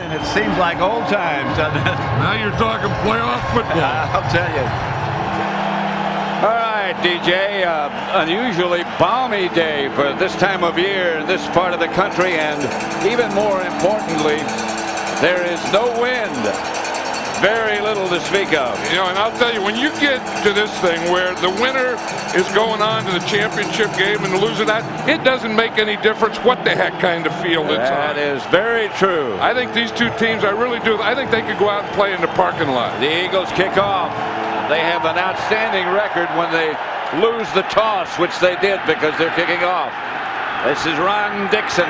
and it seems like old times, doesn't it? Now you're talking playoff football. I'll tell you. All right, DJ, unusually balmy day for this time of year in this part of the country, and even more importantly, there is no wind. Very little to speak of. You know, and I'll tell you, when you get to this thing where the winner is going on to the championship game and losing that, it doesn't make any difference what the heck kind of field it's on. That is very true. I think these two teams, I really do, I think they could go out and play in the parking lot. The Eagles kick off. They have an outstanding record when they lose the toss, which they did because they're kicking off. This is Ron Dixon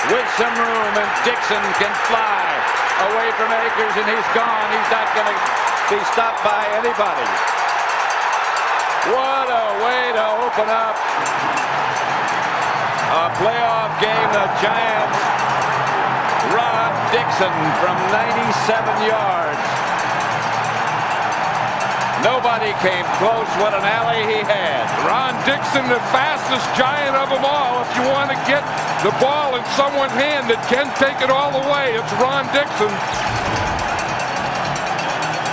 with some room, and Dixon can fly away from Akers, and he's gone. He's not going to be stopped by anybody. What a way to open up a playoff game. The Giants. Ron Dixon from 97 yards. Nobody came close. What an alley he had. Ron Dixon, the fastest Giant of them all. If you want to get the ball in someone's hand that can take it all the way, it's Ron Dixon.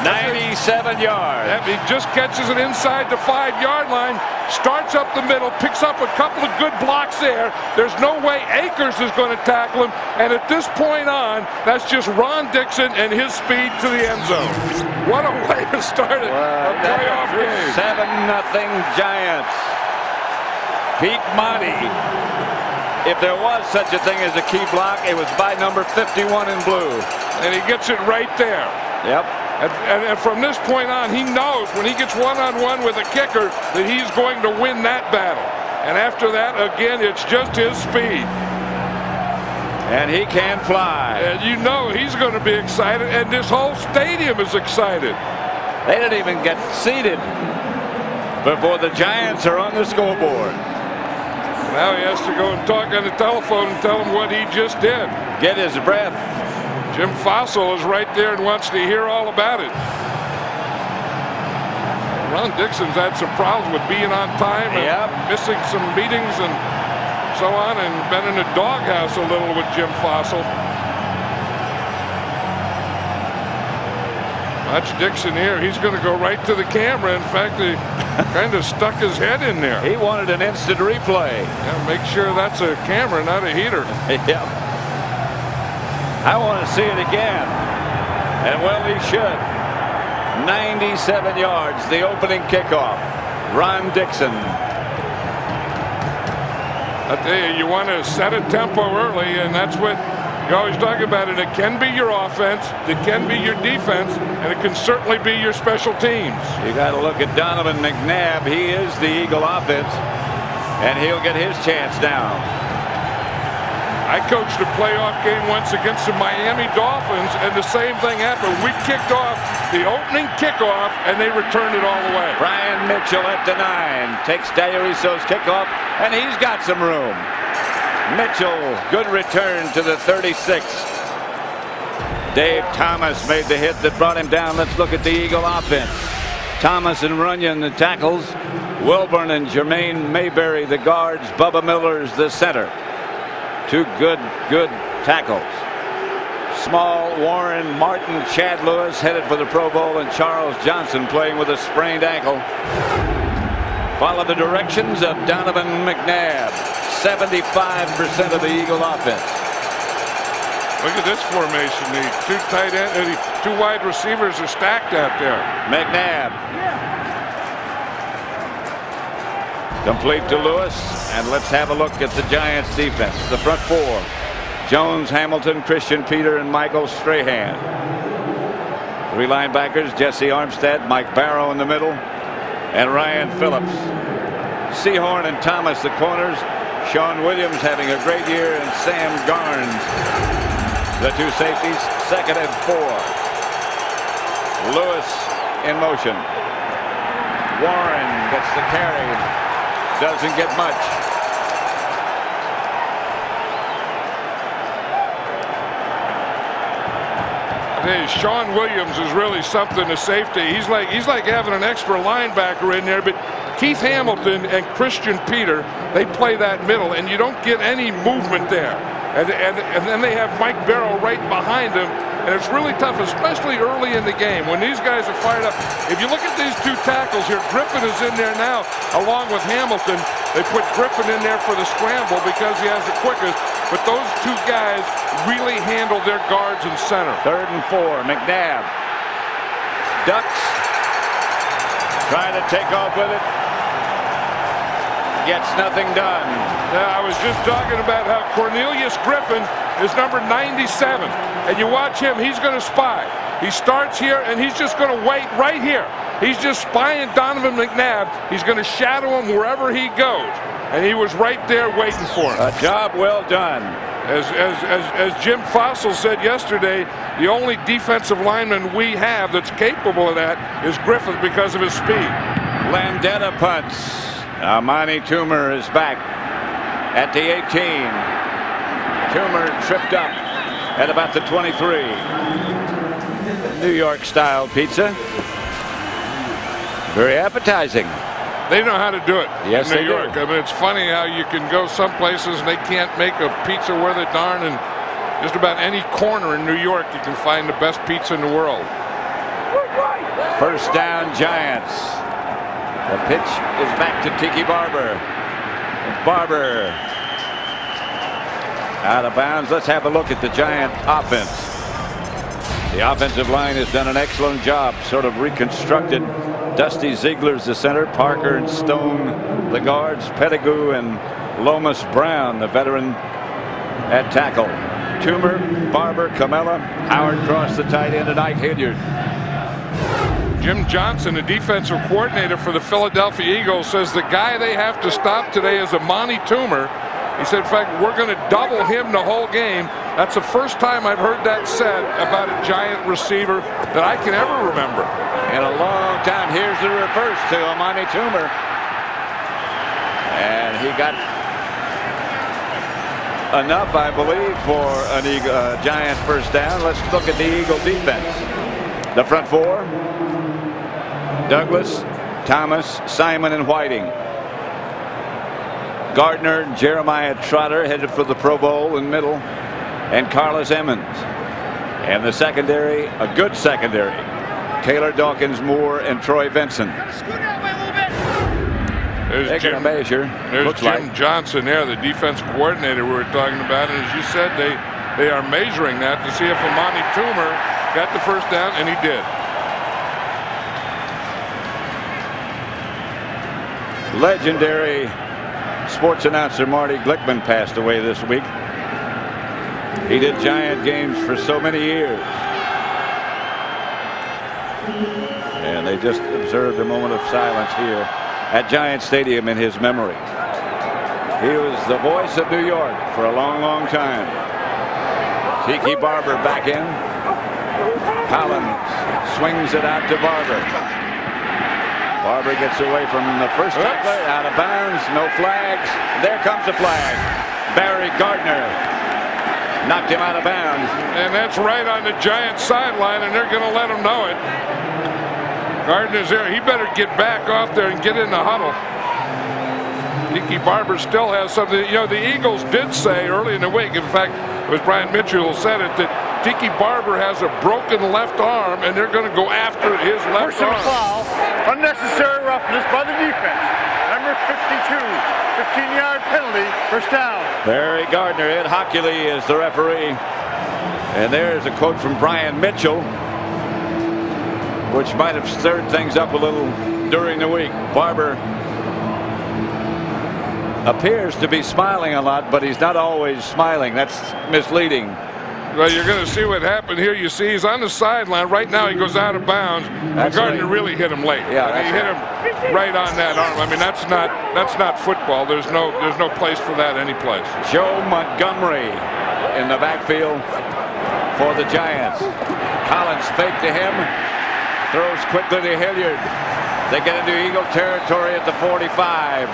97 yards. He just catches it inside the 5-yard line, starts up the middle, picks up a couple of good blocks there. There's no way Akers is going to tackle him. And at this point on, that's just Ron Dixon and his speed to the end zone. What a way to start a playoff game. 7-0 Giants. Pete Monty. If there was such a thing as a key block, it was by number 51 in blue. And he gets it right there. Yep. And from this point on, he knows when he gets one-on-one with a kicker that he's going to win that battle. And after that, again, it's just his speed. And he can fly. And you know he's going to be excited, and this whole stadium is excited. They didn't even get seated before the Giants are on the scoreboard. Now he has to go and talk on the telephone and tell them what he just did. Get his breath. Jim Fossil is right there and wants to hear all about it. Ron Dixon's had some problems with being on time and missing some meetings and so on, and been in the doghouse a little with Jim Fossil. Watch Dixon here. He's going to go right to the camera. In fact, he kind of stuck his head in there. He wanted an instant replay. Yeah, make sure that's a camera, not a heater. Yep. I want to see it again. And well, he should. 97 yards, the opening kickoff. Ron Dixon. I tell you, you want to set a tempo early, and that's what you always talk about. And it can be your offense, it can be your defense, and it can certainly be your special teams. You got to look at Donovan McNabb. He is the Eagle offense, and he'll get his chance now. I coached a playoff game once against the Miami Dolphins, and the same thing happened. We kicked off the opening kickoff, and they returned it all the way. Brian Mitchell at the 9 takes Dairisso's kickoff, and he's got some room. Mitchell, good return to the 36. Dave Thomas made the hit that brought him down. Let's look at the Eagle offense. Thomas and Runyon, the tackles. Wilburn and Jermaine Mayberry, the guards. Bubba Miller's the center. Two good tackles. Small, Warren, Martin, Chad Lewis headed for the Pro Bowl, and Charles Johnson playing with a sprained ankle. Follow the directions of Donovan McNabb. 75% of the Eagle offense. Look at this formation. The two tight end, two wide receivers are stacked out there. McNabb. Complete to Lewis, and let's have a look at the Giants defense. The front four: Jones, Hamilton, Christian Peter, and Michael Strahan. Three linebackers: Jesse Armstead, Mike Barrow in the middle, and Ryan Phillips. Sehorn and Thomas the corners. Sean Williams having a great year, and Sam Garnes the two safeties. 2nd and 4. Lewis in motion. Warren gets the carry. Doesn't get much. Hey, Sean Williams is really something to safety. He's like having an extra linebacker in there, but Keith Hamilton and Christian Peter, they play that middle, and you don't get any movement there. And then they have Mike Barrow right behind him. And it's really tough, especially early in the game when these guys are fired up. If you look at these two tackles here, Griffin is in there now along with Hamilton. They put Griffin in there for the scramble because he has the quickest. But those two guys really handle their guards and center. 3rd and 4. McNabb ducks. Trying to take off with it. Gets nothing done. Now, I was just talking about how Cornelius Griffin is number 97. And you watch him, he's going to spy. He starts here, and he's just going to wait right here. He's just spying Donovan McNabb. He's going to shadow him wherever he goes. And he was right there waiting for him. A job well done. As Jim Fossil said yesterday, the only defensive lineman we have that's capable of that is Griffin because of his speed. Landetta punts. Amani Toomer is back at the 18. Toomer tripped up at about the 23. New York style pizza. Very appetizing. They know how to do it yes, in New they York. do. I mean, it's funny how you can go some places and they can't make a pizza worth a darn, and just about any corner in New York you can find the best pizza in the world. First down, Giants. The pitch is back to Tiki Barber. Barber out of bounds. Let's have a look at the Giant offense. The offensive line has done an excellent job, sort of reconstructed. Dusty Ziegler's the center, Parker and Stone the guards, Pettigrew and Lomas Brown, the veteran, at tackle. Toomer, Barber, Camella, Howard Cross the tight end, and Ike Hilliard. Jim Johnson, the defensive coordinator for the Philadelphia Eagles, says the guy they have to stop today is Amani Toomer. He said, in fact, we're going to double him the whole game. That's the first time I've heard that said about a Giant receiver that I can ever remember. In a long time. Here's the reverse to Amani Toomer. And he got enough, I believe, for a Giant first down. Let's look at the Eagle defense. The front four: Douglas, Thomas, Simon, and Whiting. Gardner, Jeremiah Trotter headed for the Pro Bowl in middle, and Carlos Emmons. And the secondary, a good secondary: Taylor Dawkins, Moore, and Troy Vincent. There's Jim, measure. There's Jim Johnson there, the defense coordinator we were talking about. And as you said, they are measuring that to see if Amani Toomer got the first down, and he did. Legendary sports announcer Marty Glickman passed away this week. He did Giant games for so many years. And they just observed a moment of silence here at Giant Stadium in his memory. He was the voice of New York for a long, long time. Tiki Barber back in. Collins swings it out to Barber. Barber gets away from the first tackler, out of bounds, no flags. There comes a flag. Barry Gardner knocked him out of bounds. And that's right on the Giant sideline, and they're going to let him know it. Gardner's there. He better get back off there and get in the huddle. Tiki Barber still has something. You know, the Eagles did say early in the week, in fact, it was Brian Mitchell who said it, that Tiki Barber has a broken left arm, and they're going to go after his left arm. Foul, unnecessary roughness by the defense. Number 52, 15-yard penalty, first down. Barry Gardner. Ed Hockley is the referee. And there's a quote from Brian Mitchell, which might have stirred things up a little during the week. Barber appears to be smiling a lot, but he's not always smiling. That's misleading. Well, you're going to see what happened here. You see he's on the sideline. Right now he goes out of bounds. Gardner really hit him late. Yeah, he hit him right on that arm. I mean, that's not football. There's no place for that any place. Joe Montgomery in the backfield for the Giants. Collins fake to him. Throws quickly to Hilliard. They get into Eagle territory at the 45.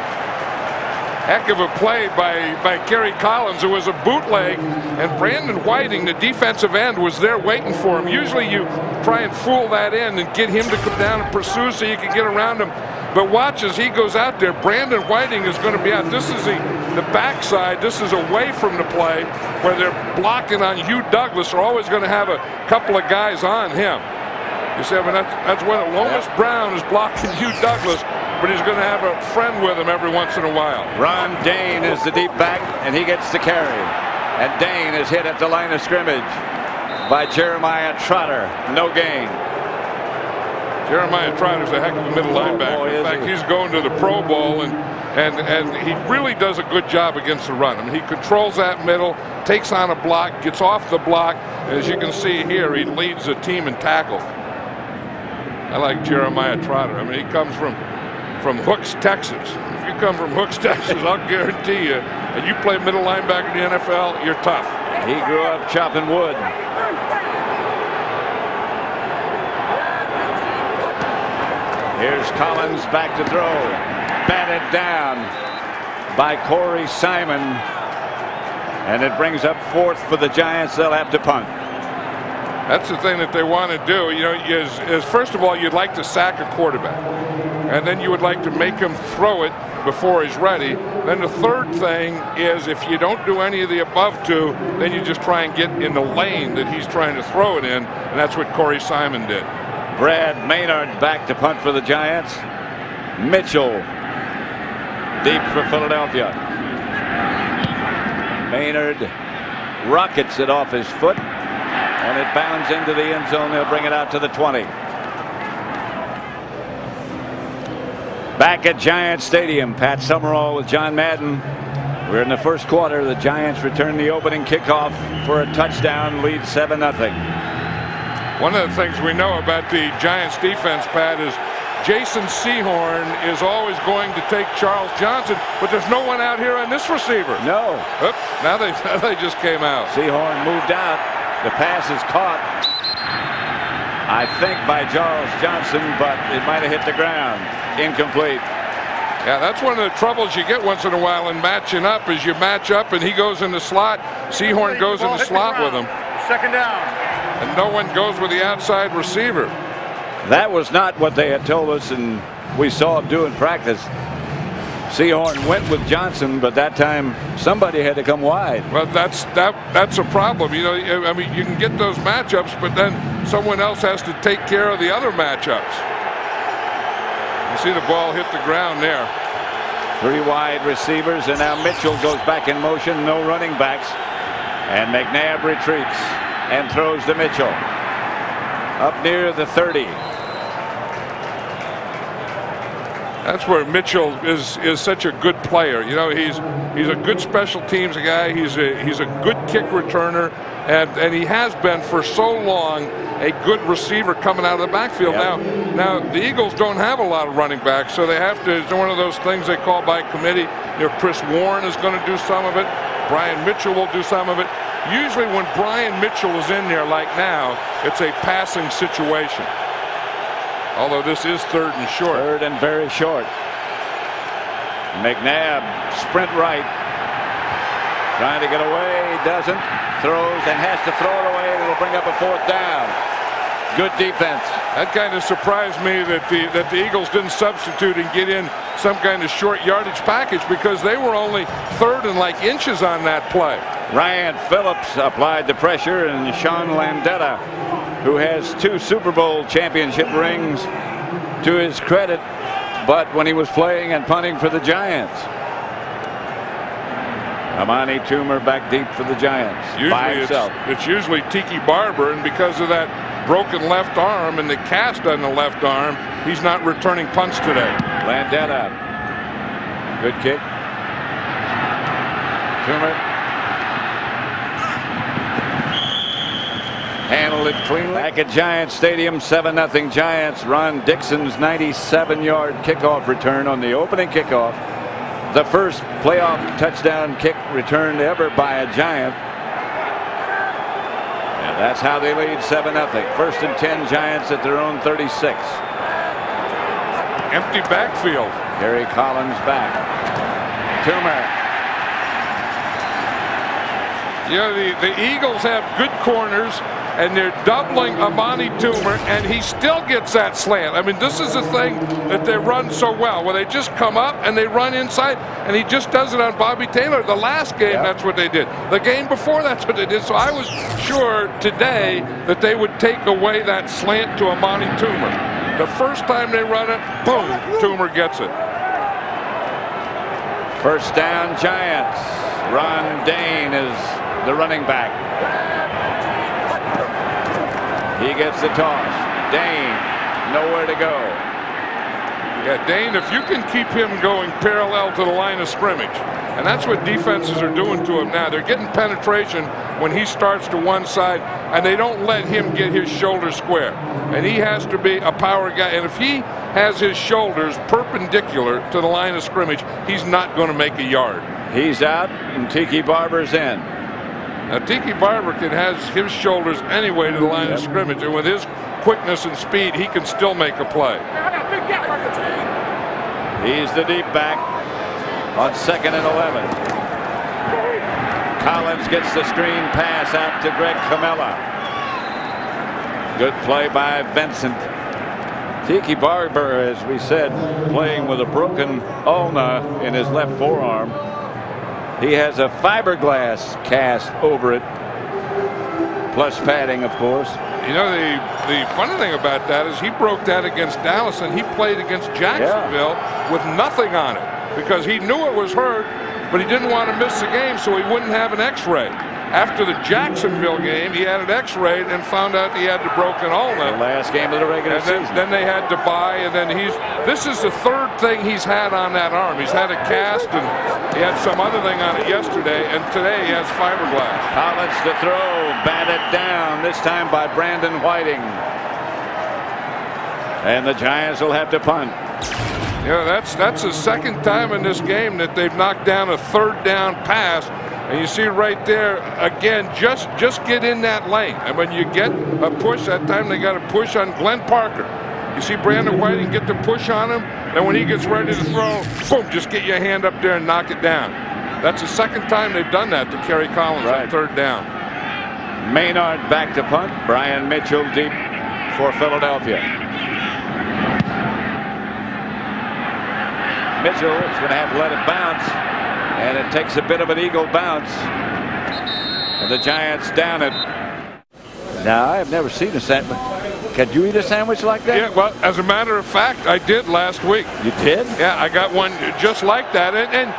Heck of a play by Kerry Collins. It was a bootleg, and Brandon Whiting, the defensive end, was there waiting for him. Usually you try and fool that end and get him to come down and pursue so you can get around him. But watch as he goes out there. Brandon Whiting is going to be out. This is the the backside, this is away from the play where they're blocking on Hugh Douglas. They're always going to have a couple of guys on him. You see, I mean, that's when Lomas Brown is blocking Hugh Douglas, but he's going to have a friend with him every once in a while. Ron Dane is the deep back, and he gets the carry. And Dane is hit at the line of scrimmage by Jeremiah Trotter. No gain. Jeremiah Trotter's a heck of a middle linebacker. In fact, he's going to the Pro Bowl, and he really does a good job against the run. I mean, he controls that middle, takes on a block, gets off the block. As you can see here, he leads the team in tackle. I like Jeremiah Trotter. I mean, he comes from Hooks, Texas. If you come from Hooks, Texas, I'll guarantee you, and you play middle linebacker in the NFL, you're tough. He grew up chopping wood. Here's Collins back to throw. Batted down by Corey Simon. And it brings up 4th for the Giants. They'll have to punt. That's the thing that they want to do. You know, is first of all, you'd like to sack a quarterback. And then you would like to make him throw it before he's ready. Then the third thing is if you don't do any of the above two, then you just try and get in the lane that he's trying to throw it in. And that's what Corey Simon did. Brad Maynard back to punt for the Giants. Mitchell deep for Philadelphia. Maynard rockets it off his foot, and it bounds into the end zone. They'll bring it out to the 20. Back at Giants Stadium, Pat Summerall with John Madden. We're in the first quarter. The Giants return the opening kickoff for a touchdown, lead 7-0. One of the things we know about the Giants defense, Pat, is Jason Sehorn is always going to take Charles Johnson, but there's no one out here on this receiver. No. Oops, now they just came out. Sehorn moved out. The pass is caught, I think, by Charles Johnson, but it might have hit the ground. Incomplete. Yeah, that's one of the troubles you get once in a while in matching up, is you match up and he goes in the slot. Sehorn goes in the slot with him. Second down. And no one goes with the outside receiver. That was not what they had told us, and we saw him do in practice. Sehorn went with Johnson, but that time somebody had to come wide. Well, that's a problem. You know, I mean, you can get those matchups, but then someone else has to take care of the other matchups. You see the ball hit the ground there. 3 wide receivers, and now Mitchell goes back in motion. No running backs, and McNabb retreats and throws to Mitchell up near the 30. That's where Mitchell is such a good player. You know, he's a good special teams guy. He's a good kick returner, and he has been for so long a good receiver coming out of the backfield. Yep. Now the Eagles don't have a lot of running backs, so they have to. It's one of those things they call by committee. You know, Chris Warren is going to do some of it. Brian Mitchell will do some of it. Usually when Brian Mitchell is in there like now, it's a passing situation. Although this is 3rd and short. 3rd and very short. McNabb sprint right. Trying to get away. Doesn't. Throws and has to throw it away. It'll bring up a 4th down. Good defense. That kind of surprised me that the Eagles didn't substitute and get in some kind of short yardage package, because they were only 3rd and like inches on that play. Ryan Phillips applied the pressure, and Sean Landeta, who has 2 Super Bowl championship rings to his credit, but when he was playing and punting for the Giants. Amani Toomer back deep for the Giants. By himself. It's usually Tiki Barber, and because of that broken left arm and the cast on the left arm, he's not returning punts today. Landeta. Good kick. Toomer. Handled it cleanly. Back at Giants Stadium, 7-0 Giants. Ron Dixon's 97-yard kickoff return on the opening kickoff. The first playoff touchdown kick returned ever by a Giant. And that's how they lead 7-0. 1st and 10 Giants at their own 36. Empty backfield. Gary Collins back. Toomer. You know, the Eagles have good corners, and they're doubling Amani Toomer, and he still gets that slant. I mean, this is the thing that they run so well, where they just come up and they run inside, and he just does it on Bobby Taylor. The last game, that's what they did. The game before, that's what they did. So I was sure today that they would take away that slant to Amani Toomer. The first time they run it, boom, Toomer gets it. First down, Giants. Ron Dane is the running back. He gets the toss. Dane, nowhere to go. Yeah, Dane, if you can keep him going parallel to the line of scrimmage, and that's what defenses are doing to him now. They're getting penetration when he starts to one side, and they don't let him get his shoulder square. And he has to be a power guy. And if he has his shoulders perpendicular to the line of scrimmage, he's not going to make a yard. He's out, and Tiki Barber's in. Now, Tiki Barber has his shoulders anyway to the line of scrimmage, and with his quickness and speed, he can still make a play. He's the deep back on 2nd and 11. Collins gets the screen pass out to Greg Camella. Good play by Vincent. Tiki Barber, as we said, playing with a broken ulna in his left forearm. He has a fiberglass cast over it, plus padding, of course. You know, the funny thing about that is he broke that against Dallas, and he played against Jacksonville with nothing on it because he knew it was hurt, but he didn't want to miss the game so he wouldn't have an x-ray. After the Jacksonville game, he had an x-ray and found out he had the broken ulna. The last game of the regular season. Then they had to buy, and then this is the third thing he's had on that arm. He's had a cast, and he had some other thing on it yesterday, and today he has fiberglass. Collins to throw, batted down, this time by Brandon Whiting. And the Giants will have to punt. Yeah, that's the second time in this game that they've knocked down a third down pass. And you see right there, again, just get in that lane. And when you get a push, that time they got a push on Glenn Parker. You see Brandon Whiting get the push on him. Then when he gets ready to throw, boom, just get your hand up there and knock it down. That's the second time they've done that to Kerry Collins on third down. Maynard back to punt. Brian Mitchell deep for Philadelphia. Mitchell is going to have to let it bounce. And it takes a bit of an eagle bounce. And the Giants down it. Now, I have never seen a sandwich. Can you eat a sandwich like that? Yeah, well, as a matter of fact, I did last week. You did? Yeah, I got one just like that. And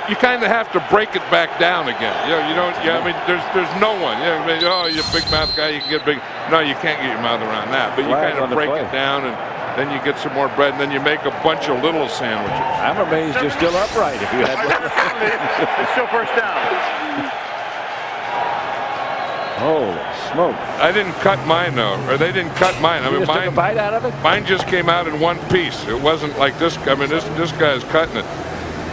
you kind of have to break it back down again. You don't. Yeah, I mean, there's no one. Yeah, I mean, oh, you're a big mouth guy. You can get big. No, you can't get your mouth around that. But you kind of break it down, and then you get some more bread, and then you make a bunch of little sandwiches. I'm amazed you're still upright if you had one. It's still first down. Holy smoke. I didn't cut mine, though. Or they didn't cut mine. I mean, just took a bite out of it? Mine just came out in one piece. It wasn't like this. I mean, this guy's cutting it.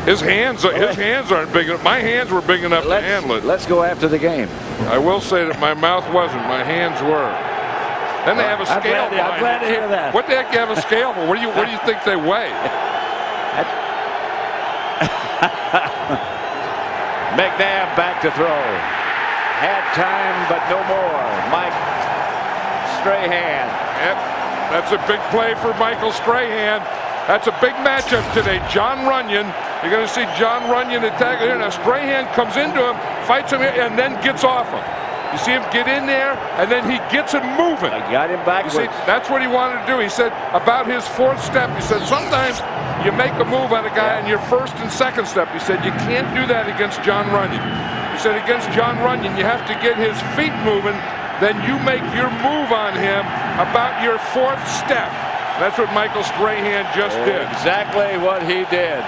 His hands aren't big enough. My hands were big enough to handle it. Let's go after the game. I will say that my mouth wasn't. My hands were. Then they have a scale. I'm glad to hear that. What the heck do you have a scale for? What do you think they weigh? McNabb back to throw. Had time, but no more. Mike Strahan. Yep, that's a big play for Michael Strahan. That's a big matchup today. John Runyon. You're going to see John Runyon attack here. Now Strahan comes into him, fights him, and then gets off him. You see him get in there, and then he gets him moving. I got him backwards. You see, that's what he wanted to do. He said about his fourth step, he said, sometimes you make a move on a guy on your first and second step. He said, you can't do that against John Runyon. He said, against John Runyon, you have to get his feet moving, then you make your move on him about your fourth step. That's what Michael Strahan just did. Exactly what he did.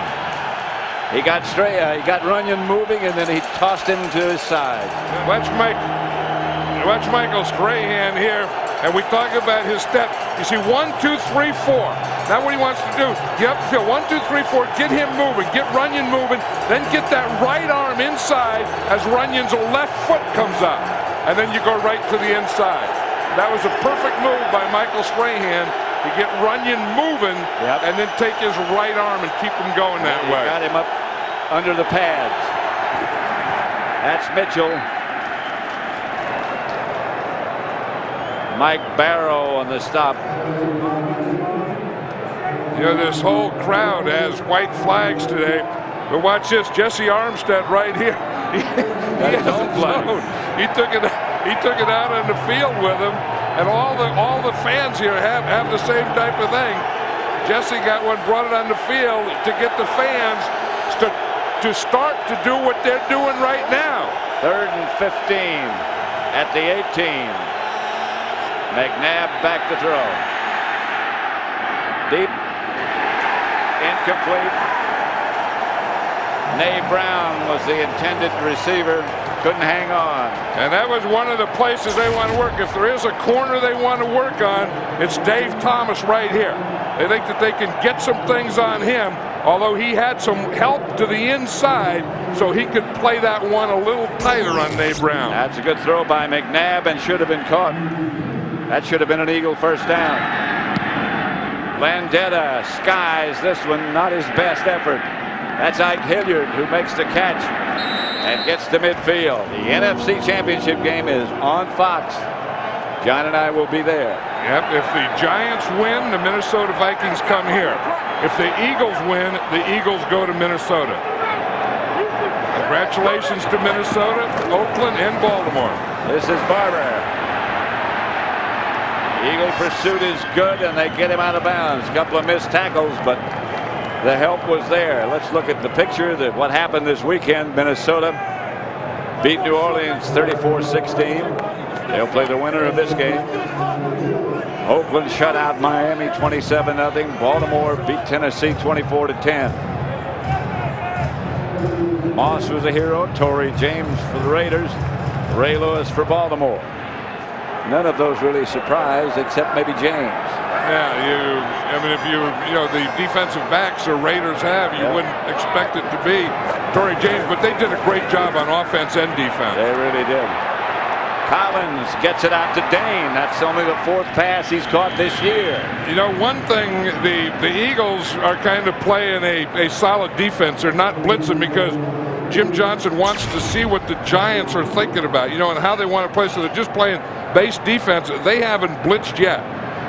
He got Runyon moving, and then he tossed him to his side. Watch Michael Strahan here, and we talk about his step. You see 1, 2, 3, 4. Now what he wants to do, you have to feel 1, 2, 3, 4, get him moving, get Runyon moving, then get that right arm inside as Runyon's left foot comes up. And then you go right to the inside. That was a perfect move by Michael Strahan to get Runyon moving and then take his right arm and keep him going that way. Got him up under the pads. That's Mitchell. Mike Barrow on the stop. You know, this whole crowd has white flags today. But watch this, Jesse Armstead right here. He hasn't flown. He took it out on the field with him, and all the fans here have the same type of thing. Jesse got one, brought it on the field to get the fans to start to do what they're doing right now. 3rd and 15 at the 18. McNabb back to throw. Deep. Incomplete. Nay Brown was the intended receiver. Couldn't hang on. And that was one of the places they want to work. If there is a corner they want to work on, it's Dave Thomas right here. They think that they can get some things on him, although he had some help to the inside, so he could play that one a little tighter on Nay Brown. That's a good throw by McNabb and should have been caught. That should have been an Eagle first down. Landetta skies this one, not his best effort. That's Ike Hilliard who makes the catch and gets to midfield. The NFC Championship game is on Fox. John and I will be there. Yep, if the Giants win, the Minnesota Vikings come here. If the Eagles win, the Eagles go to Minnesota. Congratulations to Minnesota, Oakland, and Baltimore. This is Barber. Eagle pursuit is good, and they get him out of bounds. A couple of missed tackles, but the help was there. Let's look at the picture that what happened this weekend. Minnesota beat New Orleans 34-16. They'll play the winner of this game. Oakland shut out Miami 27-0. Baltimore beat Tennessee 24-10. Moss was a hero. Torrey James for the Raiders. Ray Lewis for Baltimore. None of those really surprised except maybe James. Yeah, I mean, if you know the defensive backs the Raiders have, you wouldn't expect it to be Torrey James, but they did a great job on offense and defense. They really did. Collins gets it out to Dane. That's only the 4th pass he's caught this year. You know, one thing, the Eagles are kind of playing a solid defense. They're not blitzing because Jim Johnson wants to see what the Giants are thinking about, you know, and how they want to play. So they're just playing base defense. They haven't blitzed yet.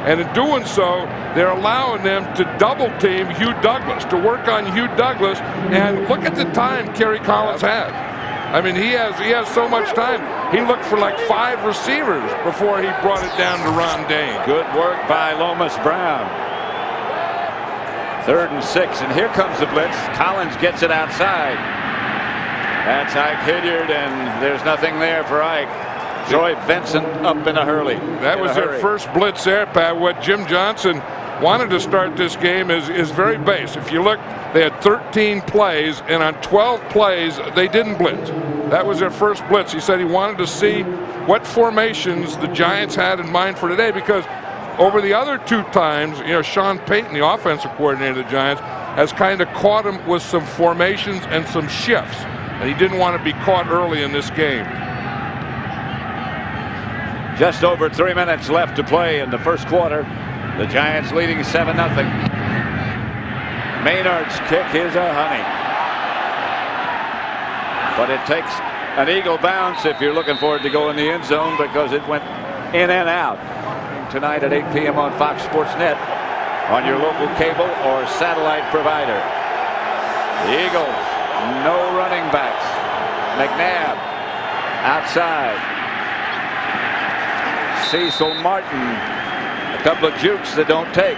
And in doing so, they're allowing them to double team Hugh Douglas, to work on Hugh Douglas. And look at the time Kerry Collins had. I mean, he has so much time. He looked for like 5 receivers before he brought it down to Ron Dane. Good work by Lomas Brown. 3rd and 6, and here comes the blitz. Collins gets it outside. That's Ike Hilliard, and there's nothing there for Ike. Troy Vincent up in a hurry. That was their first blitz there, Pat. What Jim Johnson wanted to start this game is very base. If you look, they had 13 plays, and on 12 plays, they didn't blitz. That was their first blitz. He said he wanted to see what formations the Giants had in mind for today, because over the other 2 times, you know, Sean Payton, the offensive coordinator of the Giants, has kind of caught him with some formations and some shifts, and he didn't want to be caught early in this game. Just over 3 minutes left to play in the first quarter. The Giants leading 7-0. Maynard's kick is a honey. But it takes an Eagle bounce if you're looking for it to go in the end zone, because it went in and out. Tonight at 8 p.m. on Fox Sports Net, on your local cable or satellite provider. The Eagles, no running backs. McNabb outside. Cecil Martin, a couple of jukes that don't take.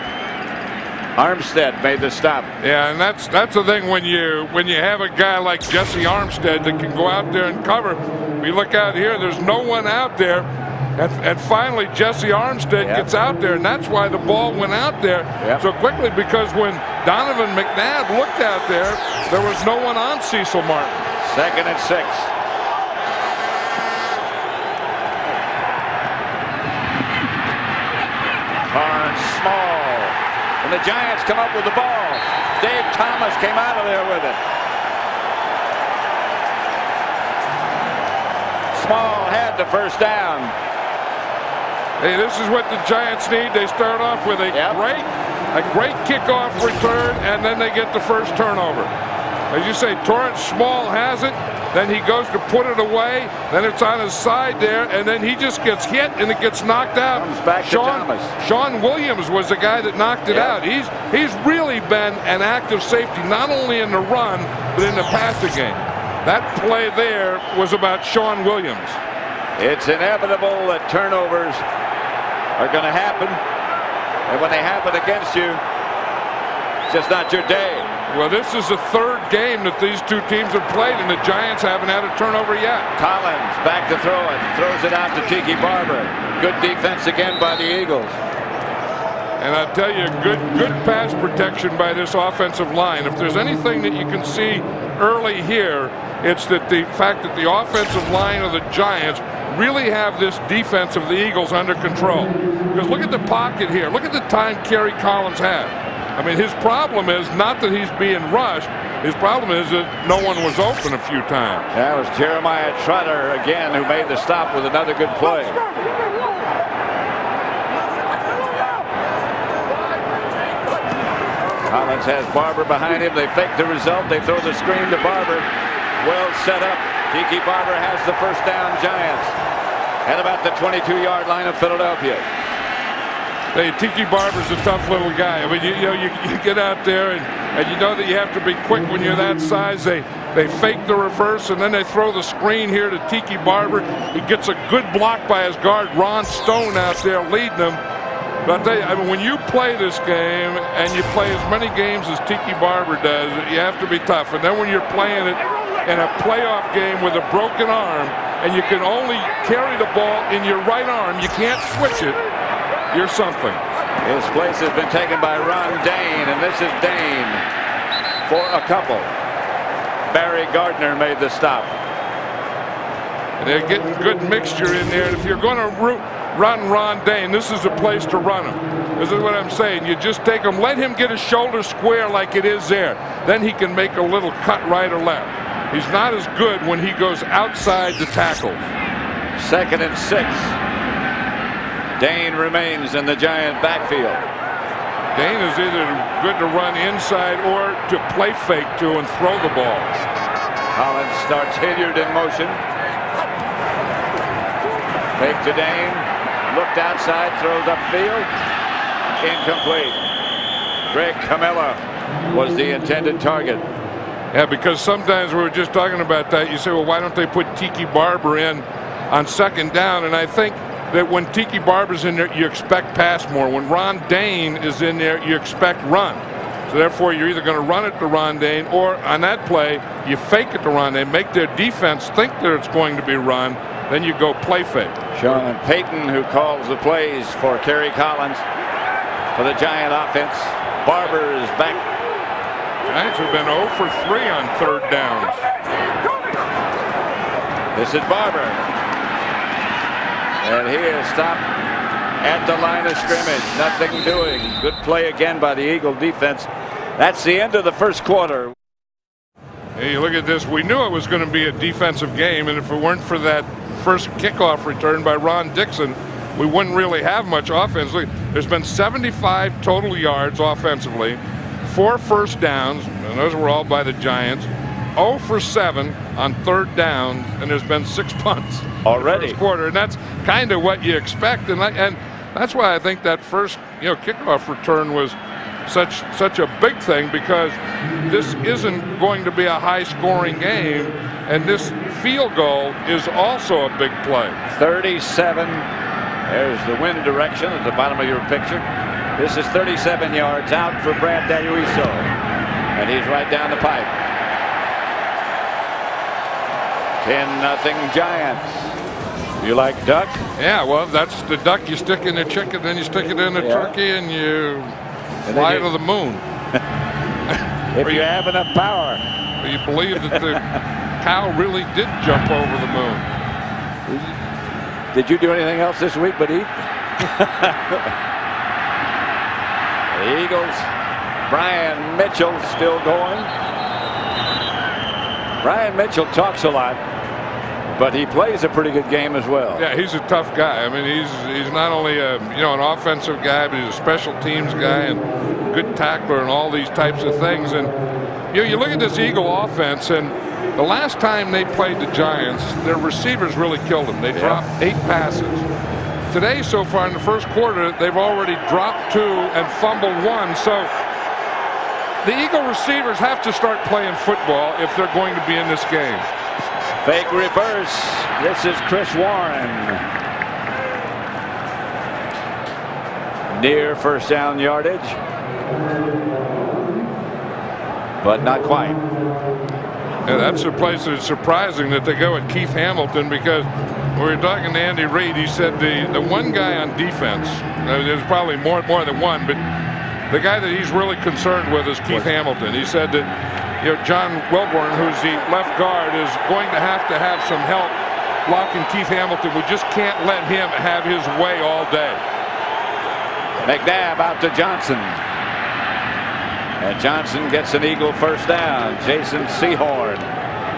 Armstead made the stop. Yeah, and that's the thing when you have a guy like Jesse Armstead that can go out there and cover. We look out here, there's no one out there, and finally Jesse Armstead gets out there, and that's why the ball went out there so quickly, because when Donovan McNabb looked out there, there was no one on Cecil Martin. 2nd and 6. Small, and the Giants come up with the ball. Dave Thomas came out of there with it. Small had the first down. Hey, this is what the Giants need. They start off with a great kickoff return, and then they get the first turnover. As you say, Torrance Small has it. then he goes to put it away, then it's on his side there, and then he just gets hit and it gets knocked out. Comes back to Thomas. Sean Williams was the guy that knocked it out. He's really been an active safety, not only in the run, but in the passing game. That play there was about Sean Williams. It's inevitable that turnovers are going to happen. And when they happen against you, it's just not your day. Well, this is the third game that these two teams have played, and the Giants haven't had a turnover yet. Collins back to throw it. Throws it out to Tiki Barber. Good defense again by the Eagles. And I tell you, good pass protection by this offensive line. If there's anything that you can see early here, it's that the fact that the offensive line of the Giants really have this defense of the Eagles under control. Because look at the pocket here. Look at the time Kerry Collins had. I mean, his problem is not that he's being rushed. His problem is that no one was open a few times. That was Jeremiah Trotter again who made the stop with another good play. Collins has Barber behind him. They fake the result. They throw the screen to Barber. Well set up. Tiki Barber has the first down. Giants at about the 22-yard line of Philadelphia. Hey, Tiki Barber's a tough little guy. I mean, you get out there and you know that you have to be quick when you're that size. They fake the reverse and then they throw the screen here to Tiki Barber. He gets a good block by his guard, Ron Stone, out there leading him. But I mean, when you play this game and you play as many games as Tiki Barber does, you have to be tough. And then when you're playing it in a playoff game with a broken arm and you can only carry the ball in your right arm, you can't switch it. You're something. His place has been taken by Ron Dane, and this is Dane for a couple. Barry Gardner made the stop. They're getting good mixture in there. And if you're going to run Ron Dane, this is the place to run him. This is what I'm saying. You just take him, let him get his shoulder square like it is there. Then he can make a little cut right or left. He's not as good when he goes outside the tackle. 2nd and 6. Dane remains in the Giant backfield. Dane is either good to run inside or to play fake to and throw the ball. Collins starts Hilliard in motion. Fake to Dane. Looked outside, throws upfield. Incomplete. Greg Camilla was the intended target. Yeah, because sometimes we were just talking about that. You say, well, why don't they put Tiki Barber in on 2nd down? And I think that when Tiki Barber's in there, you expect pass more. When Ron Dane is in there, you expect run. So therefore, you're either going to run it to Ron Dane, or on that play, you fake it to Ron Dane, make their defense think that it's going to be run, then you go play fake. Sean Payton, who calls the plays for Kerry Collins for the Giant offense. Barber is back. Giants have been 0 for 3 on 3rd downs. This is Barber. And he is stopped at the line of scrimmage. Nothing doing. Good play again by the Eagle defense. That's the end of the first quarter. Hey, look at this. We knew it was going to be a defensive game, and if it weren't for that first kickoff return by Ron Dixon, we wouldn't really have much offense. Look, there's been 75 total yards offensively, 4 first downs, and those were all by the Giants. 0 for 7 on 3rd downs, and there's been 6 punts already. In the first quarter, and that's kind of what you expect, and that's why I think that first kickoff return was such a big thing, because this isn't going to be a high-scoring game, and this field goal is also a big play. 37. There's the wind direction at the bottom of your picture. This is 37 yards out for Brad Danuiso, and he's right down the pipe. 10-0 Giants. You like duck? Yeah, well, that's the duck you stick in the chicken, then you stick it in the turkey, and you fly to the moon. If you have enough power. You believe that the cow really did jump over the moon. Did you do anything else this week but eat? The Eagles, Brian Mitchell still going. Brian Mitchell talks a lot, but he plays a pretty good game as well. Yeah, he's a tough guy. I mean, he's not only an offensive guy, but he's a special teams guy and good tackler and all these types of things. And you look at this Eagle offense, and The last time they played the Giants, their receivers really killed them. They dropped 8 passes. Today, so far in the first quarter, they've already dropped 2 and fumbled 1. So the Eagle receivers have to start playing football if they're going to be in this game. Fake reverse. This is Chris Warren. Near first down yardage, but not quite. Yeah, that's a place that's surprising that they go with Keith Hamilton, because we were talking to Andy Reid. He said the one guy on defense, there's probably more than one, but the guy that he's really concerned with is Keith Hamilton. He said that John Wilborn, who's the left guard, is going to have some help blocking Keith Hamilton. We just can't let him have his way all day. McNabb out to Johnson. And Johnson gets an Eagle first down. Jason Sehorn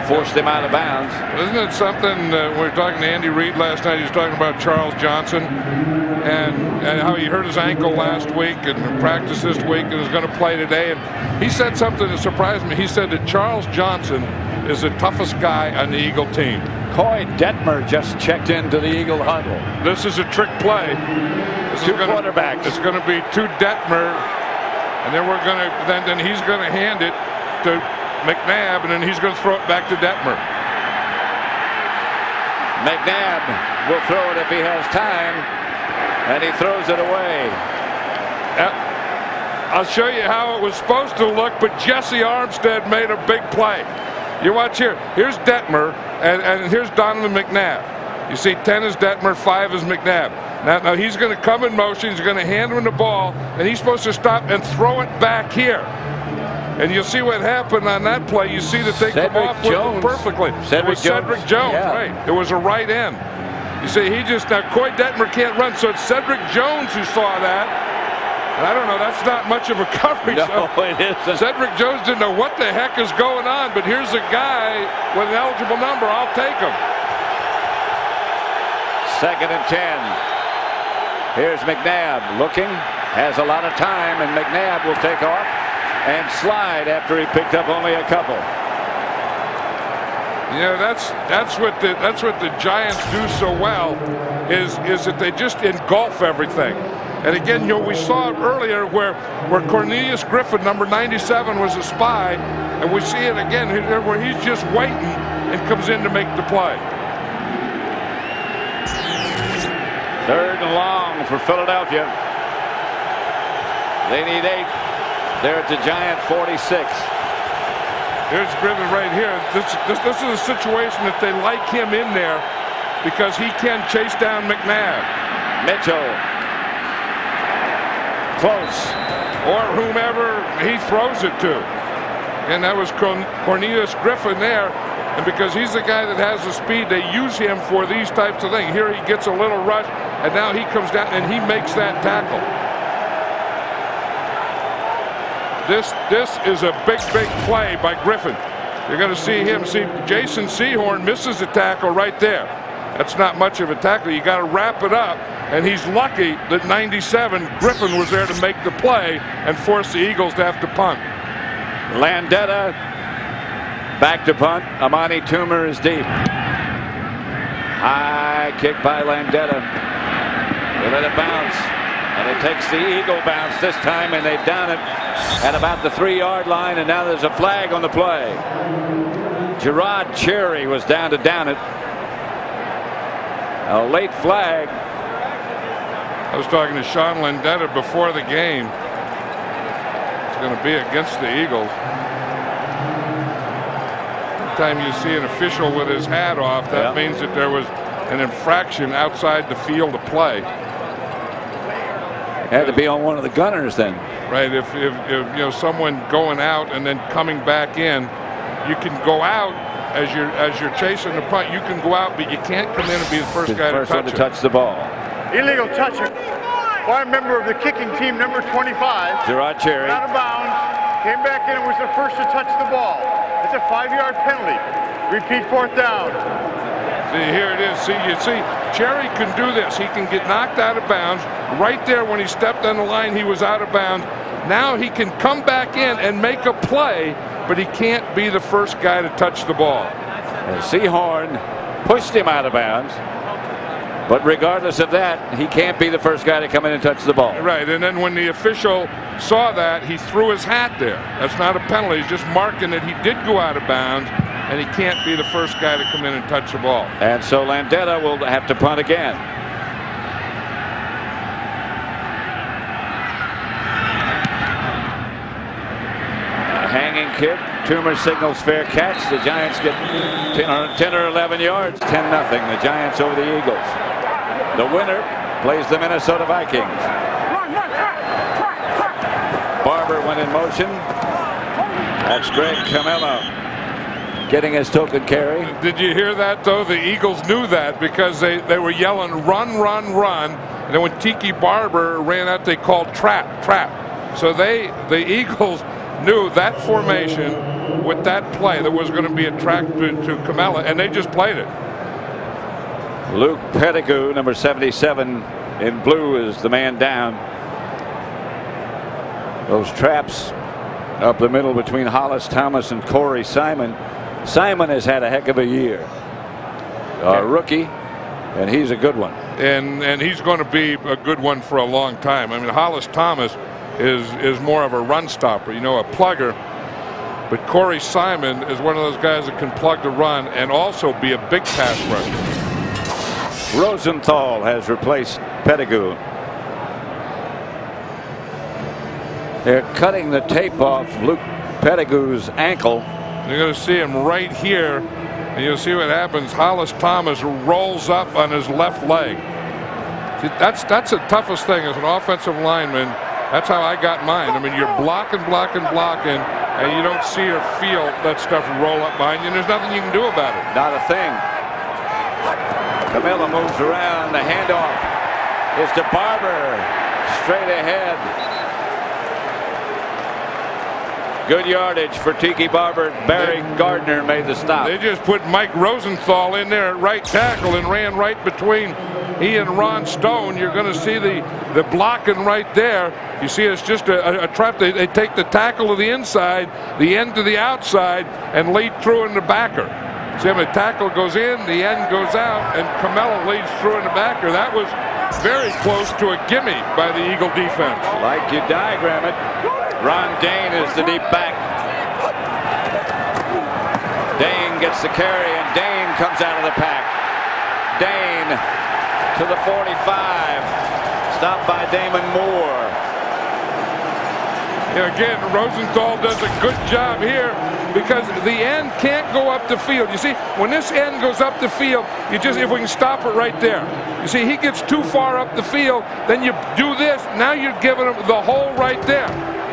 forced him out of bounds. Isn't it something? We were talking to Andy Reid last night. He was talking about Charles Johnson and how he hurt his ankle last week and practiced this week and is going to play today. And he said something that surprised me. He said that Charles Johnson is the toughest guy on the Eagle team. Coy Detmer just checked into the Eagle huddle. This is a trick play. Two quarterbacks. It's going to be to Detmer, and then then he's going to hand it to McNabb, and then he's going to throw it back to Detmer. McNabb will throw it if he has time, and he throws it away. I'll show you how it was supposed to look, but Jesse Armstead made a big play. You watch here. Here's Detmer, and here's Donovan McNabb. You see 10 is Detmer, 5 is McNabb. Now he's going to come in motion. He's going to hand him the ball, and he's supposed to stop and throw it back here. And you'll see what happened on that play. You see that they come off with it perfectly. Cedric Jones, right. It was a right end. You see, now Coy Detmer can't run, so it's Cedric Jones who saw that. And I don't know, that's not much of a coverage. No, it isn't. Cedric Jones didn't know what the heck is going on, but here's a guy with an eligible number. I'll take him. 2nd and 10. Here's McNabb looking, has a lot of time, and McNabb will take off and slide after he picked up only a couple. Yeah, that's what the Giants do so well, is that they just engulf everything. And again, we saw it earlier where Cornelius Griffin, number 97, was a spy, and we see it again where he's just waiting and comes in to make the play. 3rd and long for Philadelphia. They need 8. They're at the Giant 46. Here's Griffin right here. This is a situation that they like him in there because he can chase down McNabb. Mitchell. Close. Or whomever he throws it to. And that was Cornelius Griffin there. And because he's the guy that has the speed, they use him for these types of things. Here he gets a little rush, and now he comes down and he makes that tackle. This is a big play by Griffin. You're going to see him. See, Jason Sehorn misses the tackle right there. That's not much of a tackle. You got to wrap it up, and he's lucky that 97 Griffin was there to make the play and force the Eagles to have to punt. Landetta back to punt. Amani Toomer is deep. High kick by Landetta. They let it bounce, and it takes the Eagle bounce this time, and they down it at about the 3-yard line, and now there's a flag on the play. Gerard Cherry was down to down it. A late flag. I was talking to Sean Landetta before the game. It's going to be against the Eagles. Anytime you see an official with his hat off, that means that there was an infraction outside the field of play. Had to be on one of the gunners then. Right, if someone going out and then coming back in, you can go out as you're chasing the punt. You can go out, but you can't come in and be the first guy to touch the ball. Illegal touching by a member of the kicking team, number 25. Gerard Cherry. Out of bounds, came back in and was the first to touch the ball. It's a 5-yard penalty. Repeat 4th down. See, here it is. You see, Cherry can do this. He can get knocked out of bounds. Right there when he stepped on the line, he was out of bounds. Now he can come back in and make a play but he can't be the first guy to touch the ball. And Seahorn pushed him out of bounds. But regardless of that, he can't be the first guy to come in and touch the ball. Right, and then when the official saw that, he threw his hat there. That's not a penalty. He's just marking that he did go out of bounds, and he can't be the first guy to come in and touch the ball. And so Landeta will have to punt again. A hanging kick. Toomer signals fair catch. The Giants get 10 or 11 yards. 10-0. The Giants over the Eagles. The winner plays the Minnesota Vikings. Barber went in motion. That's Greg Camillo getting his token carry. Did you hear that, though? The Eagles knew that because they were yelling, run, run, run. And then when Tiki Barber ran out, they called trap, trap. So the Eagles knew that formation with that play that was going to be a track to Camillo, and they just played it. Luke Pettigrew, number 77 in blue, is the man down. Those traps up the middle between Hollis Thomas and Corey Simon. Simon has had a heck of a year. A rookie, and he's a good one. And he's going to be a good one for a long time. I mean, Hollis Thomas is more of a run stopper, you know, a plugger. But Corey Simon is one of those guys that can plug the run and also be a big pass rusher. Rosenthal has replaced Pettigrew. They're cutting the tape off Luke Pettigrew's ankle. You're going to see him right here, and you'll see what happens. Hollis Thomas rolls up on his left leg. See, that's the toughest thing as an offensive lineman. That's how I got mine. I mean, you're blocking, and you don't see or feel that stuff roll up behind you, and there's nothing you can do about it. Not a thing. Camilla moves around. The handoff is to Barber. Straight ahead. Good yardage for Tiki Barber. Barry Gardner made the stop. They just put Mike Rosenthal in there at right tackle and ran right between he and Ron Stone. You're going to see the blocking right there. You see it's just a trap. They take the tackle to the inside, the end to the outside, and lead through in the backer. See, the tackle goes in, the end goes out, and Camella leads through in the backer. That was very close to a gimme by the Eagle defense. Like you diagram it. Ron Dane is the deep back. Dane gets the carry, and Dane comes out of the pack. Dane to the 45. Stopped by Damon Moore. Yeah, again, Rosenthal does a good job here because the end can't go up the field. You see, when this end goes up the field, if we can stop it right there. You see, he gets too far up the field, then you do this. Now you're giving him the hole right there.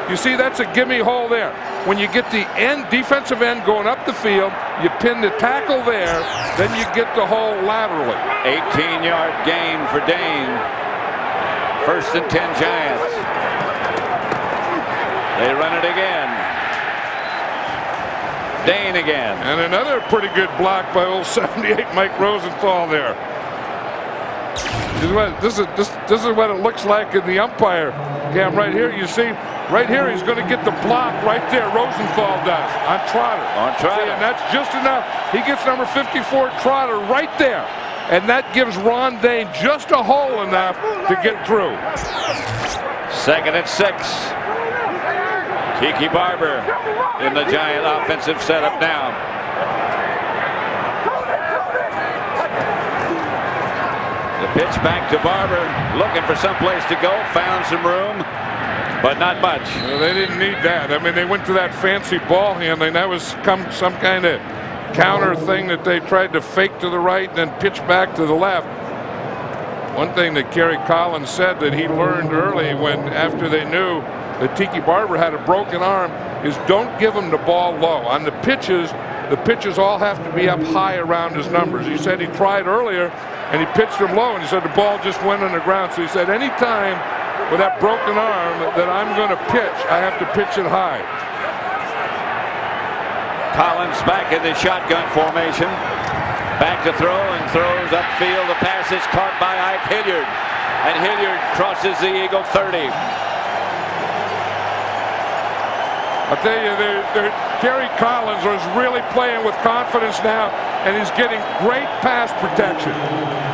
You see, that's a gimme hole there. When you get the end, defensive end going up the field, you pin the tackle there, then you get the hole laterally. 18-yard gain for Dane. 1st and 10 Giants. They run it again. Dane again. And another pretty good block by old 78 Mike Rosenthal there. This is what it looks like in the umpire cam right here. You see, right here he's going to get the block right there. Rosenthal does on Trotter. On Trotter. See, and that's just enough. He gets number 54 Trotter right there. And that gives Ron Dane just a hole enough to get through. 2nd and 6. Tiki Barber in the Giant offensive setup now. The pitch back to Barber, looking for some place to go, found some room, but not much. Well, they didn't need that. I mean, they went to that fancy ball handling. That was some kind of counter thing that they tried to fake to the right and then pitch back to the left. One thing that Kerry Collins said that he learned early after they knew that Tiki Barber had a broken arm is don't give him the ball low. On the pitches all have to be up high around his numbers. He said he tried earlier and he pitched them low, and he said the ball just went on the ground. So he said any time with that broken arm that I'm going to pitch, I have to pitch it high. Collins back in the shotgun formation. Back to throw and throws upfield. The pass is caught by Ike Hilliard. And Hilliard crosses the Eagle 30. I'll tell you, Gary Collins is really playing with confidence now, and he's getting great pass protection.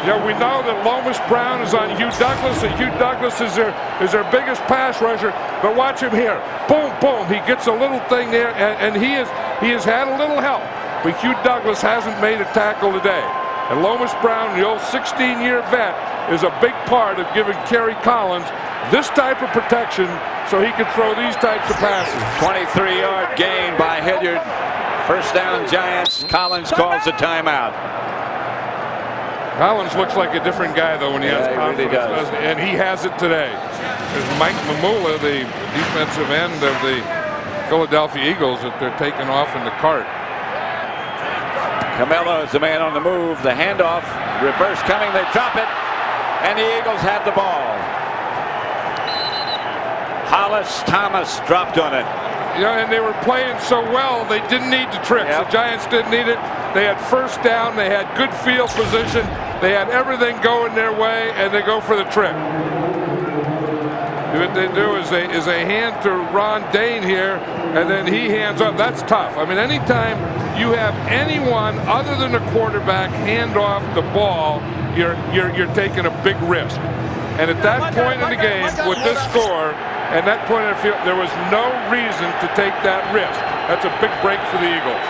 You know, we know that Lomas Brown is on Hugh Douglas, and Hugh Douglas is their biggest pass rusher. But watch him here. Boom, boom. He gets a little thing there, and he has had a little help. But Hugh Douglas hasn't made a tackle today. And Lomas Brown, the old 16-year vet, is a big part of giving Gary Collins this type of protection so he can throw these types of passes. 23-yard gain by Hilliard. First down, Giants. Collins calls a timeout. Collins looks like a different guy, though, when he has confidence. Really does. And he has it today. There's Mike Mamula, the defensive end of the Philadelphia Eagles, that they're taking off in the cart. Camelo is the man on the move. The handoff, reverse coming. They drop it, and the Eagles have the ball. Hollis Thomas dropped on it. You know, and they were playing so well, they didn't need the tricks. Yep. The Giants didn't need it. They had first down. They had good field position. They had everything going their way, and they go for the trick. What they do is they hand to Ron Dane here, and then he hands up. That's tough. I mean, anytime you have anyone other than the quarterback hand off the ball, you're taking a big risk. And at that point in the game, with this score, and that point in the field, there was no reason to take that risk. That's a big break for the Eagles.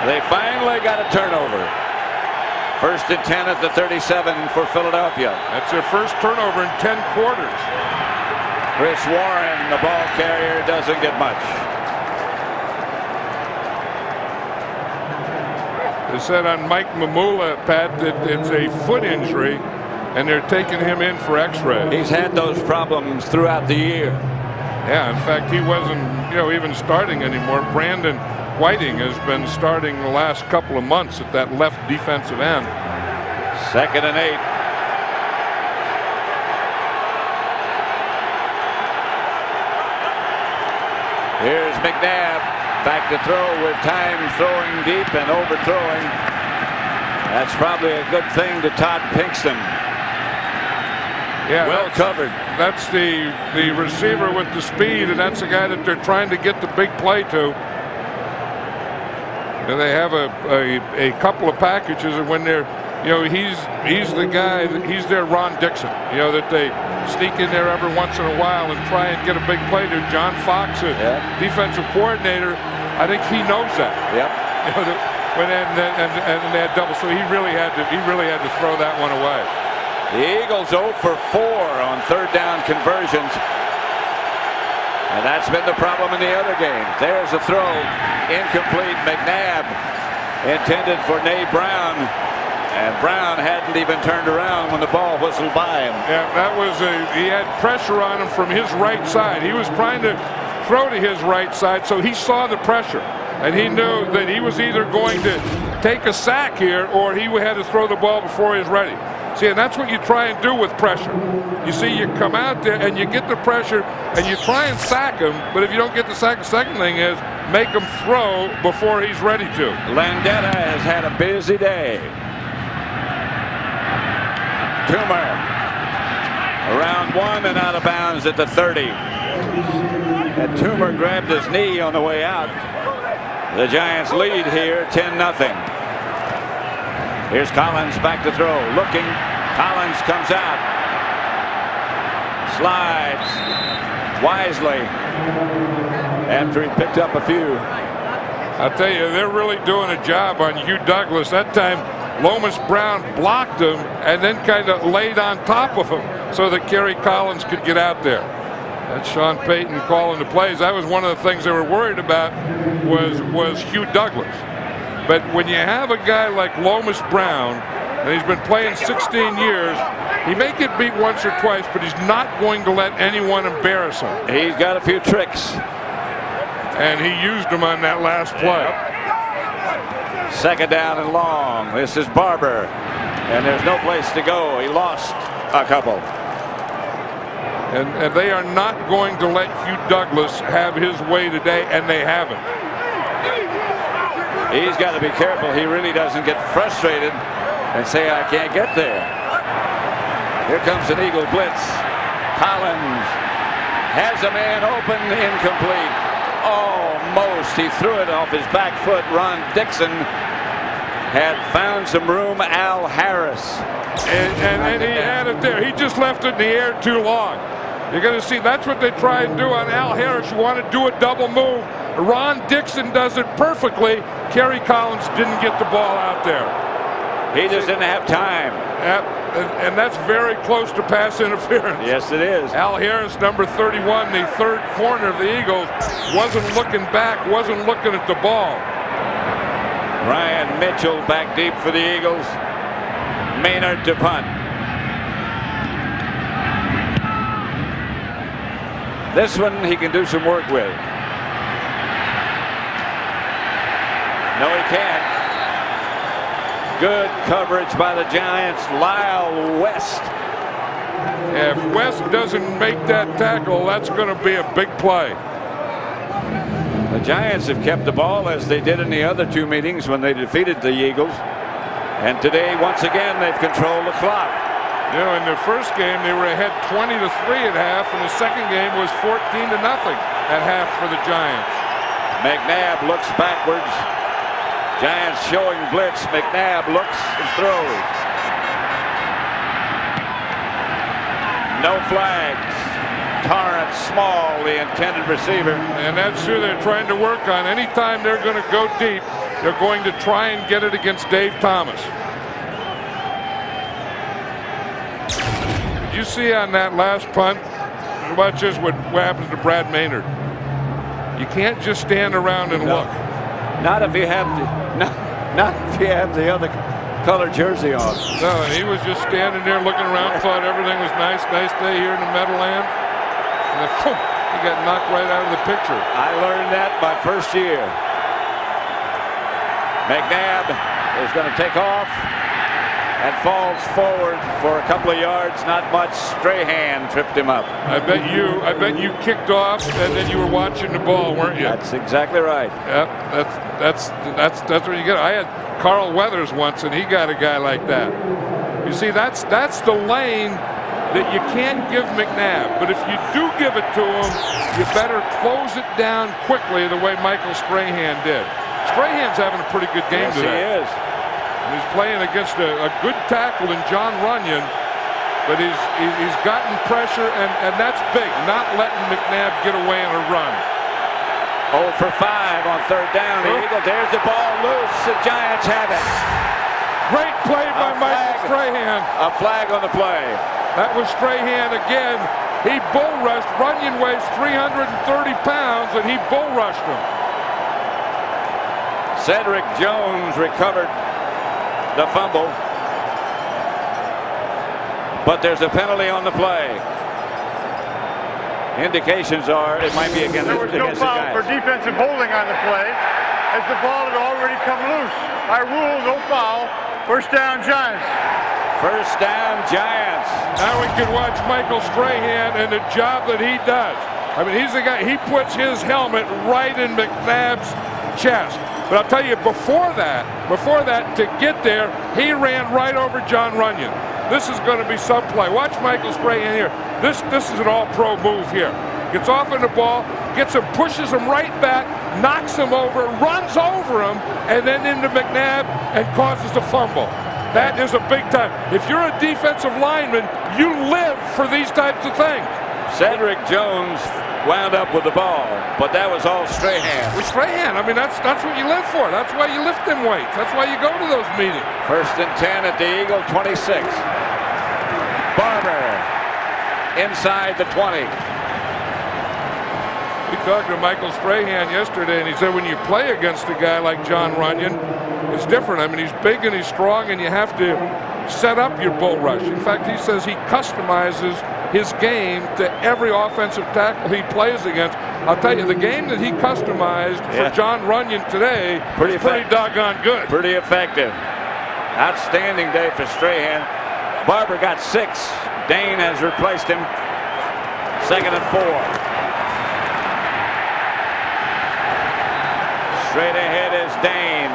They finally got a turnover. First and 10 at the 37 for Philadelphia. That's their first turnover in 10 quarters. Chris Warren, the ball carrier, doesn't get much. They said on Mike Mamula, Pat, that it's a foot injury, and they're taking him in for x-ray. He's had those problems throughout the year. Yeah, in fact, he wasn't, even starting anymore. Brandon Whiting has been starting the last couple of months at that left defensive end. Second and 8. Here's McNabb back to throw with time, throwing deep and overthrowing. That's probably a good thing to Todd Pinkston. Yeah, well covered. That's the receiver with the speed, and that's the guy that they're trying to get the big play to. And they have a couple of packages, and when they're, he's the guy, he's their Ron Dixon, that they sneak in there every once in a while and try and get a big play to. John Fox, defensive coordinator, I think he knows that. Yep. And they had double, so he really had to throw that one away. The Eagles 0 for 4 on third down conversions. And that's been the problem in the other game. There's a throw, incomplete. McNabb intended for Nate Brown, and Brown hadn't even turned around when the ball whistled by him. Yeah, that was he had pressure on him from his right side. He was trying to throw to his right side, so he saw the pressure, and he knew that he was either going to take a sack here or he had to throw the ball before he was ready. See, and that's what you try and do with pressure. You see, you come out there and you get the pressure and you try and sack him, but if you don't get the sack, the second thing is make him throw before he's ready to. Landetta has had a busy day. Toomer around 1 and out of bounds at the 30. And Toomer grabbed his knee on the way out. The Giants lead here 10-0. Here's Collins back to throw, looking. Collins comes out, slides wisely after he picked up a few. I'll tell you, they're really doing a job on Hugh Douglas. That time Lomas Brown blocked him and then kind of laid on top of him so that Gary Collins could get out there. That's Sean Payton calling the plays. That was one of the things they were worried about was Hugh Douglas. But when you have a guy like Lomas Brown, and he's been playing 16 years, he may get beat once or twice, but he's not going to let anyone embarrass him. He's got a few tricks. And he used them on that last play. Second down and long. This is Barber. And there's no place to go. He lost a couple. And they are not going to let Hugh Douglas have his way today, and they haven't. He's got to be careful he really doesn't get frustrated and say, I can't get there. Here comes an Eagle blitz. Collins has a man open, incomplete. Almost post. He threw it off his back foot. Ron Dixon had found some room. Al Harris. And he had it there. He just left it in the air too long. You're going to see that's what they try and do on Al Harris. You want to do a double move. Ron Dixon does it perfectly. Kerry Collins didn't get the ball out there. He just didn't have time. Yep. And that's very close to pass interference. Yes, it is. Al Harris, number 31, the third corner of the Eagles, wasn't looking back, wasn't looking at the ball. Ryan Mitchell back deep for the Eagles. Maynard to punt. This one he can do some work with. No, he can't. Good coverage by the Giants. Lyle West. If West doesn't make that tackle, that's going to be a big play. The Giants have kept the ball as they did in the other two meetings when they defeated the Eagles. And today, once again, they've controlled the clock. You know, in the first game, they were ahead 20-3 at half, and the second game was 14-0 at half for the Giants. McNabb looks backwards. Giants showing blitz. McNabb looks and throws. No flags. Torrance Small, the intended receiver. And that's who they're trying to work on. Anytime they're going to go deep, they're going to try and get it against Dave Thomas. Did you see on that last punt? Watch this, what happened to Brad Maynard. You can't just stand around and look. Not if you have not if you have the other color jersey on. No, and he was just standing there looking around, thought everything was nice day here in the Meadowlands. And then, boom, he got knocked right out of the picture. I learned that my first year. McNabb is going to take off and falls forward for a couple of yards, not much. Strahan tripped him up. I bet you kicked off and then you were watching the ball, weren't you? That's exactly right. Yep, that's what you get. I had Carl Weathers once, and he got a guy like that. You see, that's the lane that you can't give McNabb. But if you do give it to him, you better close it down quickly the way Michael Strahan did. Strahan's having a pretty good game today. Yes, he is. He's playing against a good tackle in John Runyon, but he's gotten pressure, and that's big, not letting McNabb get away on a run. 0 for 5 on third down. The Eagle, there's the ball loose. The Giants have it. Great play by Michael Strahan. A flag on the play. That was Strahan again. He bull rushed. Runyon weighs 330 pounds, and he bull rushed him. Cedric Jones recovered the fumble, but there's a penalty on the play. Indications are it might be against the Giants. There was no foul for defensive holding on the play, as the ball had already come loose. I rule no foul. First down, Giants. First down, Giants. Now we can watch Michael Strahan and the job that he does. I mean, he's the guy. He puts his helmet right in McNabb's chest. But I'll tell you, before that, to get there, he ran right over John Runyon. This is going to be some play. Watch Michael Strahan here. This is an all-pro move here. Gets off on the ball, gets him, pushes him right back, knocks him over, runs over him, and then into McNabb and causes a fumble. That is a big time. If you're a defensive lineman, you live for these types of things. Cedric Jones wound up with the ball, but that was all Strahan. With Strahan, I mean, that's what you live for. That's why you lift them weights. That's why you go to those meetings. First and 10 at the Eagle 26. Barber inside the 20. We talked to Michael Strahan yesterday, and he said when you play against a guy like John Runyon, it's different. I mean, he's big and he's strong, and you have to set up your bull rush. In fact, he says he customizes his game to every offensive tackle he plays against. I'll tell you, the game that he customized for John Runyon today is pretty doggone good. Pretty effective. Outstanding day for Strahan. Barber got 6. Dane has replaced him. 2nd and 4. Straight ahead is Dane.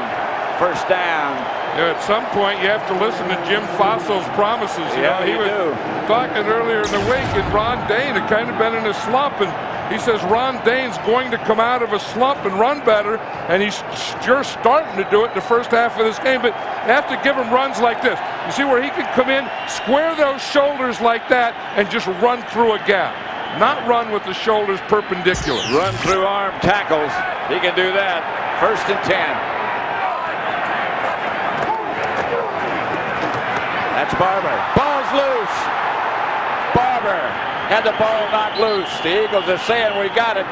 First down. Yeah, at some point, you have to listen to Jim Fossil's promises. He was do. talking earlier in the week, and Ron Dane had kind of been in a slump, and He says Ron Dayne's going to come out of a slump and run better, and he's sure starting to do it in the first half of this game, but you have to give him runs like this. You see where he can come in, square those shoulders like that, and just run through a gap. Not run with the shoulders perpendicular. Run through arm tackles. He can do that. 1st and 10. That's Barber. Ball's loose. Barber had the ball knocked loose. The Eagles are saying we got it.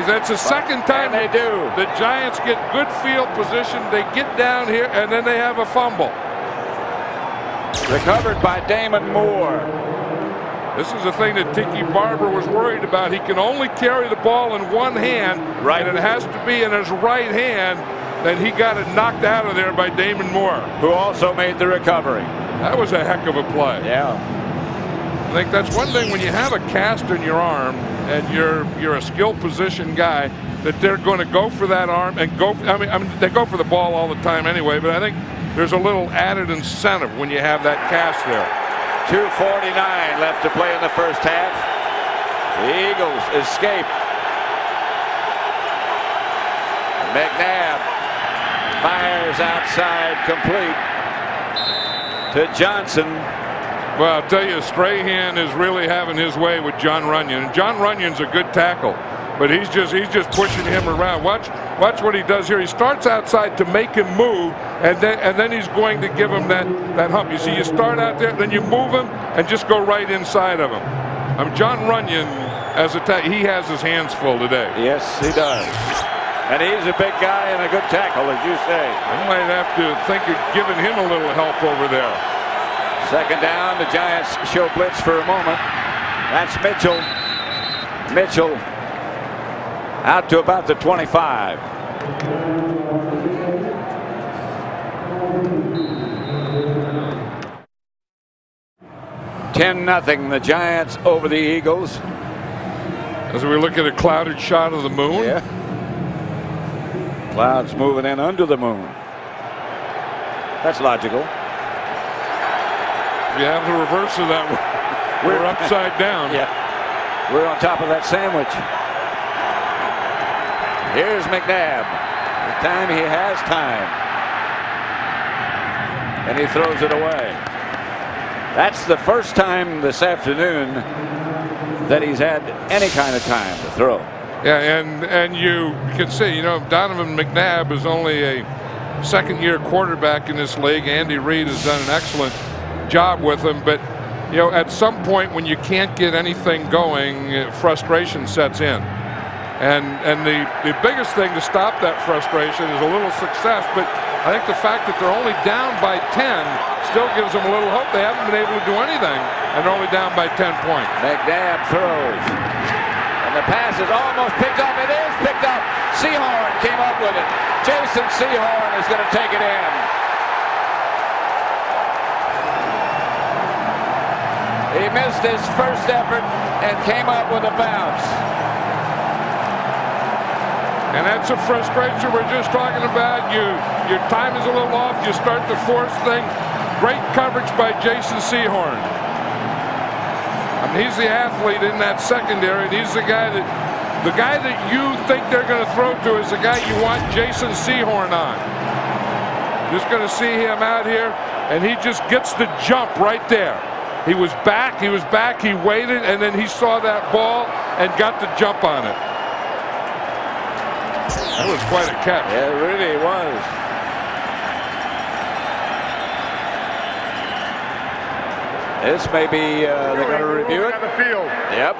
That's the second time they do. The Giants get good field position. They get down here, and then they have a fumble. Recovered by Damon Moore. This is the thing that Tiki Barber was worried about. He can only carry the ball in one hand, right, and it has to be in his right hand. Then he got it knocked out of there by Damon Moore, who also made the recovery. That was a heck of a play. Yeah. I think that's one thing when you have a cast in your arm and you're a skill position guy, that they're going to go for that arm and go. I mean, they go for the ball all the time anyway, but I think there's a little added incentive when you have that cast there. 2:49 left to play in the first half. The Eagles escape. McNabb fires outside, complete to Johnson. Well, I'll tell you, Strahan is really having his way with John Runyon. And John Runyon's a good tackle, but he's just pushing him around. Watch what he does here. He starts outside to make him move, and then he's going to give him that hump. You see, you start out there, then you move him, and just go right inside of him. John Runyon, he has his hands full today. Yes, he does. And he's a big guy and a good tackle, as you say. I might have to think of giving him a little help over there. 2nd down, the Giants show blitz for a moment. That's Mitchell. Mitchell out to about the 25. $10-0, the Giants over the Eagles. As we look at a clouded shot of the moon. Yeah. Clouds moving in under the moon. That's logical. If you have the reverse of that, we're upside down. Yeah. We're on top of that sandwich. Here's McNabb. This time he has time. And he throws it away. That's the first time this afternoon that he's had any kind of time to throw. Yeah, and you can see, Donovan McNabb is only a 2nd-year quarterback in this league. Andy Reid has done an excellent job with him, but at some point when you can't get anything going, frustration sets in. And the biggest thing to stop that frustration is a little success, but I think the fact that they're only down by 10 still gives them a little hope. They haven't been able to do anything, and they're only down by 10 points. McNabb throws. And the pass is almost picked up. It is picked up. Sehorn came up with it. Jason Sehorn is going to take it in. He missed his first effort and came up with a bounce. And that's a frustration we're just talking about. Your time is a little off. You start to force things. Great coverage by Jason Sehorn. He's the athlete in that secondary. And he's the guy that you think they're going to throw to is the guy you want Jason Sehorn on. Just going to see him out here, and he just gets the jump right there. He was back, he waited, and then he saw that ball and got the jump on it. That was quite a catch. Yeah, it really was. This may be, they're going to review it. The field. Yep.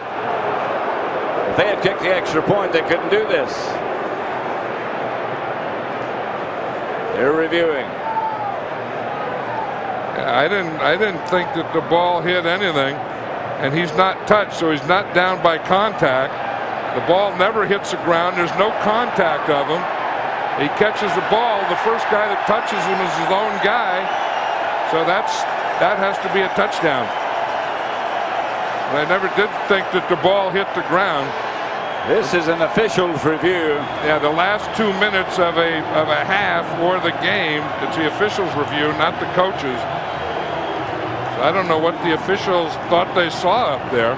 If they had kicked the extra point, they couldn't do this. They're reviewing. I didn't think that the ball hit anything, and he's not touched, so he's not down by contact. The ball never hits the ground. There's no contact of him. He catches the ball. The first guy that touches him is his own guy, so that has to be a touchdown. But I never did think that the ball hit the ground. This is an official's review. Yeah, the last 2 minutes of a half or the game, it's the official's review, not the coach's. So I don't know what the officials thought they saw up there.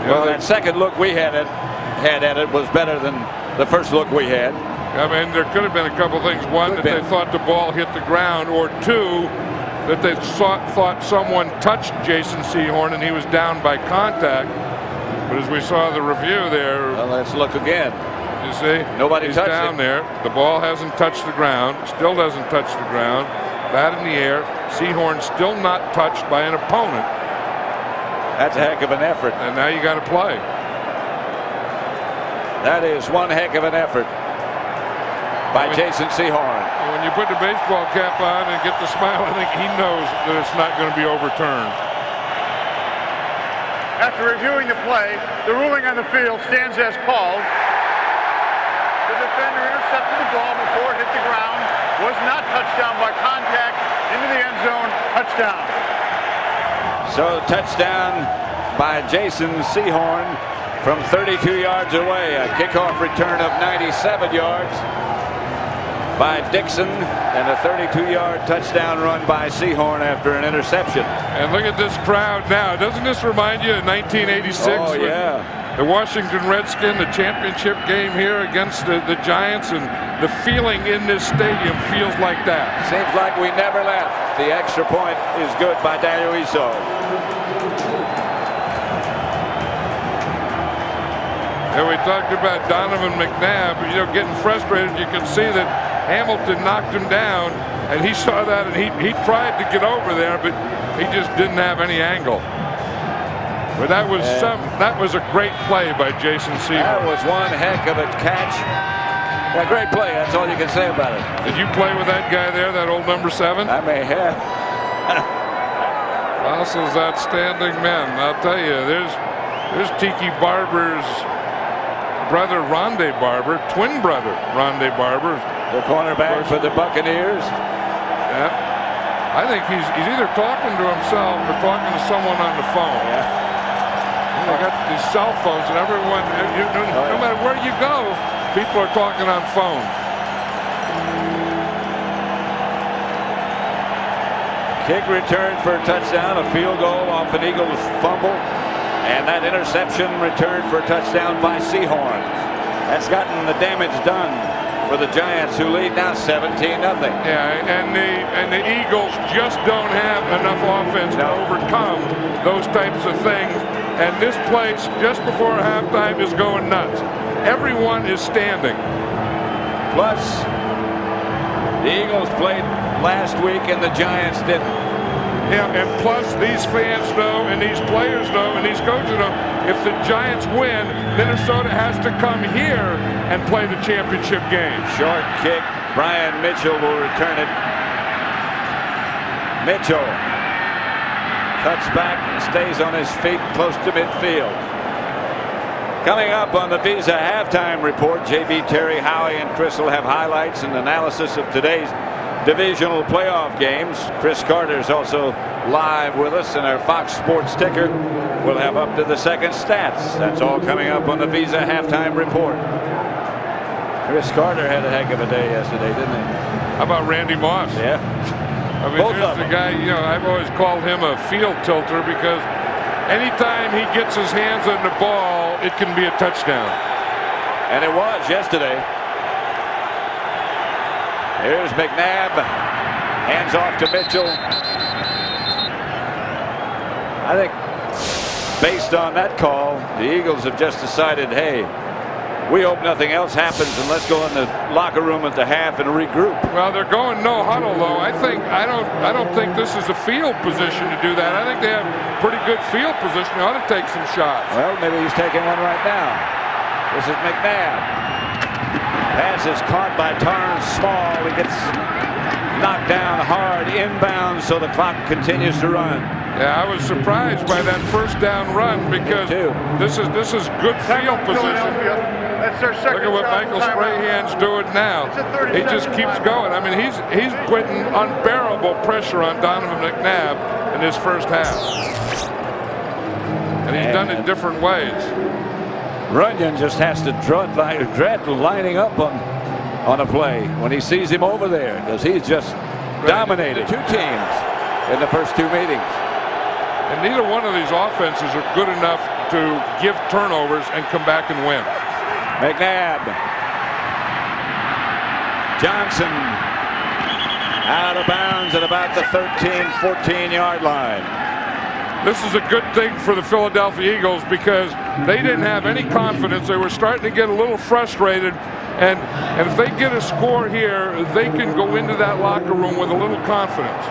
Well, that second look we had at it was better than the first look we had. I mean, there could have been a couple things. One, that they thought the ball hit the ground, or two, that they thought someone touched Jason Sehorn and he was down by contact. But as we saw the review there, well, let's look again. You see, nobody touched down him. there. The ball hasn't touched the ground. Still doesn't touch the ground. Bat in the air. Sehorn still not touched by an opponent. That's a heck of an effort. And now you got to play. That is one heck of an effort by Jason Sehorn. When you put the baseball cap on and get the smile, I think he knows that it's not going to be overturned. After reviewing the play, the ruling on the field stands as called. The defender intercepted the ball before it hit the ground, was not touched down by contact, into the end zone, touchdown. So touchdown by Jason Sehorn from 32 yards away. A kickoff return of 97 yards by Dixon, and a 32-yard touchdown run by Sehorn after an interception. And look at this crowd now. Doesn't this remind you of 1986? Oh, yeah. The Washington Redskins, the championship game here against the Giants, and the feeling in this stadium feels like that. Seems like we never left. The extra point is good by Daniel Iso. And we talked about Donovan McNabb, getting frustrated. You can see that Hamilton knocked him down, and he saw that, and he tried to get over there, but he just didn't have any angle. But that was a great play by Jason Sehorn. That was one heck of a catch. Yeah, great play. That's all you can say about it. Did you play with that guy there, that old number 7? I may have. Fossil's outstanding men. I'll tell you, there's Tiki Barber's brother, Rondé Barber, twin brother, Rondé Barber. The cornerback for the Buccaneers. Yeah. I think he's either talking to himself or talking to someone on the phone. Yeah. They got these cell phones, and everyone, no matter where you go, people are talking on phone. Kick return for a touchdown, a field goal off an Eagles fumble, and that interception returned for a touchdown by Sehorn. That's gotten the damage done for the Giants, who lead now 17-0. Yeah, and the Eagles just don't have enough offense to overcome those types of things. And this place, just before halftime, is going nuts. Everyone is standing. Plus, the Eagles played last week and the Giants didn't. Yeah, and plus these fans know, and these players know, and these coaches know, if the Giants win, Minnesota has to come here and play the championship game. Short kick. Brian Mitchell will return it. Mitchell cuts back and stays on his feet close to midfield. Coming up on the Visa halftime report, JB, Terry, Howie, and Chris will have highlights and analysis of today's divisional playoff games. Chris Carter is also live with us, and our Fox Sports ticker will have up to the second stats. That's all coming up on the Visa halftime report. Chris Carter had a heck of a day yesterday, didn't he? How about Randy Moss? Yeah. I mean, there's the guy, I've always called him a field tilter, because anytime he gets his hands on the ball, it can be a touchdown. And it was yesterday. Here's McNabb. Hands off to Mitchell. I think based on that call, the Eagles have just decided, hey, we hope nothing else happens, and let's go in the locker room at the half and regroup. Well, they're going no huddle, though. I don't think this is a field position to do that. I think they have pretty good field position. They ought to take some shots. Well, maybe he's taking one right now. This is McNabb. Pass is caught by Torrance Small. He gets knocked down hard inbound, so the clock continues to run. Yeah, I was surprised by that first down run, because this is good field position. That's their second. Look at what Michael Strahan's doing now. He just keeps going. I mean, he's putting unbearable pressure on Donovan McNabb in his first half, and he's done it different ways. Runyon just has to dread lining up on a play when he sees him over there, because he's just dominated two teams in the first two meetings. And neither one of these offenses are good enough to give turnovers and come back and win. McNabb. Johnson out of bounds at about the 13-14-yard line. This is a good thing for the Philadelphia Eagles because they didn't have any confidence. They were starting to get a little frustrated. And if they get a score here, they can go into that locker room with a little confidence.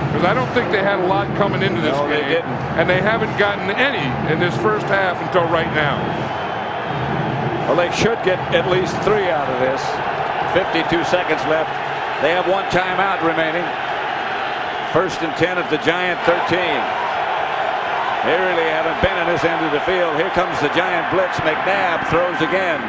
Because I don't think they had a lot coming into this game. They didn't. And they haven't gotten any in this first half until right now. Well, they should get at least 3 out of this. 52 seconds left. They have 1 timeout remaining. 1st and 10 at the Giant 13. They really haven't been in this end of the field. Here comes the Giant blitz. McNabb throws again.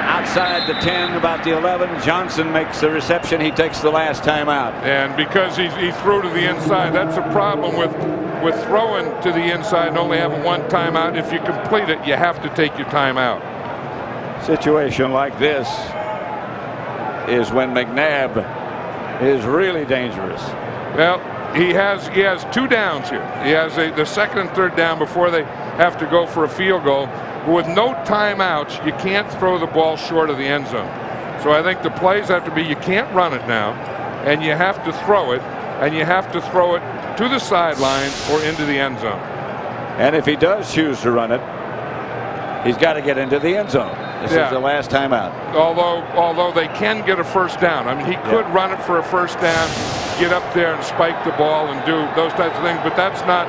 Outside the 10, about the 11. Johnson makes the reception. He takes the last timeout. And because he threw to the inside, that's a problem with throwing to the inside and only having 1 timeout. If you complete it, you have to take your timeout. Situation like this is when McNabb is really dangerous. Well, he has 2 downs here. He has the 2nd and 3rd down before they have to go for a field goal. With no timeouts, you can't throw the ball short of the end zone. So I think the plays have to be you can't run it now, and you have to throw it, and you have to throw it to the sideline or into the end zone. And if he does choose to run it, he's got to get into the end zone. This is the last timeout. Although they can get a 1st down. I mean, he could run it for a 1st down, get up there and spike the ball and do those types of things, but that's not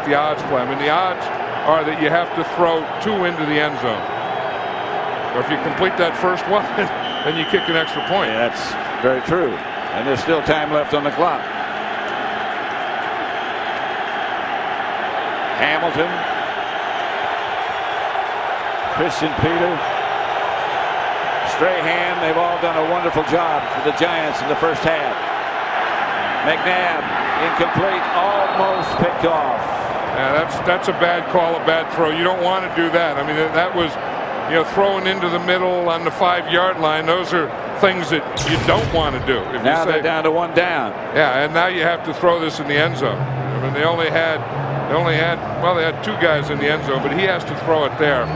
the odds play. I mean, the odds are that you have to throw 2 into the end zone. Or if you complete that first one, then you kick an extra point. Yeah, that's very true. And there's still time left on the clock. Hamilton. Christian Peter. Strahan. They've all done a wonderful job for the Giants in the first half. McNabb. Incomplete. Almost picked off. Yeah, that's a bad call, a bad throw. You don't want to do that. I mean, that was, throwing into the middle on the 5-yard line. Those are things that you don't want to do. If now you say, they're down to 1 down. Yeah, and now you have to throw this in the end zone. I mean, they had 2 guys in the end zone, but he has to throw it there.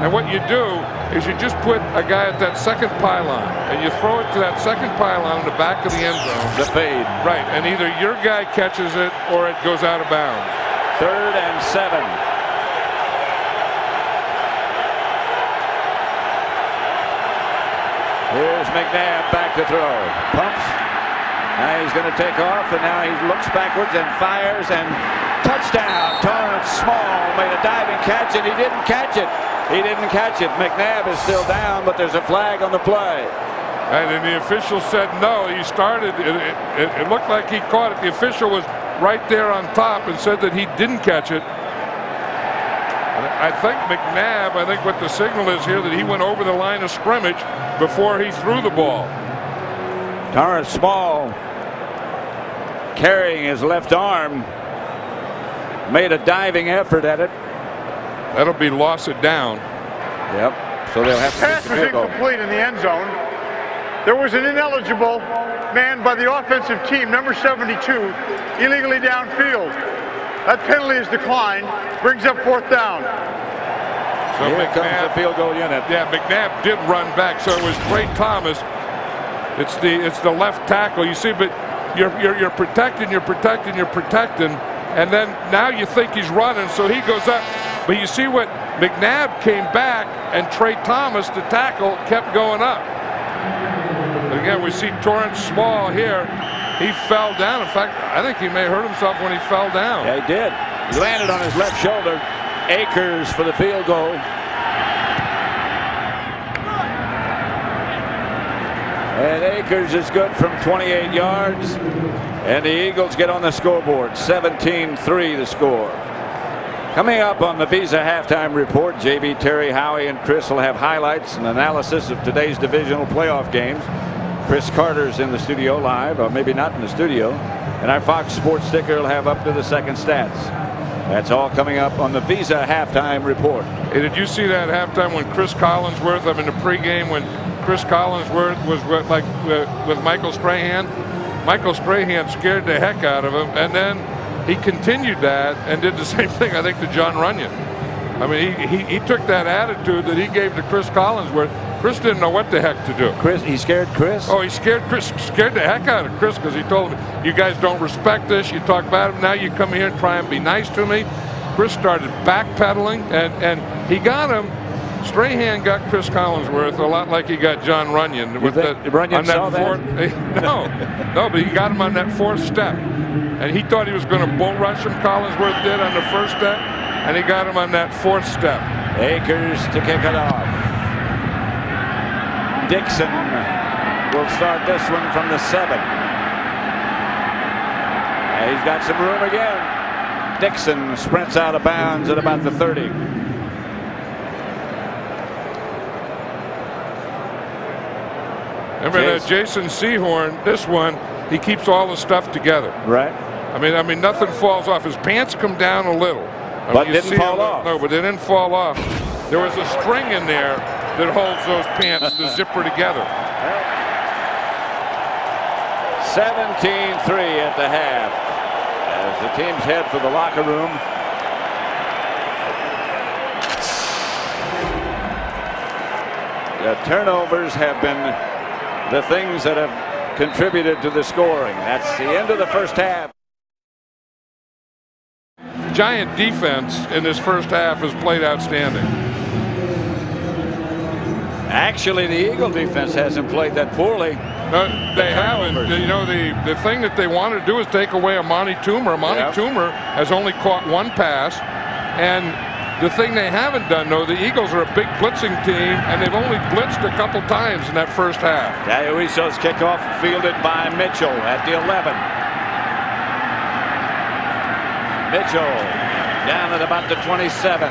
And what you do is you just put a guy at that 2nd pylon, and you throw it to that 2nd pylon in the back of the end zone. The fade. Right, and either your guy catches it or it goes out of bounds. 3rd and 7. Here's McNabb back to throw. Pumps. Now he's going to take off, and now he looks backwards and fires, and touchdown. Torrance Small made a diving catch, and he didn't catch it. McNabb is still down, but there's a flag on the play. And the official said no. He started. It looked like he caught it. The official was right there on top and said that he didn't catch it. I think McNabb, what the signal is here, that he went over the line of scrimmage before he threw the ball. Torrance Small, carrying his left arm, made a diving effort at it. That'll be loss it down. Yep. So they'll have to pass was incomplete in the end zone. There was an ineligible man by the offensive team, number 72, illegally downfield. That penalty is declined, brings up 4th down. So here comes the field goal unit. Yeah, McNabb did run back, so it was Trey Thomas. It's the left tackle. You see, but you're protecting, and then now you think he's running, so he goes up. But you see what McNabb came back, and Trey Thomas, the tackle, kept going up. Again, we see Torrance Small here. He fell down. In fact, I think he may hurt himself when he fell down. Yeah, he did. He landed on his left shoulder. Akers for the field goal. And Akers is good from 28 yards. And the Eagles get on the scoreboard. 17-3 the score. Coming up on the Visa halftime report, JB, Terry, Howie, and Chris will have highlights and analysis of today's divisional playoff games. Chris Carter's in the studio live, or maybe not in the studio. And our Fox Sports sticker will have up to the second stats. That's all coming up on the Visa halftime report. Hey, did you see that halftime when Chris Collinsworth, in the pregame, when Chris Collinsworth was with Michael Strahan? Michael Strahan scared the heck out of him, and then he continued that and did the same thing, I think, to John Runyon. I mean, he took that attitude that he gave to Chris Collinsworth. Chris didn't know what the heck to do. He scared Chris? Oh, he scared the heck out of Chris, because he told him, you guys don't respect this. You talk about it. Now you come here and try and be nice to me. Chris started backpedaling, and he got him. Strahan got Chris Collinsworth a lot like he got John Runyon. Runyon saw that? No, but he got him on that fourth step. And he thought he was going to bull rush him, Collinsworth did, on the first step. And he got him on that fourth step. Akers to kick it off. Dixon will start this one from the 7. And he's got some room again. Dixon sprints out of bounds at about the 30. Remember that Jason Sehorn, this one, he keeps all the stuff together. Right. I mean, nothing falls off. His pants come down a little. But didn't fall off. No, but they didn't fall off. There was a string in there that holds those pants, the zipper together. 17-3 at the half as the teams head for the locker room. The turnovers have been the things that have contributed to the scoring. That's the end of the first half. Giant defense in this first half has played outstanding. Actually, the Eagle defense hasn't played that poorly. No, they haven't. You know, the thing that they want to do is take away Amani Toomer. Amani Toomer has only caught one pass. And the thing they haven't done, though, the Eagles are a big blitzing team, and they've only blitzed a couple times in that first half. Diuiso's kickoff fielded by Mitchell at the 11. Mitchell down at about the 27.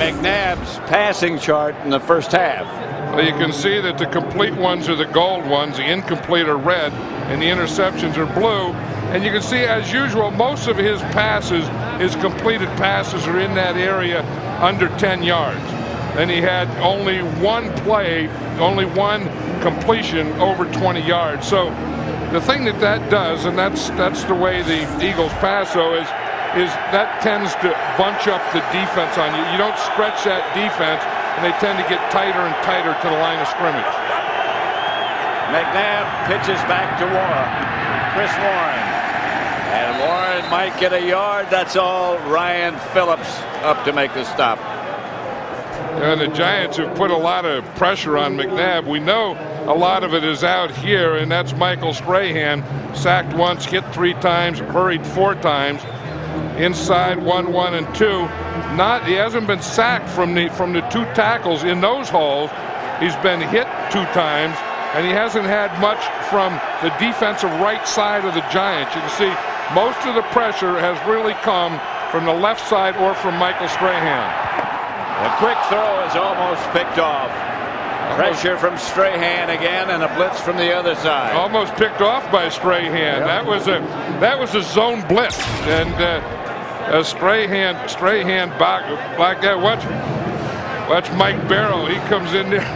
McNabb's passing chart in the first half. Well, you can see that the complete ones are the gold ones, the incomplete are red, and the interceptions are blue. And you can see, as usual, most of his passes, his completed passes, are in that area under 10 yards. And he had only one play, only one completion over 20 yards. So the thing that does, and that's the way the Eagles pass, though, is that tends to bunch up the defense on you. You don't stretch that defense, and they tend to get tighter and tighter to the line of scrimmage. McNabb pitches back to Warren. Chris Warren. And Warren might get a yard. That's all. Ryan Phillips up to make the stop. And the Giants have put a lot of pressure on McNabb. We know a lot of it is out here, and that's Michael Strahan. Sacked once, hit 3 times, hurried 4 times. Inside 1, 1, and 2. He hasn't been sacked from the 2 tackles in those holes. He's been hit 2 times, and he hasn't had much from the defensive right side of the Giants. You can see most of the pressure has really come from the left side or from Michael Strahan. A quick throw is almost picked off. Pressure from Strahan again, and a blitz from the other side. Almost picked off by Strahan. Yep. That was a zone blitz, and Strahan back like that. Watch Mike Barrow. He comes in there.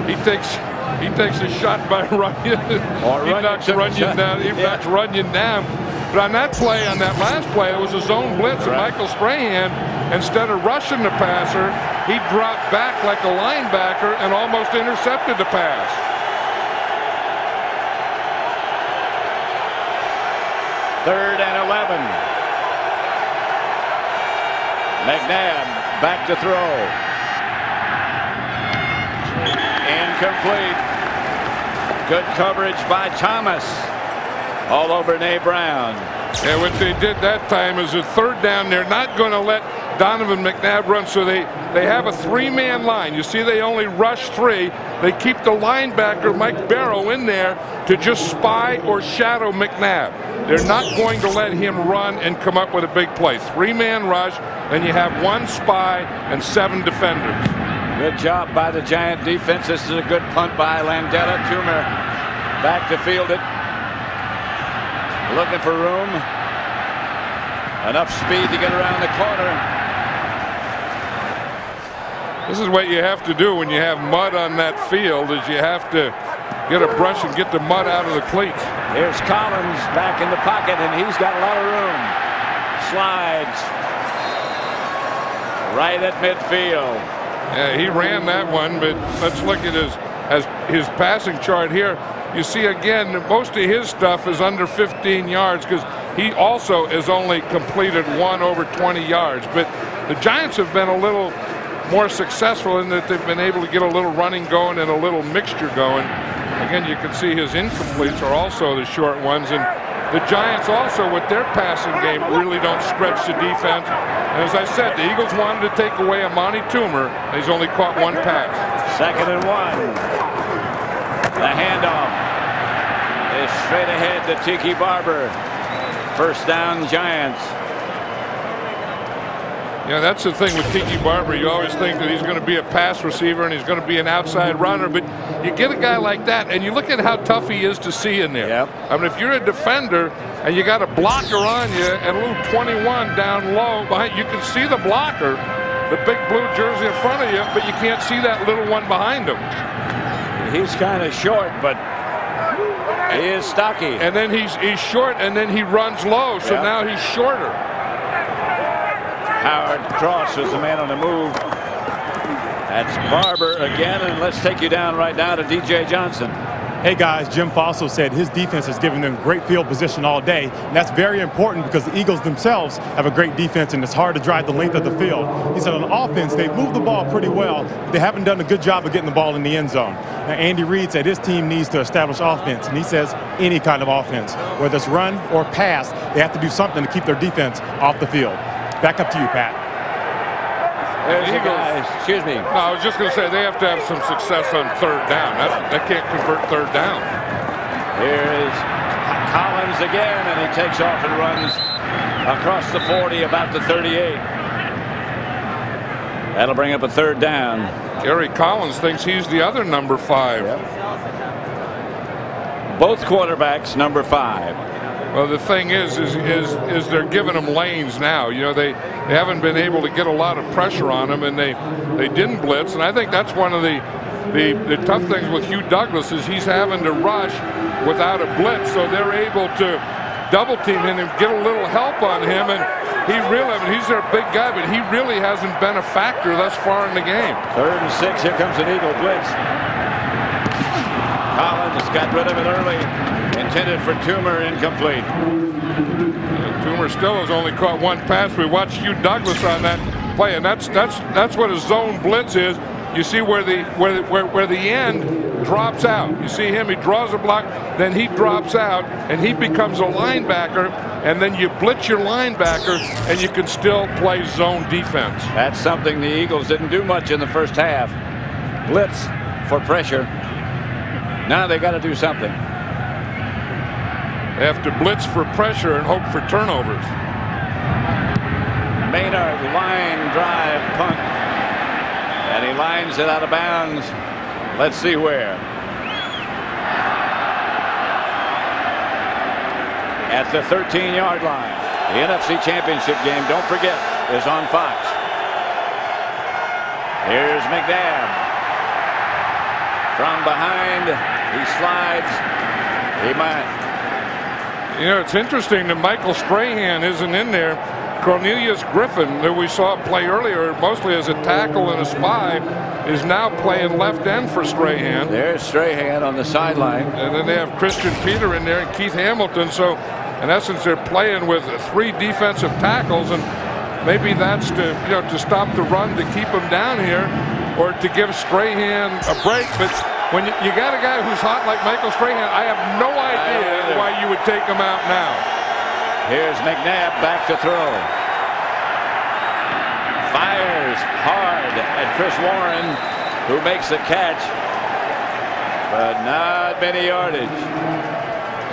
He takes a shot by Runyon. He knocks Runyon down. He knocks Runyon down. But on that play, on that last play, it was a zone blitz, and Michael Strahan, instead of rushing the passer, he dropped back like a linebacker and almost intercepted the pass. Third and 11. McNabb back to throw. Incomplete. Good coverage by Thomas. All over Nate Brown. And what they did that time is a 3rd down. They're not going to let Donovan McNabb run, so they have a 3-man line. You see, they only rush 3. They keep the linebacker, Mike Barrow, in there to just spy or shadow McNabb. They're not going to let him run and come up with a big play. 3-man rush, and you have 1 spy and 7 defenders. Good job by the Giant defense. This is a good punt by Landella. Toomer back to field it. Looking for room. Enough speed to get around the corner. This is what you have to do when you have mud on that field, is you have to get a brush and get the mud out of the cleats. Here's Collins back in the pocket, and he's got a lot of room. Slides right at midfield. Yeah, he ran that one, but let's look at his passing chart here. You see again, most of his stuff is under 15 yards because he also has only completed 1 over 20 yards. But the Giants have been a little more successful in that they've been able to get a little running going and a little mixture going. Again, you can see his incompletes are also the short ones. And the Giants also, with their passing game, really don't stretch the defense. And as I said, the Eagles wanted to take away Amani Toomer. He's only caught 1 pass. 2nd and 1. The handoff is straight ahead to Tiki Barber. 1st down, Giants. Yeah, that's the thing with Tiki Barber. You always think that he's going to be a pass receiver and he's going to be an outside runner, but you get a guy like that, and you look at how tough he is to see in there. Yep. I mean, if you're a defender and you got a blocker on you and a little 21 down low behind, you can see the blocker, the big blue jersey in front of you, but you can't see that little one behind him. He's kind of short, but he is stocky. And then he's short, and then he runs low, so Yep. now he's shorter. Howard Cross is the man on the move. That's Barber again, and let's take you down right now to DJ Johnson. Hey guys, Jim Fossil said his defense has given them great field position all day, and that's very important because the Eagles themselves have a great defense and it's hard to drive the length of the field. He said on offense, they've moved the ball pretty well. They haven't done a good job of getting the ball in the end zone. Now, Andy Reid said his team needs to establish offense, and he says any kind of offense, whether it's run or pass, they have to do something to keep their defense off the field. Back up to you, Pat. There's the guys. Excuse me. No, I was just going to say they have to have some success on 3rd down. They can't convert 3rd down. Here is Collins again, and he takes off and runs across the 40, about the 38. That'll bring up a 3rd down. Gary Collins thinks he's the other number 5. Yep. Both quarterbacks number 5. Well, the thing is they're giving them lanes now. You know, they haven't been able to get a lot of pressure on them, and they didn't blitz. And I think that's one of the tough things with Hugh Douglas is he's having to rush without a blitz, so they're able to double team him and get a little help on him. And he really, I mean, he's their big guy, but he really hasn't been a factor thus far in the game. 3rd and 6. Here comes an Eagle blitz. Collins got rid of it early. Intended for Toomer, incomplete. Toomer still has only caught 1 pass. We watched Hugh Douglas on that play, and that's what a zone blitz is. You see where the end drops out. You see him, he draws a block, then he drops out, and he becomes a linebacker, and then you blitz your linebacker, and you can still play zone defense. That's something the Eagles didn't do much in the first half. Blitz for pressure. Now they got to do something. They have to blitz for pressure and hope for turnovers. Maynard line drive punt. And he lines it out of bounds. Let's see where. At the 13-yard line. The NFC Championship game, don't forget, is on Fox. Here's McNabb. From behind, he slides. He might. You know, it's interesting that Michael Strahan isn't in there. Cornelius Griffin, that we saw play earlier, mostly as a tackle and a spy, is now playing left end for Strahan. There's Strahan on the sideline. And then they have Christian Peter in there and Keith Hamilton. So, in essence, they're playing with 3 defensive tackles, and maybe that's to stop the run to keep them down here, or to give Strahan a break. But when you got a guy who's hot like Michael Strahan, I have no idea why you would take him out now. Here's McNabb back to throw. Fires hard at Chris Warren, who makes the catch, but not many yardage.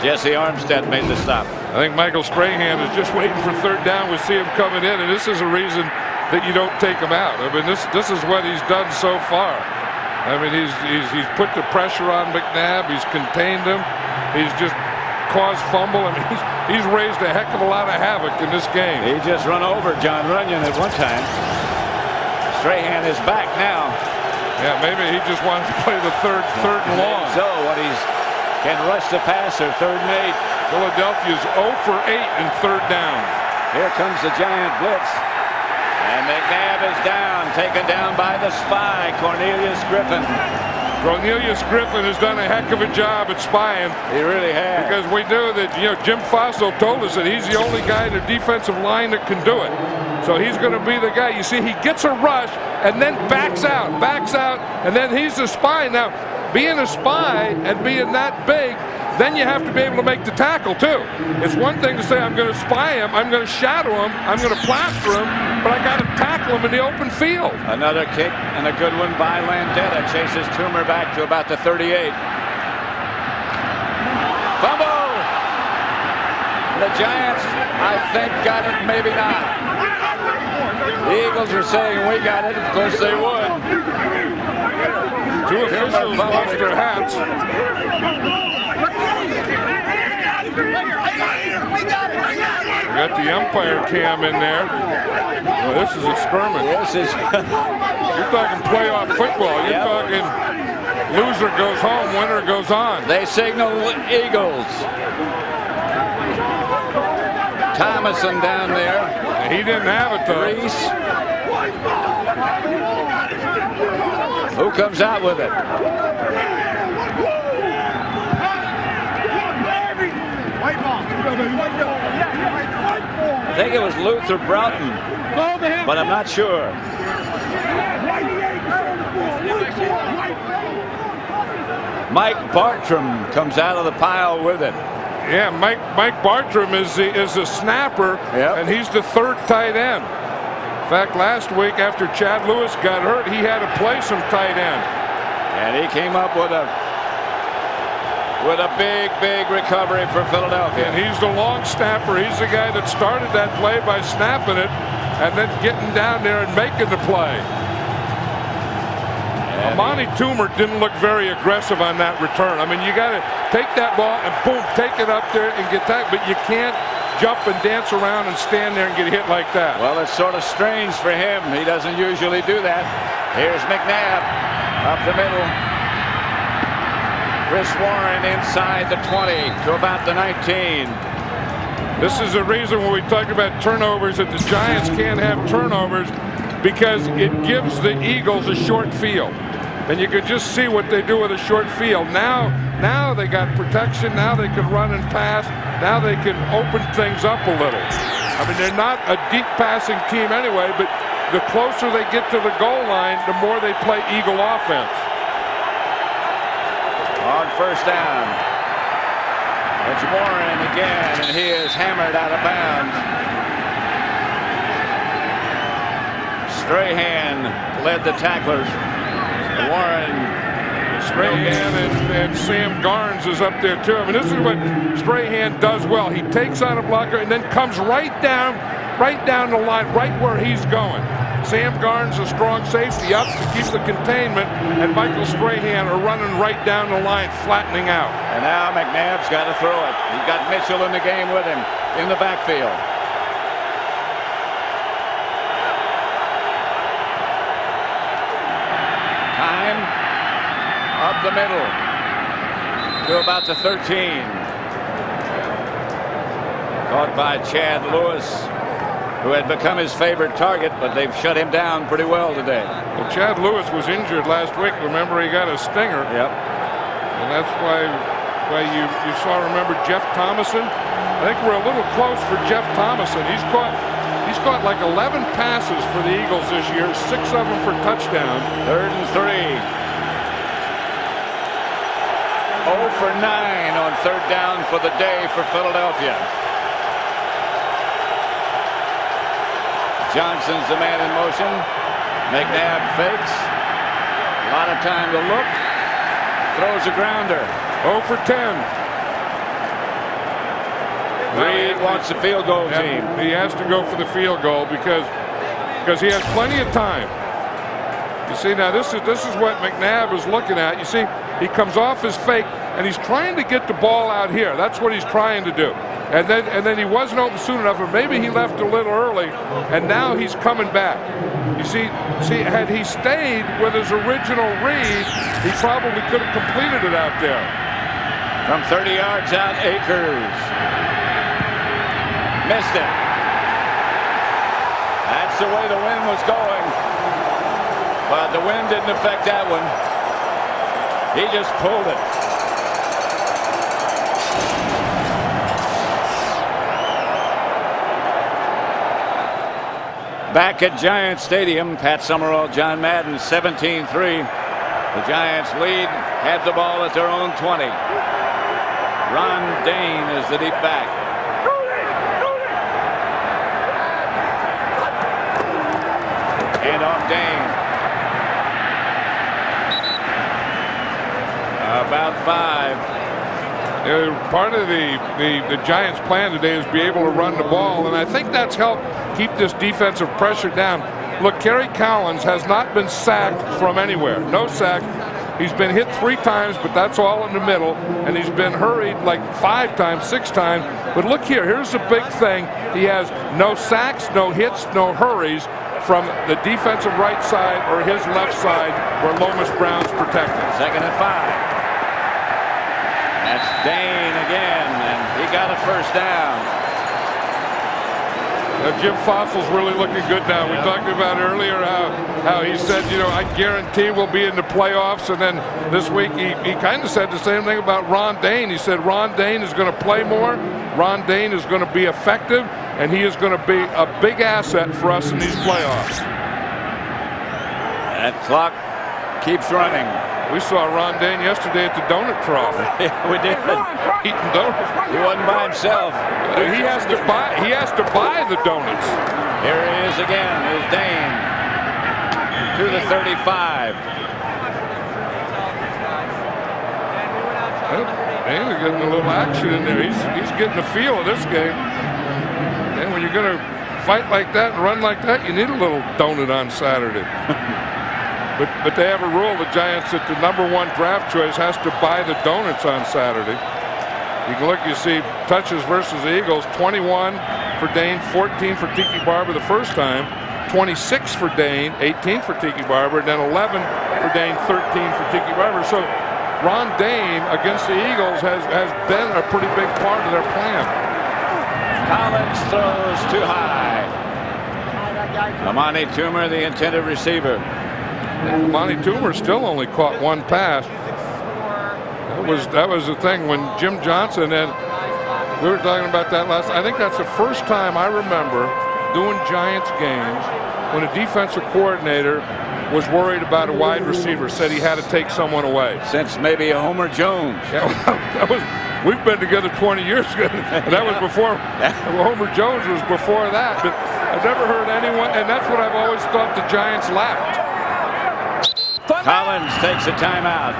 Jesse Armstead made the stop. I think Michael Strahan is just waiting for 3rd down. We see him coming in, and this is a reason that you don't take him out. I mean, this is what he's done so far. I mean, he's put the pressure on McNabb. He's contained him. He's just caused fumble. I mean, he's raised a heck of a lot of havoc in this game. He just run over John Runyon at one time. Strahan is back now. Yeah, maybe he just wanted to play the third and long. So what he's can rush the passer, 3rd and 8. Philadelphia's 0 for 8 in 3rd down. Here comes the giant blitz. And McNabb is down, taken down by the spy, Cornelius Griffin. Cornelius Griffin has done a heck of a job at spying. He really has. Because we knew that, Jim Fassel told us that he's the only guy in the defensive line that can do it. So he's going to be the guy. You see, he gets a rush and then backs out, and then he's the spy. Now, being a spy and being that big, then you have to be able to make the tackle, too. It's one thing to say, I'm going to spy him, I'm going to shadow him, I'm going to plaster him, but I got to tackle him in the open field. Another kick and a good one by Landeta. Chases Toomer back to about the 38. Fumble! The Giants, I think, got it, maybe not. The Eagles are saying we got it. Of course they would. 2 officials lost their hats. We got the umpire cam in there. Well, this is a skirmish. You're talking playoff football. You're talking loser goes home, winner goes on. They signal Eagles. Thomason down there. He didn't have it, though. Reese. Who comes out with it? I think it was Luther Broughton, but I'm not sure. Mike Bartram comes out of the pile with it. Yeah, Mike Bartram is a snapper, and he's the 3rd tight end. In fact, last week after Chad Lewis got hurt, he had to play some tight end. And he came up with a big recovery for Philadelphia. And he's the long snapper. He's the guy that started that play by snapping it and then getting down there and making the play. Amani Toomer didn't look very aggressive on that return. I mean, you got to take that ball and boom, take it up there and get that, but you can't jump and dance around and stand there and get hit like that. Well, it's sort of strange for him. He doesn't usually do that. Here's McNabb up the middle. Chris Warren inside the 20 to about the 19. This is the reason when we talk about turnovers that the Giants can't have turnovers, because it gives the Eagles a short field. And you can just see what they do with a short field. Now they got protection. Now they can run and pass. Now they can open things up a little. I mean, they're not a deep passing team anyway, but the closer they get to the goal line, the more they play Eagle offense. On 1st down, it's Warren again, and he is hammered out of bounds. Strahan led the tacklers. Warren, Strahan and Sam Garnes is up there too. I mean, this is what Strahan does well. He takes on a blocker and then comes right down the line, right where he's going. Sam Garnes, a strong safety, up to keep the containment, and Michael Strahan are running right down the line, flattening out. And now McNabb's got to throw it. He's got Mitchell in the game with him in the backfield. Time up the middle to about the 13. Caught by Chad Lewis, who had become his favorite target, but they've shut him down pretty well today. Well, Chad Lewis was injured last week. Remember, he got a stinger. Yep. And that's why you saw, remember, Jeff Thomason? I think we're a little close for Jeff Thomason. He's caught like 11 passes for the Eagles this year, 6 of them for touchdowns. 3rd and 3. 0 for 9 on 3rd down for the day for Philadelphia. Johnson's the man in motion. McNabb fakes. A lot of time to look. Throws a grounder. 0 for 10. Reed wants the field goal team. He has to go for the field goal because he has plenty of time. You see, now this is what McNabb is looking at. You see, he comes off his fake, and he's trying to get the ball out here. That's what he's trying to do. And then he wasn't open soon enough, or maybe he left a little early, and now he's coming back. You see, had he stayed with his original read, he probably could have completed it out there. From 30 yards out, Akers. Missed it. That's the way the wind was going. But the wind didn't affect that one. He just pulled it. Back at Giants Stadium, Pat Summerall, John Madden, 17-3. The Giants lead, have the ball at their own 20. Ron Dane is the deep back. Hand off Dane. About 5. Part of the Giants' plan today is be able to run the ball, and I think that's helped keep this defensive pressure down. Look, Kerry Collins has not been sacked from anywhere. No sack. He's been hit 3 times, but that's all in the middle, and he's been hurried like 5 times, 6 times. But look here, here's the big thing. He has no sacks, no hits, no hurries from the defensive right side or his left side where Lomas Brown's protected. 2nd and 5. That's Dane again, and he got a first down. Jim Fossil's really looking good now. We talked about earlier how he said, you know, I guarantee we'll be in the playoffs. And then this week he kind of said the same thing about Ron Dane. He said Ron Dane is going to play more. Ron Dane is going to be effective, and he is going to be a big asset for us in these playoffs. That clock keeps running. We saw Ron Dane yesterday at the donut trough. We did. Eating donuts. He wasn't by himself. He has to buy the donuts. Here he is again. Is Dane to the 35. Well, Dane's getting a little action in there. He's getting the feel of this game. And when you're going to fight like that and run like that, you need a little donut on Saturday. But they have a rule, the Giants, that the #1 draft choice has to buy the donuts on Saturday. You can look, you see touches versus the Eagles, 21 for Dane, 14 for Tiki Barber the first time, 26 for Dane, 18 for Tiki Barber, and then 11 for Dane, 13 for Tiki Barber. So Ron Dane against the Eagles has been a pretty big part of their plan. Collins throws too high. Amani Toomer, the intended receiver. Monty Toomer still only caught 1 pass. That was the thing when Jim Johnson, and we were talking about that last. I think that's the first time I remember doing Giants games when a defensive coordinator was worried about a wide receiver, said he had to take someone away. Since maybe a Homer Jones. Yeah, we've been together 20 years ago. That was before Homer Jones was before that. But I've never heard anyone, and that's what I've always thought the Giants lacked. Collins takes a timeout.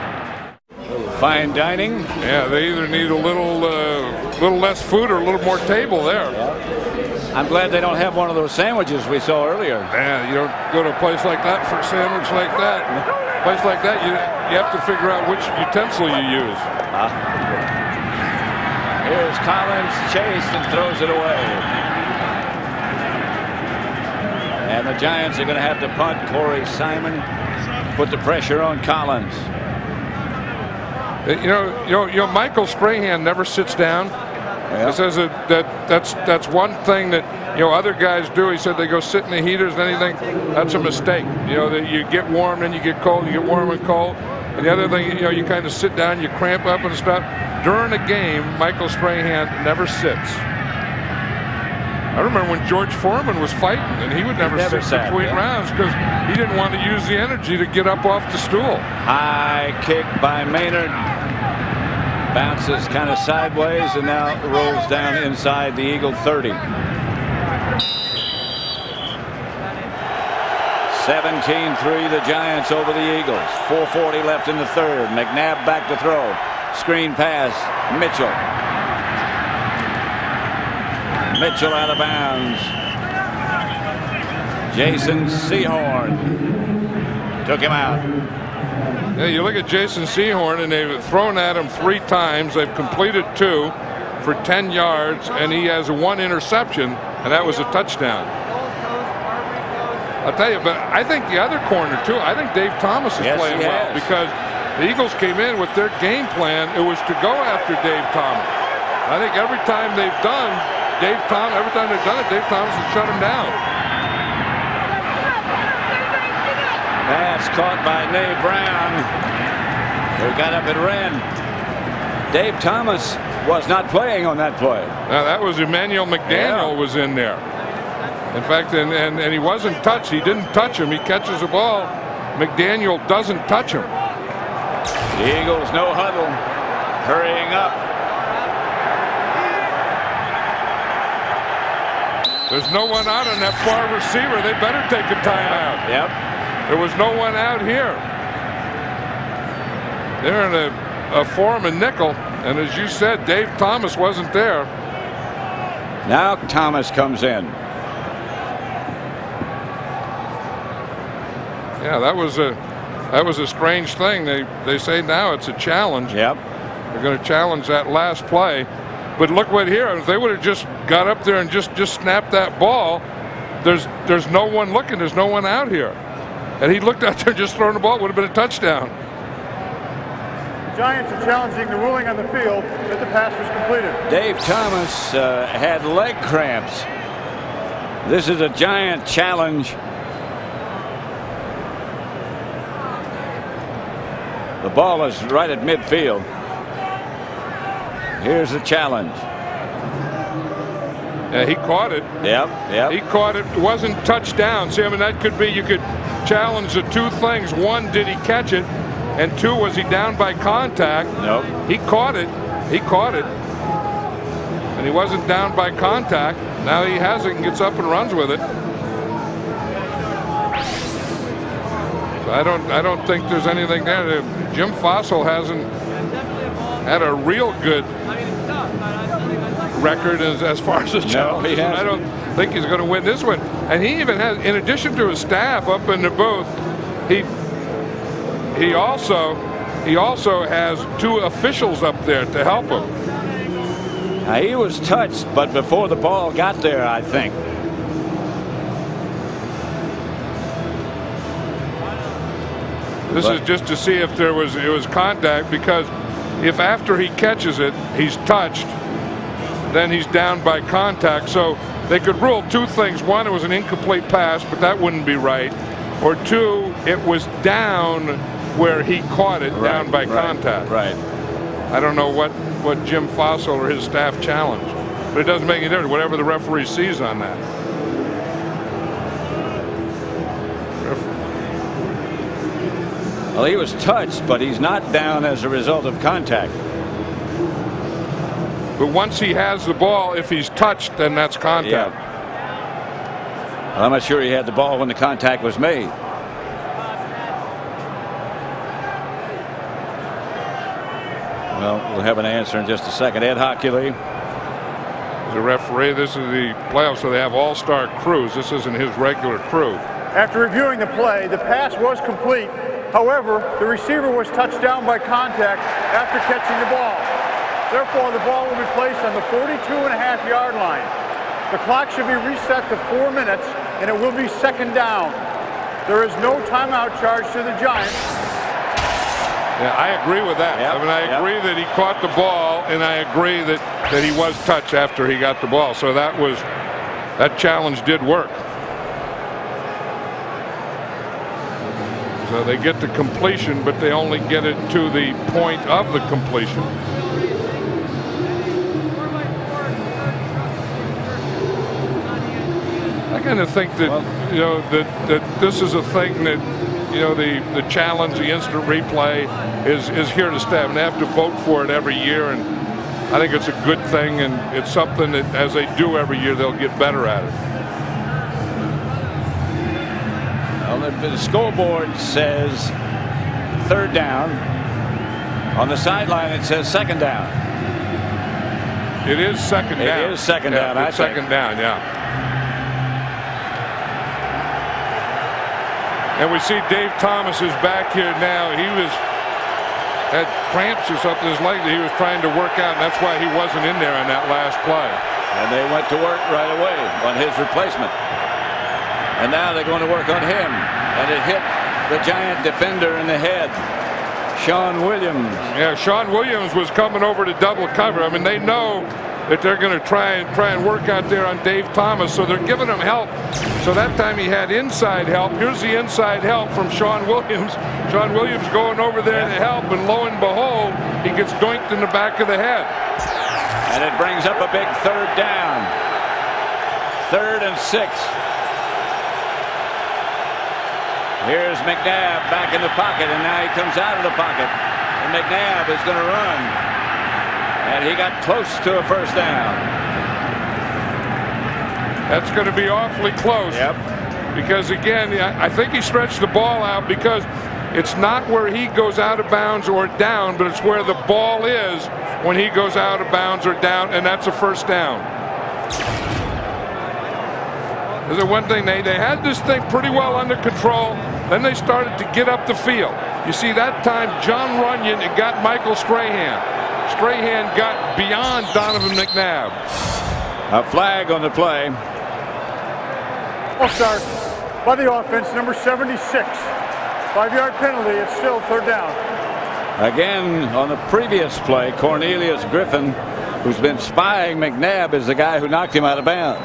Fine dining. Yeah, they either need a little less food or a little more table there. Yeah. I'm glad they don't have one of those sandwiches we saw earlier. Yeah, you don't go to a place like that for a sandwich like that. A place like that, you have to figure out which utensil you use. Here's Collins, chased and throws it away. And the Giants are going to have to punt. Corey Simon put the pressure on Collins. You know, Michael Strahan never sits down. Yeah. He says that's one thing that other guys do. He said they go sit in the heaters and anything. That's a mistake. That you get warm and you get cold. You get warm and cold. And the other thing, you kind of sit down, you cramp up and stuff. During a game, Michael Strahan never sits. I remember when George Foreman was fighting, and he would never sit between rounds because he didn't want to use the energy to get up off the stool. High kick by Maynard. Bounces kind of sideways and now rolls down inside the Eagle 30. 17-3 the Giants over the Eagles. 4:40 left in the third. McNabb back to throw. Screen pass. Mitchell. Mitchell out of bounds. Jason Sehorn took him out. Yeah, you look at Jason Sehorn, and they've thrown at him 3 times. They've completed 2 for 10 yards, and he has 1 interception, and that was a touchdown. I'll tell you, but I think the other corner, too, I think Dave Thomas is playing well because the Eagles came in with their game plan. It was to go after Dave Thomas. I think every time they've done Dave Thomas, every time they've done it, Dave Thomas has shut him down. Pass caught by Nate Brown, who got up and ran. Dave Thomas was not playing on that play. Now that was Emmanuel McDaniel was in there. In fact, and he wasn't touched. He didn't touch him. He catches the ball. McDaniel doesn't touch him. The Eagles, no huddle, hurrying up. There's no one out on that far receiver. They better take a timeout. Yep. There was no one out here. They're in a form and nickel, and as you said, Dave Thomas wasn't there. Now Thomas comes in. Yeah, that was a strange thing. They say now it's a challenge. Yep. They're going to challenge that last play. But look what here. If they would have just got up there and just snapped that ball, there's no one looking. There's no one out here. And he looked out there and just thrown the ball. It would have been a touchdown. The Giants are challenging the ruling on the field that the pass was completed. Dave Thomas had leg cramps. This is a Giant challenge. The ball is right at midfield. Here's the challenge. Yeah, he caught it. Yep. He caught it. It wasn't touchdown. See, I mean, that could be, you could challenge the 2 things. 1, did he catch it? And 2, was he down by contact? Nope. He caught it. He caught it. And he wasn't down by contact. Now he has it and gets up and runs with it. So I don't think there's anything there. Jim Fossil hasn't had a real good record as far as the challenge. No, I don't think he's going to win this one. And he even has, in addition to his staff up in the booth, he also has 2 officials up there to help him. Now, he was touched, but before the ball got there, I think. This is just to see if it was contact, because if after he catches it he's touched, then he's down by contact. So they could rule 2 things. 1, it was an incomplete pass, but that wouldn't be right. Or 2, it was down where he caught it, down by contact. Right. I don't know what Jim Fossil or his staff challenged, but it doesn't make any difference. Whatever the referee sees on that. Well, he was touched, but he's not down as a result of contact. But once he has the ball, if he's touched, then that's contact. Yeah. Well, I'm not sure he had the ball when the contact was made. Well, we'll have an answer in just a second. Ed Hockley. The referee, this is the playoffs, so they have all-star crews. This isn't his regular crew. After reviewing the play, the pass was complete. However, the receiver was touched down by contact after catching the ball. Therefore, the ball will be placed on the 42.5-yard line. The clock should be reset to 4 minutes, and it will be 2nd down. There is no timeout charge to the Giants. Yeah, I agree with that. Yep, I mean, I agree that he caught the ball, and I agree that he was touched after he got the ball. So that challenge did work. So they get the completion, but they only get it to the point of the completion. I kind of think that, you know, that this is a thing that, you know, the challenge, the instant replay is here to stay. And they have to vote for it every year, and I think it's a good thing, and it's something that as they do every year, they'll get better at it. Well, the scoreboard says 3rd down. On the sideline, it says 2nd down. It is 2nd down. It is 2nd down. It's 2nd down, yeah. And we see Dave Thomas is back here now. He had cramps or something in his leg that he was trying to work out, and that's why he wasn't in there on that last play. And they went to work right away on his replacement. And now they're going to work on him. And it hit the Giant defender in the head, Sean Williams. Yeah, Sean Williams was coming over to double cover. I mean, they know that they're going to try and work out there on Dave Thomas, so they're giving him help. So that time he had inside help. Here's the inside help from Sean Williams. Sean Williams going over there to help, and lo and behold, he gets doinked in the back of the head. And it brings up a big third down. 3rd and 6. Here's McNabb back in the pocket, and now he comes out of the pocket. And McNabb is going to run. And he got close to a first down. That's going to be awfully close. Yep. Because, again, I think he stretched the ball out because it's not where he goes out of bounds or down, but it's where the ball is when he goes out of bounds or down, and that's a first down. Is it one thing? They had this thing pretty well under control. Then they started to get up the field. You see, that time, John Runyon got Michael Strahan. Strahan got beyond Donovan McNabb. A flag on the play. Ball start by the offense, number 76. 5-yard penalty. It's still 3rd down. Again, on the previous play, Cornelius Griffin, who's been spying McNabb, is the guy who knocked him out of bounds.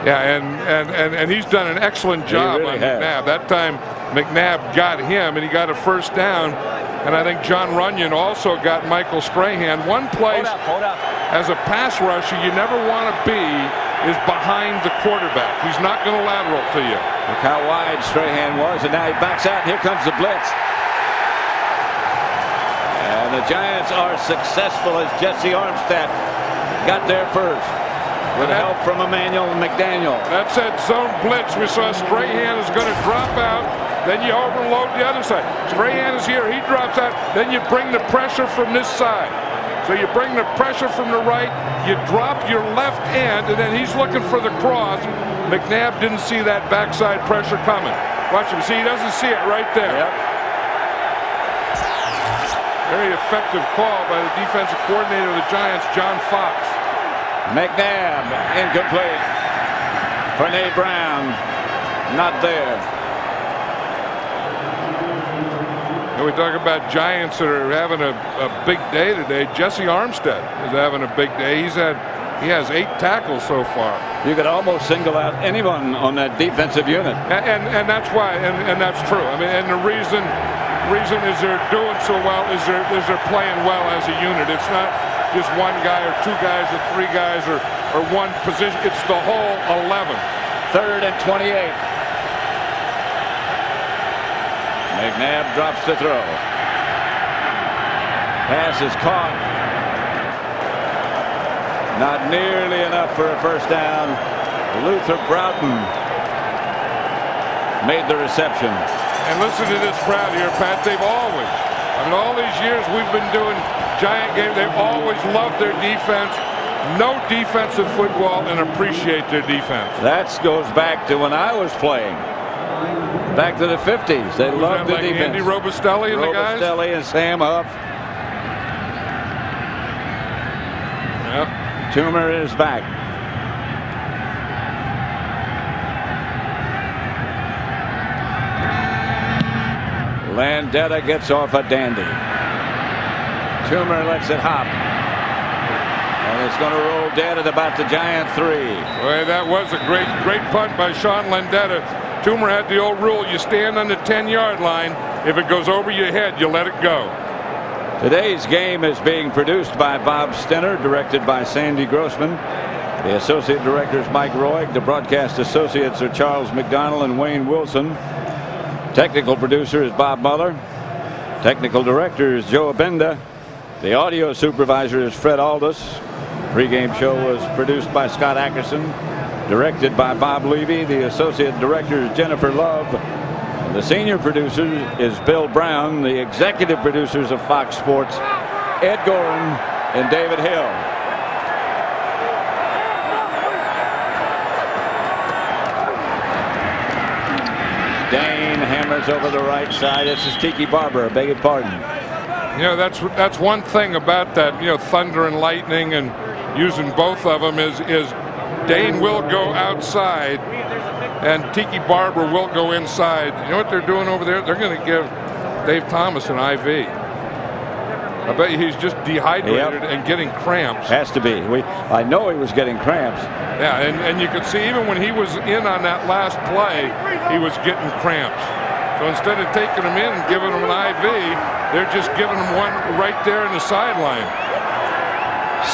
Yeah, and he's done an excellent job really on has. McNabb. That time, McNabb got him, and he got a first down. And I think John Runyon also got Michael Strahan. One place as a pass rusher you never want to be is behind the quarterback. He's not going to lateral to you. Look how wide Strahan was, and now he backs out. Here comes the blitz. And the Giants are successful as Jesse Armstead got there first with help from Emmanuel McDaniel. That's that zone blitz. We saw Strahan is going to drop out. Then you overload the other side. Strahan is here. He drops out. Then you bring the pressure from this side. So you bring the pressure from the right. You drop your left end, and then he's looking for the cross. McNabb didn't see that backside pressure coming. Watch him. See, he doesn't see it right there. Yep. Very effective call by the defensive coordinator of the Giants, John Fox. McNabb incomplete. Fernet Brown not there. And we talk about Giants that are having a big day today. Jesse Armstead is having a big day. He has 8 tackles so far. You could almost single out anyone on that defensive unit. And that's why, and that's true. I mean, and the reason is they're doing so well is they're playing well as a unit. It's not just one guy or 2 guys or 3 guys or one position. It's the whole 11. 3rd and 28. McNabb drops the throw. Pass is caught. Not nearly enough for a first down. Luther Broughton made the reception. And listen to this crowd here, Pat. They've always, I mean, all these years we've been doing Giant games, they've always loved their defense, know defensive football, and appreciate their defense. That goes back to when I was playing. Back to the 50s. They loved the defense. Andy Robustelli and the guys? Robustelli and Sam Huff. Yep. Toomer is back. Landetta gets off a dandy. Toomer lets it hop. And it's going to roll dead at about the Giant 3. Well, that was a great punt by Sean Landetta. Toomer had the old rule, you stand on the 10-yard line. If it goes over your head, you let it go. Today's game is being produced by Bob Stenner, directed by Sandy Grossman. The associate director is Mike Roig. The broadcast associates are Charles McDonnell and Wayne Wilson. Technical producer is Bob Muller. Technical director is Joe Abenda. The audio supervisor is Fred Aldous. Pre-game show was produced by Scott Ackerson. Directed by Bob Levy. The associate director is Jennifer Love. And the senior producer is Bill Brown. The executive producers of Fox Sports, Ed Gorin and David Hill. Dane hammers over the right side. This is Tiki Barber. I beg your pardon. You know, that's one thing about that. You know, thunder and lightning and using both of them is Dane will go outside and Tiki Barber will go inside. You know what they're doing over there? They're going to give Dave Thomas an IV. I bet you he's just dehydrated and getting cramps. Has to be. I know he was getting cramps. Yeah, and you could see even when he was in on that last play, he was getting cramps. So instead of taking him in and giving him an IV, they're just giving him one right there in the sideline.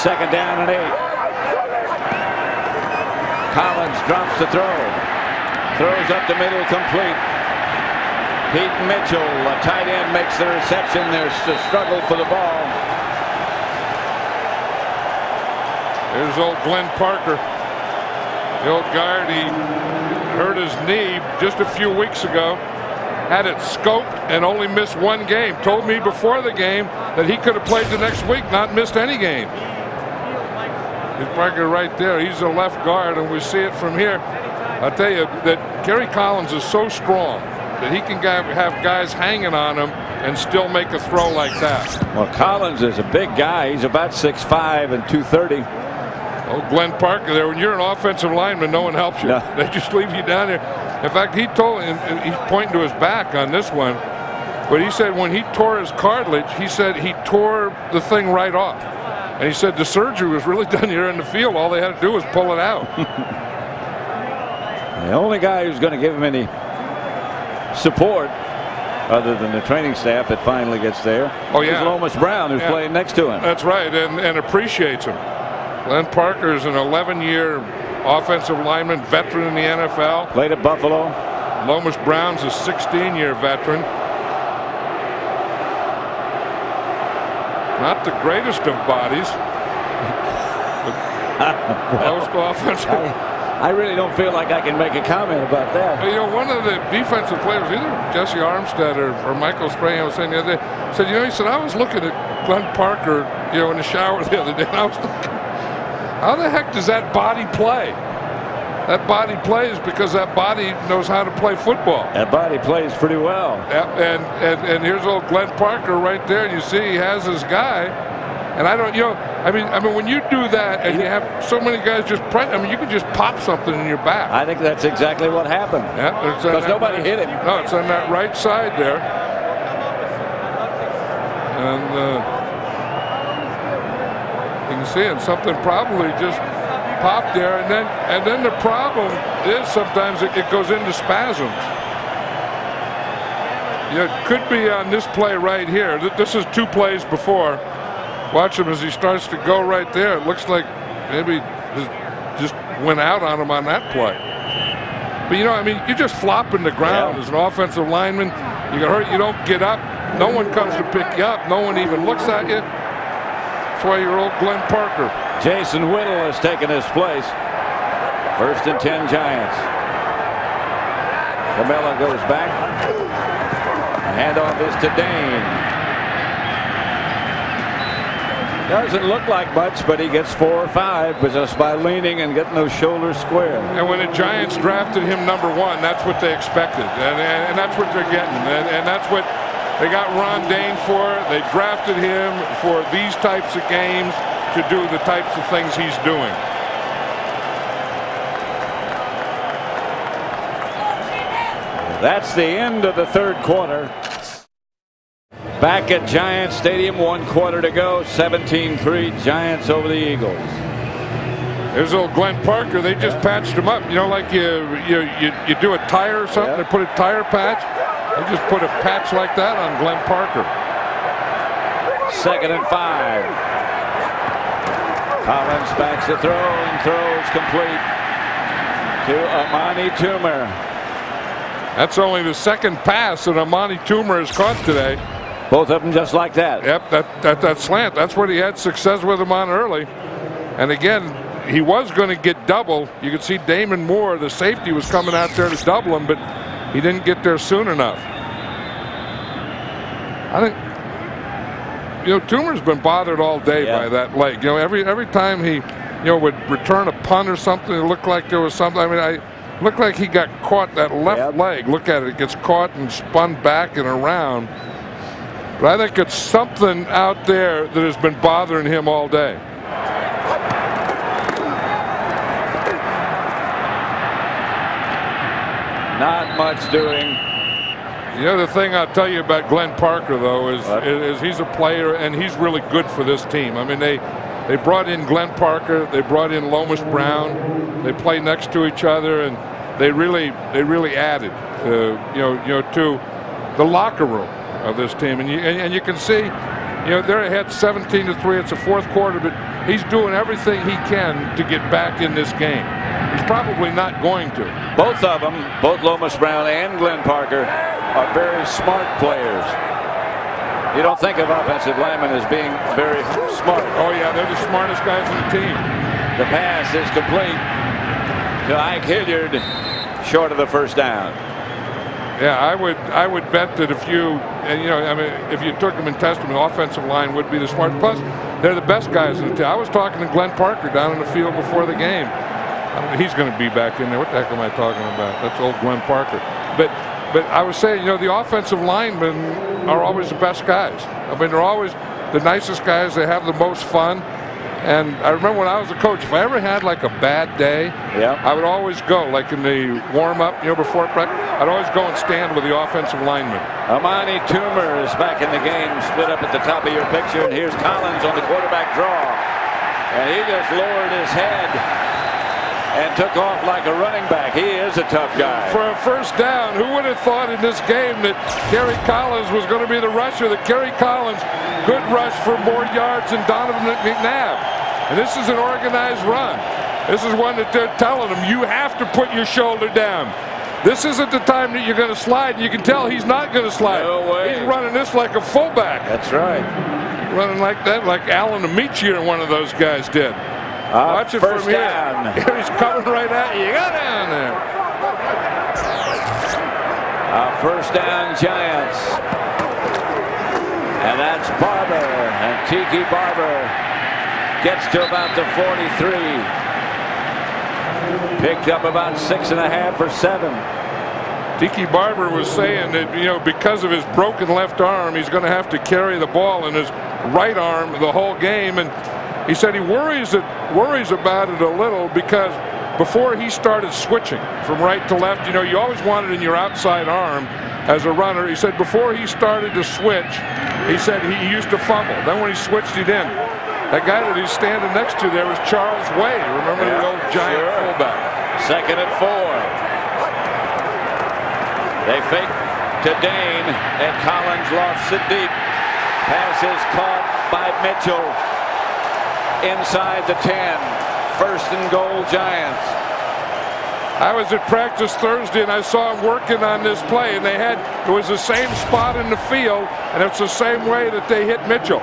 2nd down and 8. Collins drops the throw. Throws up the middle, complete. Pete Mitchell, a tight end, makes the reception. There's the struggle for the ball. There's old Glenn Parker. The old guard, he hurt his knee just a few weeks ago. Had it scoped and only missed one game. Told me before the game that he could have played the next week, not missed any games. He's Parker right there. He's a left guard, and we see it from here. I'll tell you that Gary Collins is so strong that he can have guys hanging on him and still make a throw like that. Well, Collins is a big guy. He's about 6'5" and 230. Oh, Glenn Parker there. When you're an offensive lineman, no one helps you. No. They just leave you down there. In fact, he told, and he's pointing to his back on this one, but he said when he tore his cartilage, he said he tore the thing right off. And he said the surgery was really done here in the field. All they had to do was pull it out. The only guy who's going to give him any support other than the training staff that finally gets there is Lomas Brown, who's playing next to him. That's right, and appreciates him. Glenn Parker is an 11-year offensive lineman, veteran in the NFL. Played at Buffalo. Lomas Brown's a 16-year veteran. Not the greatest of bodies. Most offensive. I really don't feel like I can make a comment about that. You know, one of the defensive players, either Jesse Armstead or Michael Strahan, was saying the other day, said, you know, he said, I was looking at Glenn Parker, you know, in the shower the other day, and I was thinking, how the heck does that body play? That body plays because that body knows how to play football. That body plays pretty well. And here's old Glenn Parker right there. You see he has his guy. And I don't, you know, I mean, when you do that and you have so many guys just, you can just pop something in your back. I think that's exactly what happened. Yeah, because nobody hit him. No, it's on that right side there. And you can see it. Something probably just popped there. And then the problem is sometimes it goes into spasms. Yeah, it could be on this play right here. This is 2 plays before. Watch him as he starts to go right there. It looks like maybe just went out on him on that play. But, you know, I mean, you're just flopping the ground as an offensive lineman. You get hurt, you don't get up. No one comes to pick you up. No one even looks at you. That's why you're old Glenn Parker. Jason Whittle has taken his place. 1st and 10 Giants. Camella goes back. Handoff is to Dane. Doesn't look like much, but he gets 4 or 5 just by leaning and getting those shoulders square. And when the Giants drafted him #1, that's what they expected, and that's what they're getting, and that's what they got Ron Dane for. They drafted him for these types of games to do the types of things he's doing. That's the end of the 3rd quarter. Back at Giants Stadium, 1 quarter to go, 17-3, Giants over the Eagles. There's old Glenn Parker. They just patched him up. You know, like you do a tire or something, they put a tire patch. They just put a patch like that on Glenn Parker. 2nd and 5. Collins backs the throw and throws complete to Amani Toomer. That's only the 2nd pass that Amani Toomer has caught today. Both of them just like that. Yep, that slant. That's what he had success with him on early. And again, he was going to get double. You could see Damon Moore, the safety, was coming out there to double him, but he didn't get there soon enough. I think, you know, Toomer's been bothered all day by that leg. You know, every time he, you know, would return a punt or something, it looked like there was something. I mean, Looked like he got caught that left leg. Look at it. It gets caught and spun back and around. But I think it's something out there that has been bothering him all day. Not much doing. The other thing I'll tell you about Glenn Parker, though, is he's a player, and he's really good for this team. I mean, they brought in Glenn Parker, they brought in Lomas Brown, they play next to each other, and they really added, to the locker room of this team. And you can see, they're ahead 17-3. It's the fourth quarter, but he's doing everything he can to get back in this game. He's probably not going to. Both of them, both Lomas Brown and Glenn Parker, are very smart players. You don't think of offensive linemen as being very smart. Oh, yeah, they're the smartest guys on the team. The pass is complete to Ike Hilliard, short of the first down. Yeah, I would bet that if you took them in testament, the offensive line would be the smartest. Plus, they're the best guys in the team. I was talking to Glenn Parker down in the field before the game. He's going to be back in there. What the heck am I talking about? That's old Glenn Parker. But I was saying, the offensive linemen are always the best guys. I mean, they're always the nicest guys. They have the most fun. And I remember when I was a coach, if I ever had like a bad day, I would always go, like in the warm-up, before practice, I'd always go and stand with the offensive lineman. Amani Toomer is back in the game, split up at the top of your picture. And here's Collins on the quarterback draw. And he just lowered his head and took off like a running back. He is a tough guy. For a first down, who would have thought in this game that Kerry Collins was going to be the rusher? That Kerry Collins could rush for more yards than Donovan McNabb. And this is an organized run. This is one that they're telling him, you have to put your shoulder down. This isn't the time that you're going to slide. You can tell he's not going to slide. No way. He's running this like a fullback. That's right. Running like that, like Alan Amici or one of those guys did. Watch it first from here. down. He's coming right at you. You got down there. First down, Giants. And that's Barber. And Tiki Barber gets to about the 43. Picked up about 6.5 or 7. Tiki Barber was saying that, because of his broken left arm, he's going to have to carry the ball in his right arm the whole game. And he said he worries about it a little because before he started switching from right to left, you always want it in your outside arm as a runner. He said before he started to switch, he said he used to fumble. Then when he switched it in, that guy that he's standing next to there was Charles Wade. Remember the old Giant fullback? Second and 4. They fake to Dane, and Collins lofts it deep. Pass is caught by Mitchell. Inside the 10, first and goal, Giants. I was at practice Thursday and I saw him working on this play, and it was the same spot in the field, and it's the same way that they hit Mitchell.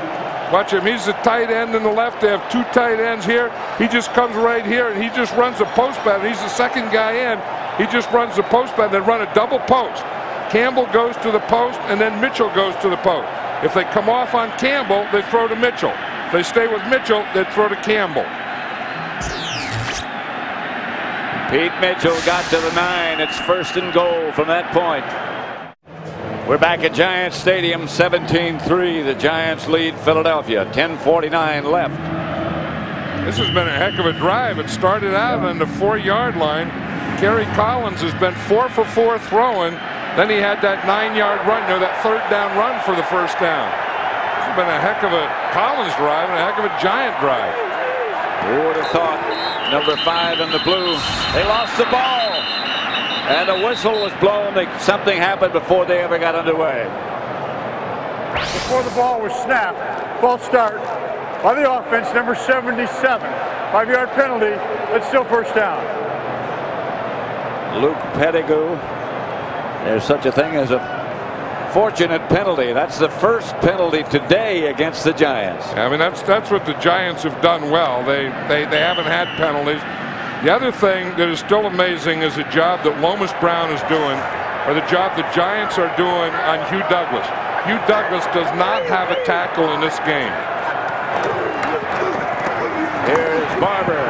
Watch him, he's the tight end in the left. They have 2 tight ends here. He just comes right here and he just runs a post pattern. He's the second guy in. He just runs the post pattern. They run a double post. Campbell goes to the post and then Mitchell goes to the post. If they come off on Campbell, they throw to Mitchell. If they stay with Mitchell, they throw to Campbell. Pete Mitchell got to the 9. It's first and goal from that point. We're back at Giants Stadium, 17-3. The Giants lead Philadelphia. 10:49 left. This has been a heck of a drive. It started out on the 4-yard line. Kerry Collins has been 4 for 4 throwing. Then he had that 9-yard run, that third down run for the first down. This has been a heck of a Collins drive and a heck of a Giant drive. Who would have thought? Number 5 in the blue. They lost the ball. And a whistle was blown. Something happened before they ever got underway. Before the ball was snapped, false start by the offense, number 77. 5-yard penalty. It's still first down. Luke Pettigrew. There's such a thing as a fortunate penalty. That's the first penalty today against the Giants. I mean, that's what the Giants have done well. They haven't had penalties. The other thing that is still amazing is the job that Lomas Brown is doing, or the job the Giants are doing on Hugh Douglas. Hugh Douglas does not have a tackle in this game. Here's Barber.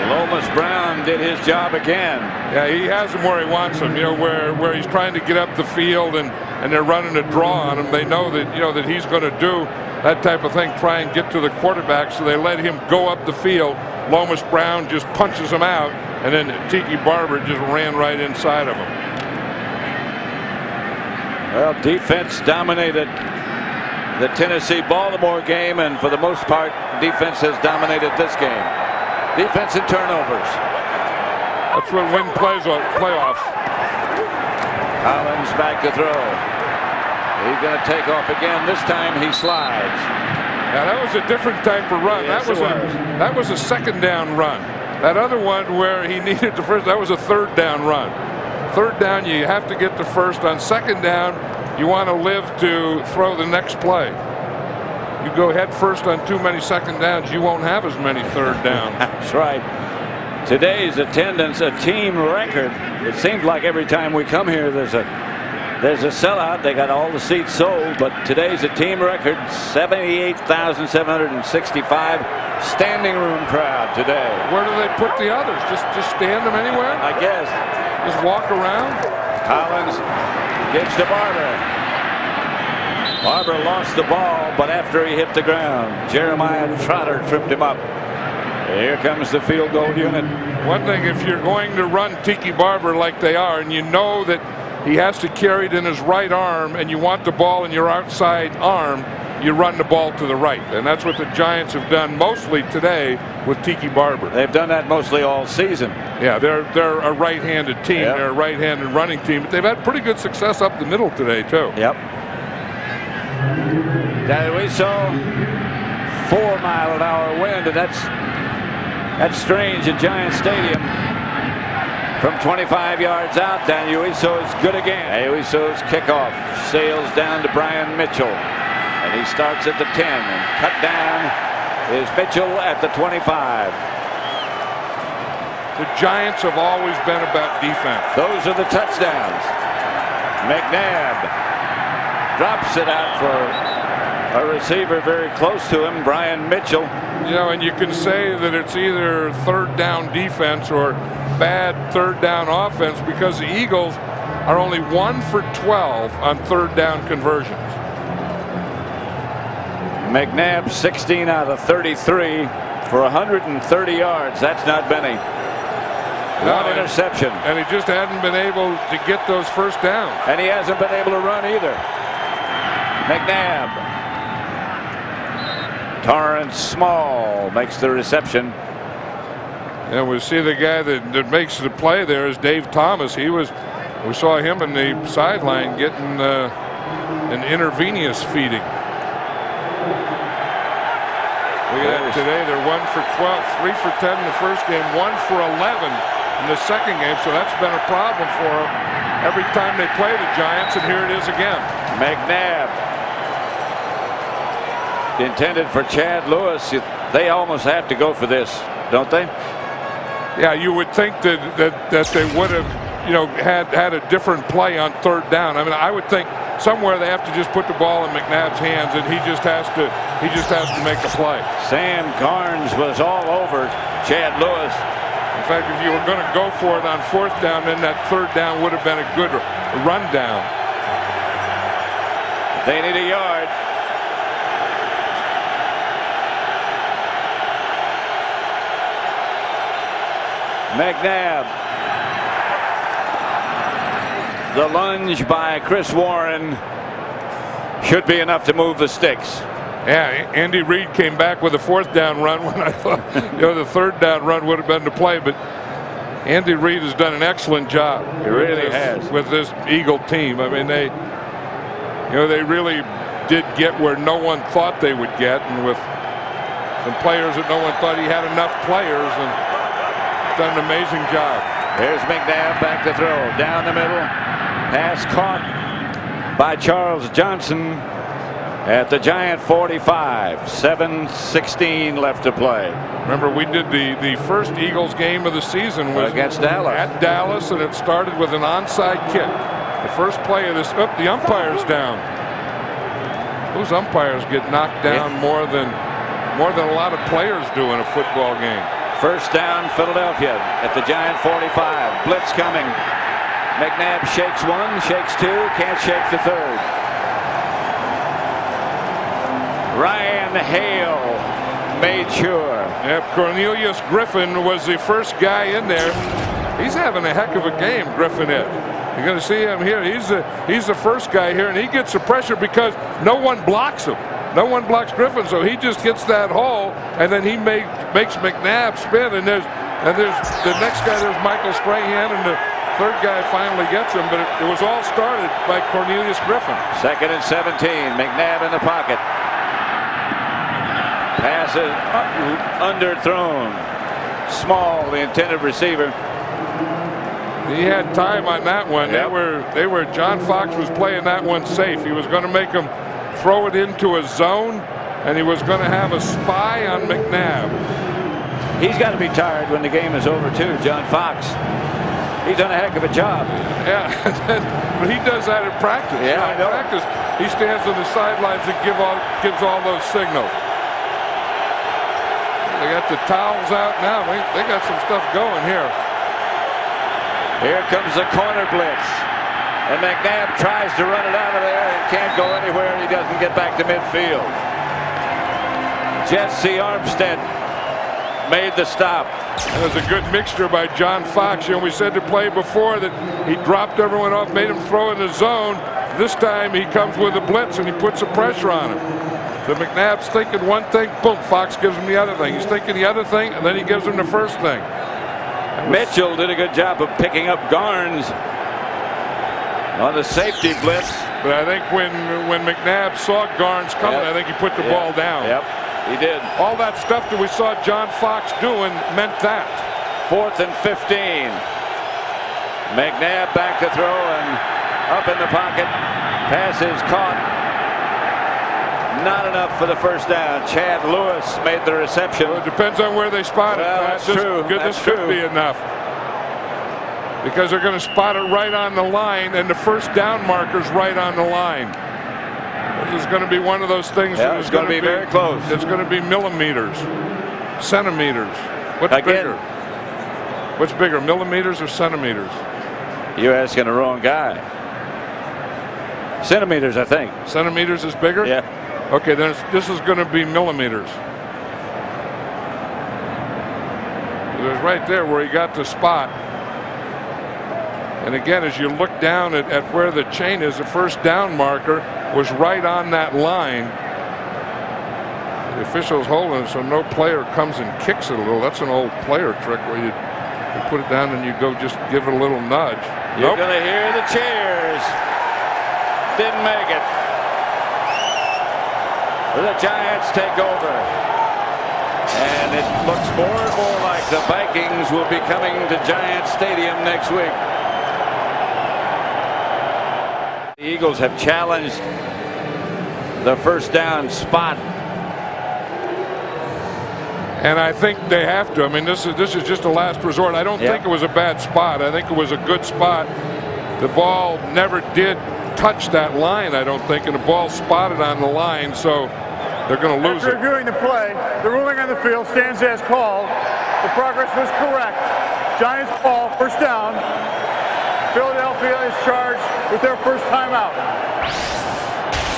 Lomas Lomas Brown did his job again. Yeah, he has him where he wants him. You know, where he's trying to get up the field and they're running a draw on him. They know that that he's going to do that type of thing, try and get to the quarterback. So they let him go up the field. Lomas Brown just punches him out, and then Tiki Barber just ran right inside of him. Well, defense dominated the Tennessee-Baltimore game, and for the most part, defense has dominated this game. Defense and turnovers. That's what win playoffs. Collins back to throw. He's going to take off again. This time he slides. Now that was a different type of run. Yes, that was a second down run. That other one where he needed the first, that was a third down run. Third down, you have to get the first. On second down, you want to live to throw the next play. You go head first on too many second downs, you won't have as many third downs. That's right. Today's attendance, a team record. It seems like every time we come here, there's a sellout. They got all the seats sold, but today's a team record, 78,765 standing room crowd today. Where do they put the others? Just stand them anywhere? I guess. Just walk around? Collins gives to Barber. Barber lost the ball, but after he hit the ground, Jeremiah Trotter tripped him up. Here comes the field goal unit. One thing, if you're going to run Tiki Barber like they are, and you know that he has to carry it in his right arm, and you want the ball in your outside arm, you run the ball to the right. And that's what the Giants have done mostly today with Tiki Barber. They've done that mostly all season. Yeah, they're a right-handed team. Yep. They're a right-handed running team. But they've had pretty good success up the middle today, too. Yep. We saw 4-mile-an-hour wind, and that's strange at Giant Stadium. From 25 yards out, Dan Uiso is good again. Uiso's kickoff sails down to Brian Mitchell, and he starts at the 10, and cut down is Mitchell at the 25. The Giants have always been about defense. Those are the touchdowns. McNabb drops it out for a receiver very close to him, Brian Mitchell. And you can say that it's either third down defense or bad third down offense, because the Eagles are only 1 for 12 on third down conversions. McNabb 16 out of 33 for 130 yards. That's not many. One interception. And he just hadn't been able to get those first downs. And he hasn't been able to run either. McNabb. Torrance Small makes the reception. And we see the guy that makes the play there is Dave Thomas. We saw him in the sideline getting an intravenous feeding. Look at that today. They're 1 for 12, 3 for 10 in the first game, 1 for 11 in the second game. So that's been a problem for them every time they play the Giants, and here it is again. McNabb. Intended for Chad Lewis. They almost have to go for this, don't they? Yeah, you would think that they would have, had a different play on third down. I mean, I would think somewhere they have to just put the ball in McNabb's hands, and he just has to make a play. Sam Garnes was all over Chad Lewis. In fact, if you were going to go for it on fourth down, then that third down would have been a good run down. They need a yard. McNabb. The lunge by Chris Warren should be enough to move the sticks. Yeah, Andy Reid came back with a fourth down run when I thought the third down run would have been the play, but Andy Reid has done an excellent job. He really has with this Eagle team. I mean, they really did get where no one thought they would get, and with some players that no one thought he had enough players, and done an amazing job. There's McNabb back to throw down the middle. Pass caught by Charles Johnson at the Giant 45. 7:16 left to play. Remember, we did the first Eagles game of the season was against Dallas. At Dallas, and it started with an onside kick. The first play of this. The umpire's down. Those umpires get knocked down more than a lot of players do in a football game. First down, Philadelphia at the Giant 45. Blitz coming. McNabb shakes one, shakes two, can't shake the third. Ryan Hale made sure. Yep, Cornelius Griffin was the first guy in there. He's having a heck of a game, Griffin is. You're going to see him here. He's the first guy here, and he gets the pressure because no one blocks him. No one blocks Griffin, so he just hits that hole, and then he makes McNabb spin. And there's the next guy. There's Michael Strahan, and the third guy finally gets him. But it was all started by Cornelius Griffin. 2nd and 17. McNabb in the pocket. Passes underthrown. Small, the intended receiver. He had time on that one. Yep. John Fox was playing that one safe. He was going to make him throw it into a zone, and he was going to have a spy on McNabb. He's got to be tired when the game is over too, John Fox. He's done a heck of a job. Yeah, but he does that in practice. Yeah, I know. In practice, he stands on the sidelines and gives all those signals. They got the towels out now. They got some stuff going here. Here comes the corner blitz. And McNabb tries to run it out of there and can't go anywhere. He doesn't get back to midfield. Jesse Armstead made the stop. That was a good mixture by John Fox. You know, we said to play before that he dropped everyone off, made him throw in the zone. This time he comes with a blitz and he puts some pressure on him. So McNabb's thinking one thing, boom, Fox gives him the other thing. He's thinking the other thing, and then he gives him the first thing. Mitchell did a good job of picking up Garnes on the safety blitz. But I think when McNabb saw Garnes coming, I think he put the ball down. Yep, he did. All that stuff that we saw John Fox doing meant that. 4th and 15. McNabb back to throw and up in the pocket. Pass is caught. Not enough for the first down. Chad Lewis made the reception. Well, it depends on where they spot it. Well, that's true. This could be enough. Because they're going to spot it right on the line, and the first down marker's right on the line. This is going to be one of those things that is going to be very close. It's going to be millimeters, centimeters. What's bigger? What's bigger, millimeters or centimeters? You're asking the wrong guy. Centimeters, I think. Centimeters is bigger? Yeah. Okay, then this is going to be millimeters. There's right there where he got the spot. And again, as you look down at where the chain is, the first down marker was right on that line. The official's holding it so no player comes and kicks it a little. That's an old player trick where you put it down and you go just give it a little nudge. You're going to hear the cheers. Didn't make it. The Giants take over. And it looks more and more like the Vikings will be coming to Giant Stadium next week. The Eagles have challenged the first down spot. And I think they have to. I mean, this is just a last resort. I don't think it was a bad spot. I think it was a good spot. The ball never did touch that line, I don't think, and the ball spotted on the line, so they're going to lose it. After reviewing the play, the ruling on the field stands as called. The progress was correct. Giants ball, first down. Philadelphia is charged with their first timeout.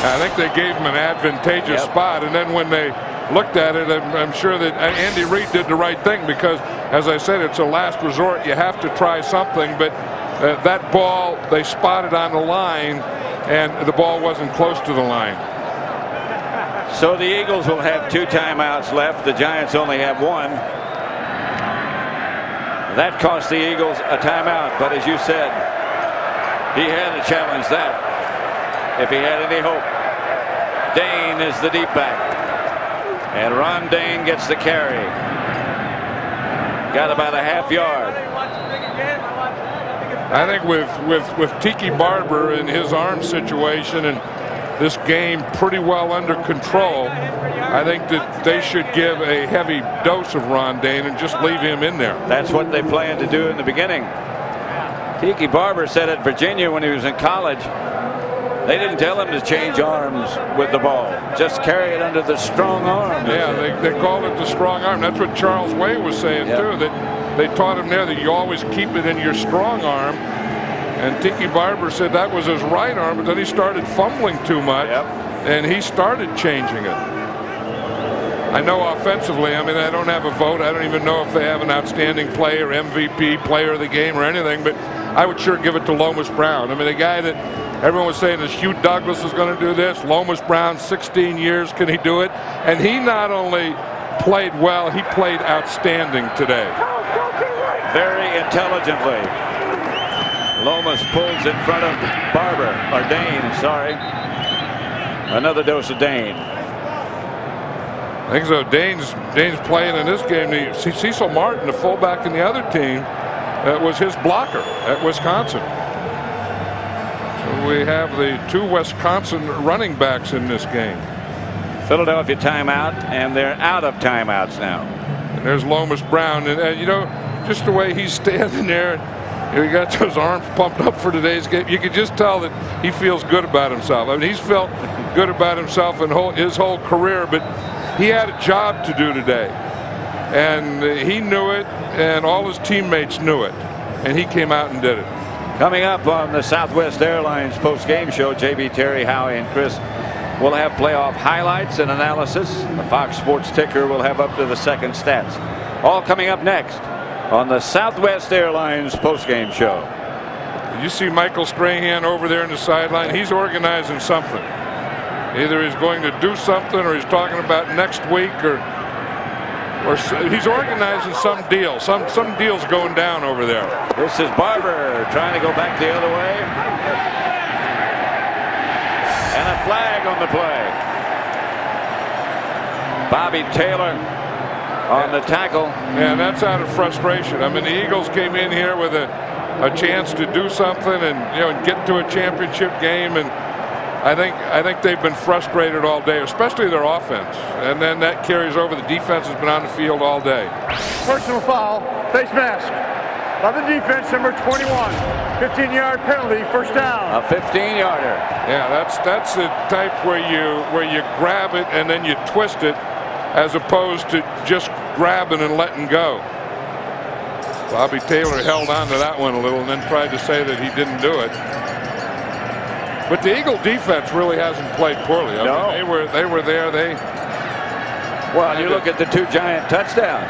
I think they gave him an advantageous spot, and then when they looked at it, I'm sure that Andy Reid did the right thing because, as I said, it's a last resort. You have to try something, but that ball they spotted on the line, and the ball wasn't close to the line. So the Eagles will have 2 timeouts left. The Giants only have 1. That cost the Eagles a timeout, but as you said, he had to challenge that if he had any hope. Dane is the deep back, and Ron Dane gets the carry. Got about a half yard. I think with Tiki Barber in his arm situation and this game pretty well under control, I think that they should give a heavy dose of Ron Dane and just leave him in there. That's what they planned to do in the beginning. Tiki Barber said at Virginia when he was in college They didn't tell him to change arms with the ball. Just carry it under the strong arm. Yeah, they called it the strong arm. That's what Charles Way was saying, too, that they taught him there that you always keep it in your strong arm. And Tiki Barber said that was his right arm, but then he started fumbling too much, and he started changing it. I know offensively, I mean, I don't have a vote. I don't even know if they have an outstanding player, MVP, player of the game, or anything, but I would sure give it to Lomas Brown. I mean, a guy that everyone was saying is Hugh Douglas is going to do this. Lomas Brown, 16 years, can he do it? And he not only played well, he played outstanding today. Very intelligently. Lomas pulls in front of Barber, or Dane, sorry. Another dose of Dane. I think so. Dane's playing in this game. Cecil Martin, the fullback in the other team, was his blocker at Wisconsin. So we have the 2 Wisconsin running backs in this game. Philadelphia timeout, and they're out of timeouts now. And there's Lomas Brown, and you know, just the way he's standing there. He got those arms pumped up for today's game. You could just tell that he feels good about himself. I mean, he's felt good about himself in his whole career, but he had a job to do today. And he knew it, and all his teammates knew it. And he came out and did it. Coming up on the Southwest Airlines post-game show, JB, Terry, Howie, and Chris will have playoff highlights and analysis. The Fox Sports ticker will have up to the second stats. All coming up next on the Southwest Airlines postgame show. You see Michael Strahan over there in the sideline. He's organizing something. Either he's going to do something, or he's talking about next week, or he's organizing some deal. Some deal's going down over there. This is Barber trying to go back the other way. And a flag on the play. Bobby Taylor on the tackle. Yeah, that's out of frustration. I mean, the Eagles came in here with a chance to do something and get to a championship game, and I think they've been frustrated all day, especially their offense, and then that carries over. The defense has been on the field all day. Personal foul, face mask by the defense, number 21. 15-yard penalty, first down. A 15-yarder. Yeah, that's the type where you grab it and then you twist it, as opposed to just grabbing and letting go. Bobby Taylor held on to that one a little and then tried to say that he didn't do it. But the Eagle defense really hasn't played poorly. I mean, they were there. Well, you look at the 2 Giant touchdowns,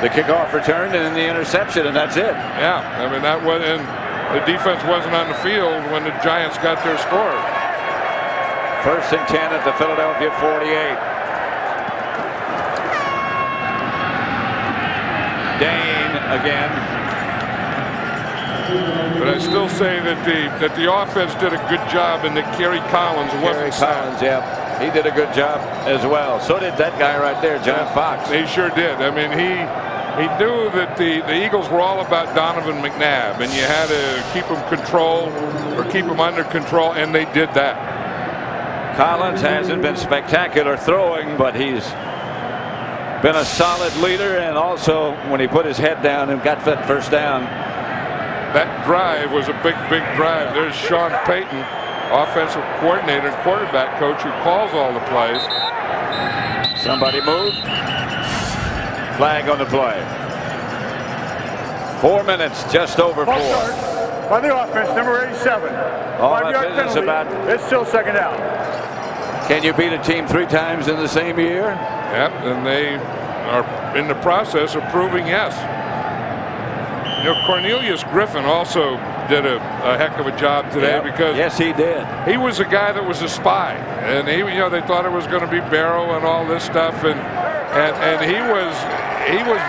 the kickoff return and then the interception, and that's it. Yeah, I mean, that was, and the defense wasn't on the field when the Giants got their score. 1st and 10 at the Philadelphia 48. Dane again. But I still say that the offense did a good job, and that Kerry Collins wasn't Collins, yeah, he did a good job as well. So did that guy right there, John Fox. He sure did. I mean, he knew that the Eagles were all about Donovan McNabb, and you had to keep him keep him under control, and they did that. Collins hasn't been spectacular throwing, but he's been a solid leader, and also when he put his head down and got that first down. That drive was a big drive. There's Sean Payton, offensive coordinator and quarterback coach, who calls all the plays. Somebody moved. Flag on the play. 4 minutes, just over 4. By the offense, number 87. All that business about. It's still second down. Can you beat a team 3 times in the same year? Yep, and they are in the process of proving yes. Cornelius Griffin also did a heck of a job today, because yes, he did. He was a guy that was a spy, and they thought it was going to be Barrow and all this stuff, and he was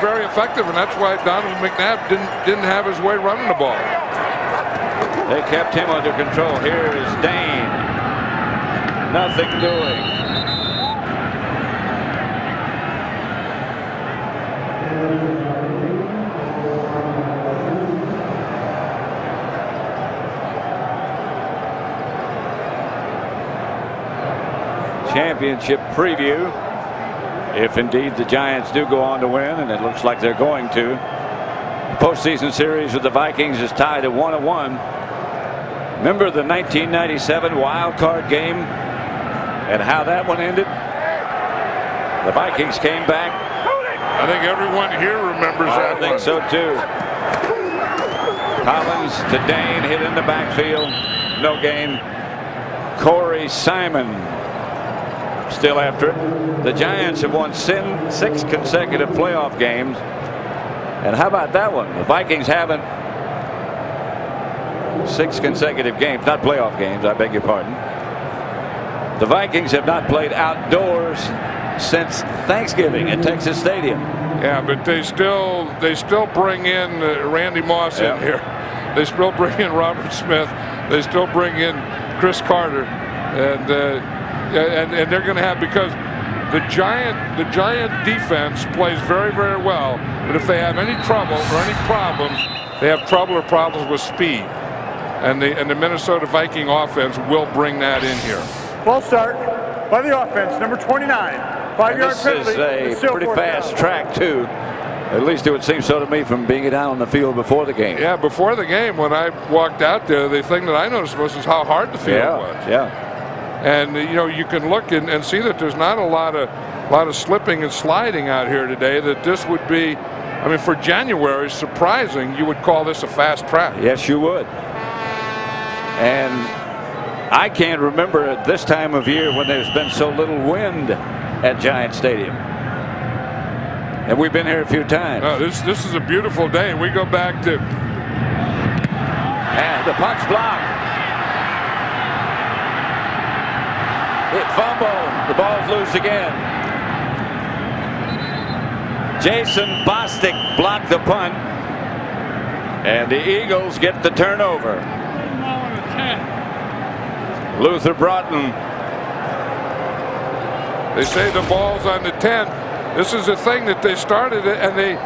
very effective, and that's why Donovan McNabb didn't have his way running the ball. They kept him under control. Here is Dane. Nothing doing. Championship preview, if indeed the Giants do go on to win, and it looks like they're going to. The postseason series with the Vikings is tied at 1-1. Remember the 1997 wild card game and how that one ended? The Vikings came back. I think everyone here remembers that. I think so too. Collins to Dane, hit in the backfield, no gain. Corey Simon still after it. The Giants have won 6 consecutive playoff games. And how about that one? The Vikings haven't. 6 consecutive games, not playoff games, I beg your pardon. The Vikings have not played outdoors since Thanksgiving at Texas Stadium. Yeah, but they still bring in Randy Moss in here. They still bring in Robert Smith. They still bring in Chris Carter, and they're going to have, because the Giant defense plays very, very well. But if they have any trouble or any problems, they have trouble or problems with speed, and the Minnesota Viking offense will bring that in here. Ball start by the offense, number 29. 5-yard penalty. This is a pretty fast track too. At least it would seem so to me from being down on the field before the game. Yeah, before the game, when I walked out there, the thing that I noticed was how hard the field was. Yeah. And you know, you can look and see that there's not a lot of slipping and sliding out here today. That this would be, I mean, for January, surprising. You would call this a fast track. Yes, you would. And I can't remember at this time of year when there's been so little wind at Giant Stadium. And we've been here a few times. This is a beautiful day. We go back to, and the punt's blocked. It fumbled. The ball's loose again. Jason Bostic blocked the punt, and the Eagles get the turnover. Luther Broughton. They say the ball's on the 10. This is a thing that they started, and they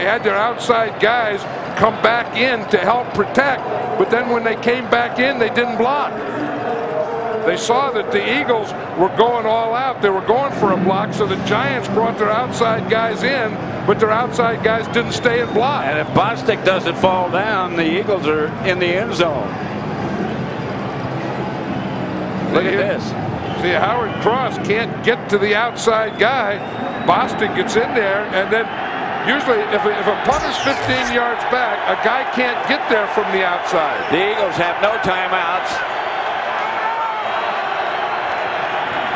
had their outside guys come back in to help protect. But then when they came back in, they didn't block. They saw that the Eagles were going all out. They were going for a block, so the Giants brought their outside guys in, but their outside guys didn't stay and block. And if Bostic doesn't fall down, the Eagles are in the end zone. Look at this. See, Howard Cross can't get to the outside guy. Bostic gets in there, and then usually if a punter's 15 yards back, a guy can't get there from the outside. The Eagles have no timeouts.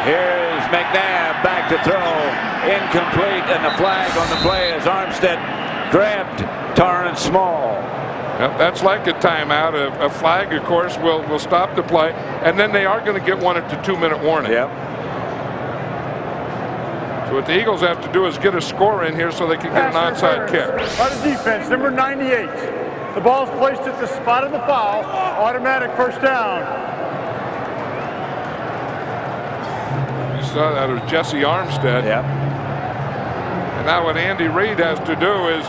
Here's McNabb back to throw. Incomplete, and the flag on the play as Armstead grabbed Torrance Small. Yep, that's like a timeout. A flag, of course, will stop the play, and then they are going to get one at the 2-minute warning. Yep. So what the Eagles have to do is get a score in here so they can get an onside kick. By the defense, number 98. The ball is placed at the spot of the foul. Automatic first down. You saw that. It was Jesse Armstead. Yep. And now what Andy Reid has to do is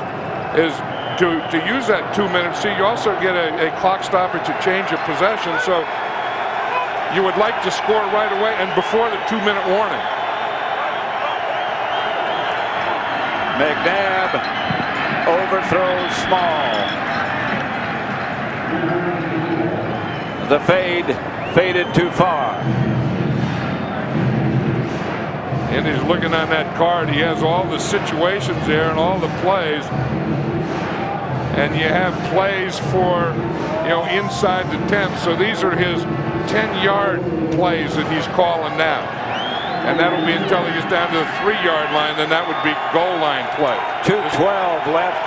to use that 2 minutes. See, you also get a clock stoppage, a change of possession. So you would like to score right away and before the 2-minute warning. McNabb overthrows Small. The faded too far. And he's looking on that card. He has all the situations there and all the plays. And you have plays for, you know, inside the 10. So these are his 10-yard plays that he's calling now. And that'll be until he gets down to the 3-yard line. Then that would be goal line play. 2:12 left.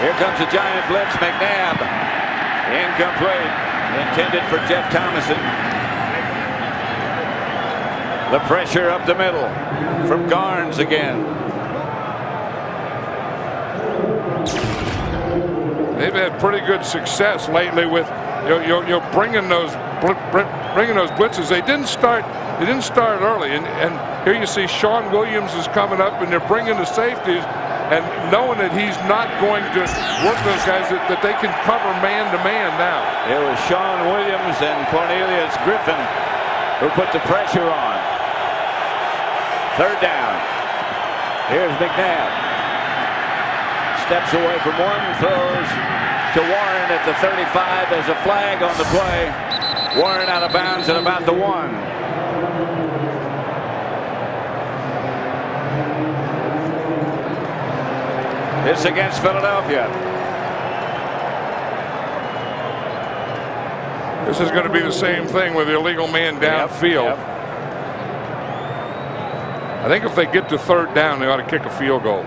Here comes the Giant blitz. McNabb. Incomplete. Intended for Jeff Thomason. The pressure up the middle from Garnes again. They've had pretty good success lately with bringing those blitzes. They didn't start early, and here you see Sean Williams is coming up, and they're bringing the safeties, and knowing that he's not going to work those guys, that they can cover man to man now. It was Sean Williams and Cornelius Griffin who put the pressure on. 3rd down. Here's McNabb. steps away from one, throws to Warren at the 35. There's a flag on the play. Warren out of bounds at about the 1. It's against Philadelphia. This is going to be the same thing with the illegal man downfield. Yep. I think if they get to 3rd down, they ought to kick a field goal.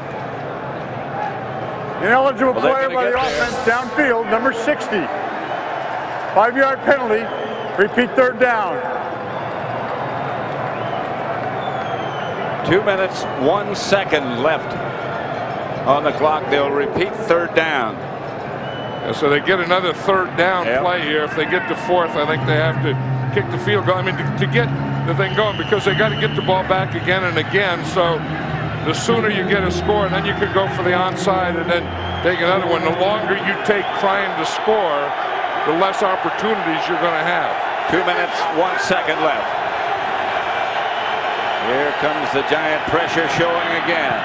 Ineligible player by the offense downfield, number 60. 5-yard penalty. Repeat 3rd down. 2 minutes, 1 second left on the clock. They'll repeat 3rd down. And so they get another 3rd down play here. If they get to 4th, I think they have to kick the field goal. I mean, to get the thing going, because they got to get the ball back again and again. So the sooner you get a score, then you could go for the onside and then take another one. The longer you take trying to score, the less opportunities you're going to have. 2 minutes, 1 second left. Here comes the Giant pressure showing again.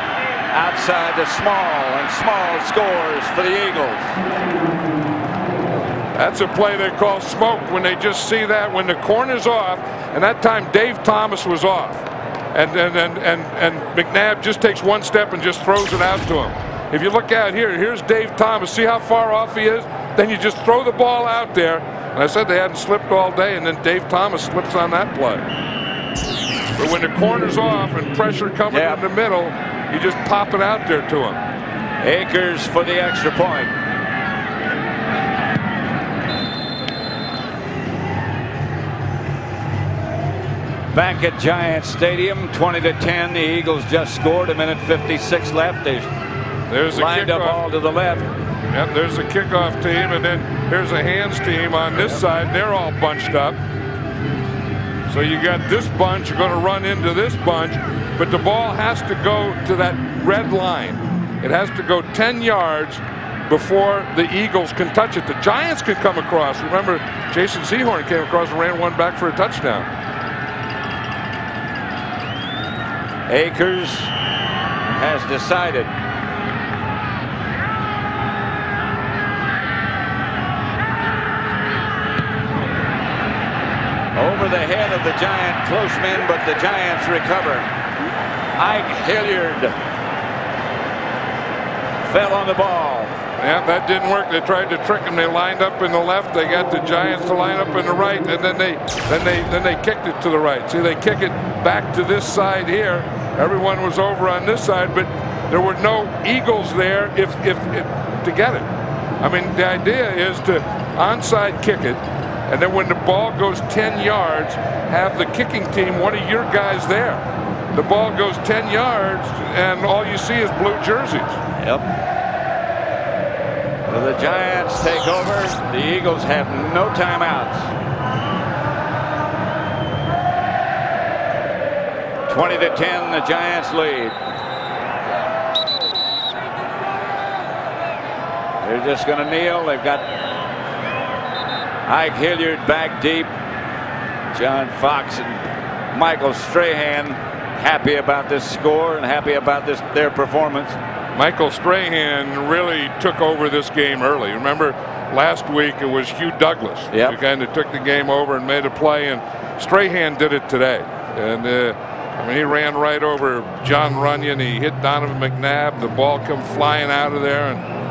Outside to Small, and Small scores for the Eagles. That's a play they call smoke when they just see that when the corner's off, and that time Dave Thomas was off. And McNabb just takes 1 step and just throws it out to him. If you look out here, here's Dave Thomas. See how far off he is? Then you just throw the ball out there. And I said they hadn't slipped all day, and then Dave Thomas slips on that play. But when the corner's off and pressure coming in the middle, you just pop it out there to him. Akers for the extra point. Back at Giant Stadium, 20-10. The Eagles just scored. 1:56 left. There's a lined up all to the left. Yep, there's a kickoff team, and then here's a hands team on this side. They're all bunched up. So you got this bunch. You're going to run into this bunch, but the ball has to go to that red line. It has to go 10 yards before the Eagles can touch it. The Giants can come across. Remember, Jason Sehorn came across and ran one back for a touchdown. Akers has decided. Over the head of the Giant close men, but the Giants recover. Ike Hilliard fell on the ball. Yeah, that didn't work. They tried to trick him. They lined up in the left. They got the Giants to line up in the right, and then they kicked it to the right. See, they kick it back to this side here. Everyone was over on this side, but there were no Eagles there if to get it. I mean, the idea is to onside kick it, and then when the ball goes 10 yards, have the kicking team, one of your guys there. The ball goes 10 yards, and all you see is blue jerseys. Yep. So the Giants take over. The Eagles have no timeouts. 20-10, the Giants lead. They're just going to kneel. They've got Ike Hilliard back deep. John Fox and Michael Strahan happy about this score and happy about their performance. Michael Strahan really took over this game early. Remember, last week it was Hugh Douglas who kind of took the game over and made a play, and Strahan did it today. And I mean, he ran right over John Runyon. He hit Donovan McNabb. The ball come flying out of there, and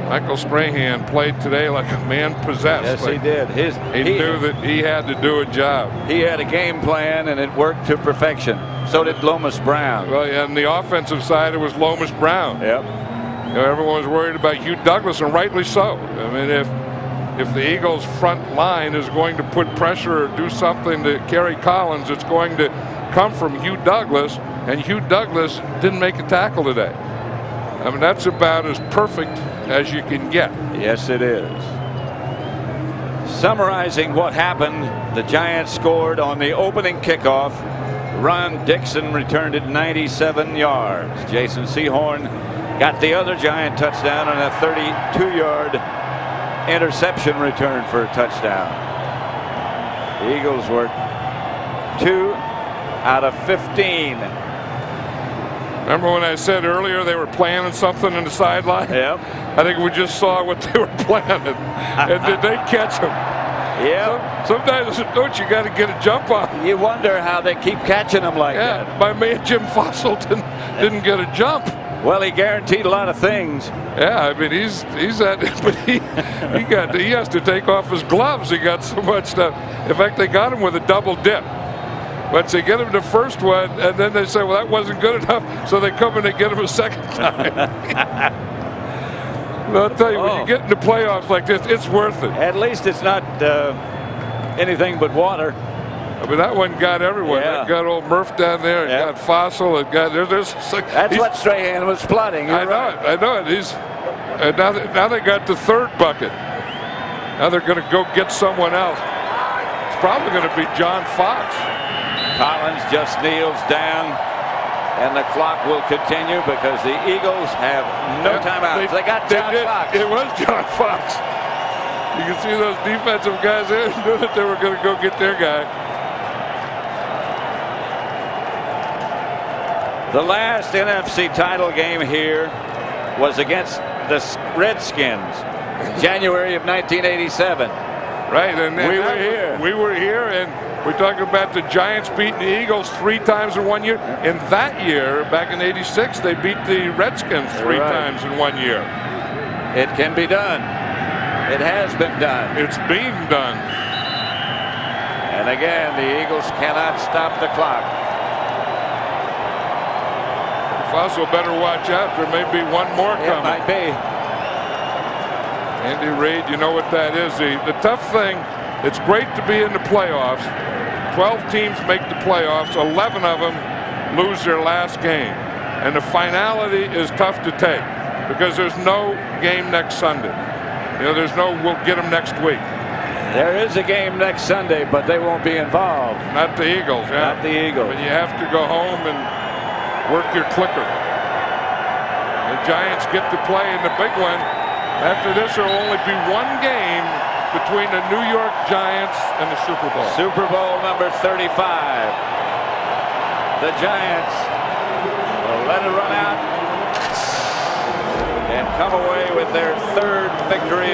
Michael Strahan played today like a man possessed. Yes, like he did. He knew that he had to do a job. He had a game plan, and it worked to perfection. So did Lomas Brown. Well, yeah, on the offensive side, it was Lomas Brown. Yep. You know, everyone was worried about Hugh Douglas, and rightly so. I mean, if the Eagles' front line is going to put pressure or do something to Kerry Collins, it's going to come from Hugh Douglas, and Hugh Douglas didn't make a tackle today. I mean, that's about as perfect as you can get. Yes, it is. Summarizing what happened, the Giants scored on the opening kickoff. Ron Dixon returned it 97 yards. Jason Sehorn got the other Giant touchdown on a 32-yard interception return for a touchdown. The Eagles were 2 out of 15 Remember when I said earlier they were planning something in the sideline? Yep. I think we just saw what they were planning. And did they catch them? Yeah. Sometimes, don't you got to get a jump on? You wonder how they keep catching them like Yeah, that. my man Jim Fossil didn't get a jump. Well, he guaranteed a lot of things. Yeah, I mean he's at, but he has to take off his gloves. He got so much stuff. In fact, they got him with a double dip. Once they get him the first one, and then they say, well, that wasn't good enough, so they come and they get him a second time. Well, I'll tell you, when you get into playoffs like this, it's worth it. At least it's not anything but water. I mean, that one got everyone. Yeah. It got old Murph down there. It got Fossil. It got That's what Strahan was flooding. I know it. And now they got the third bucket. Now they're going to go get someone else. It's probably going to be John Fox. Collins just kneels down, and the clock will continue because the Eagles have no timeouts. They got John Fox. It was John Fox. You can see those defensive guys there knew that they were going to go get their guy. The last NFC title game here was against the Redskins, January of 1987. Right, and we were here. We were here, and we're talking about the Giants beating the Eagles 3 times in 1 year. In that year, back in '86, they beat the Redskins 3 times in 1 year. It can be done. It has been done. It's being done. And again, the Eagles cannot stop the clock. Fossil better watch out. There may be one more coming. It might be. Andy Reid, you know what that is. The tough thing, it's great to be in the playoffs. 12 teams make the playoffs. 11 of them lose their last game. And the finality is tough to take because there's no game next Sunday. You know, there's no we'll get them next week. There is a game next Sunday, but they won't be involved. Not the Eagles. Yeah. Not the Eagles. But you have to go home and work your clicker. The Giants get to play in the big one. After this, there will only be one game between the New York Giants and the Super Bowl. Super Bowl number 35. The Giants will let it run out and come away with their 3rd victory.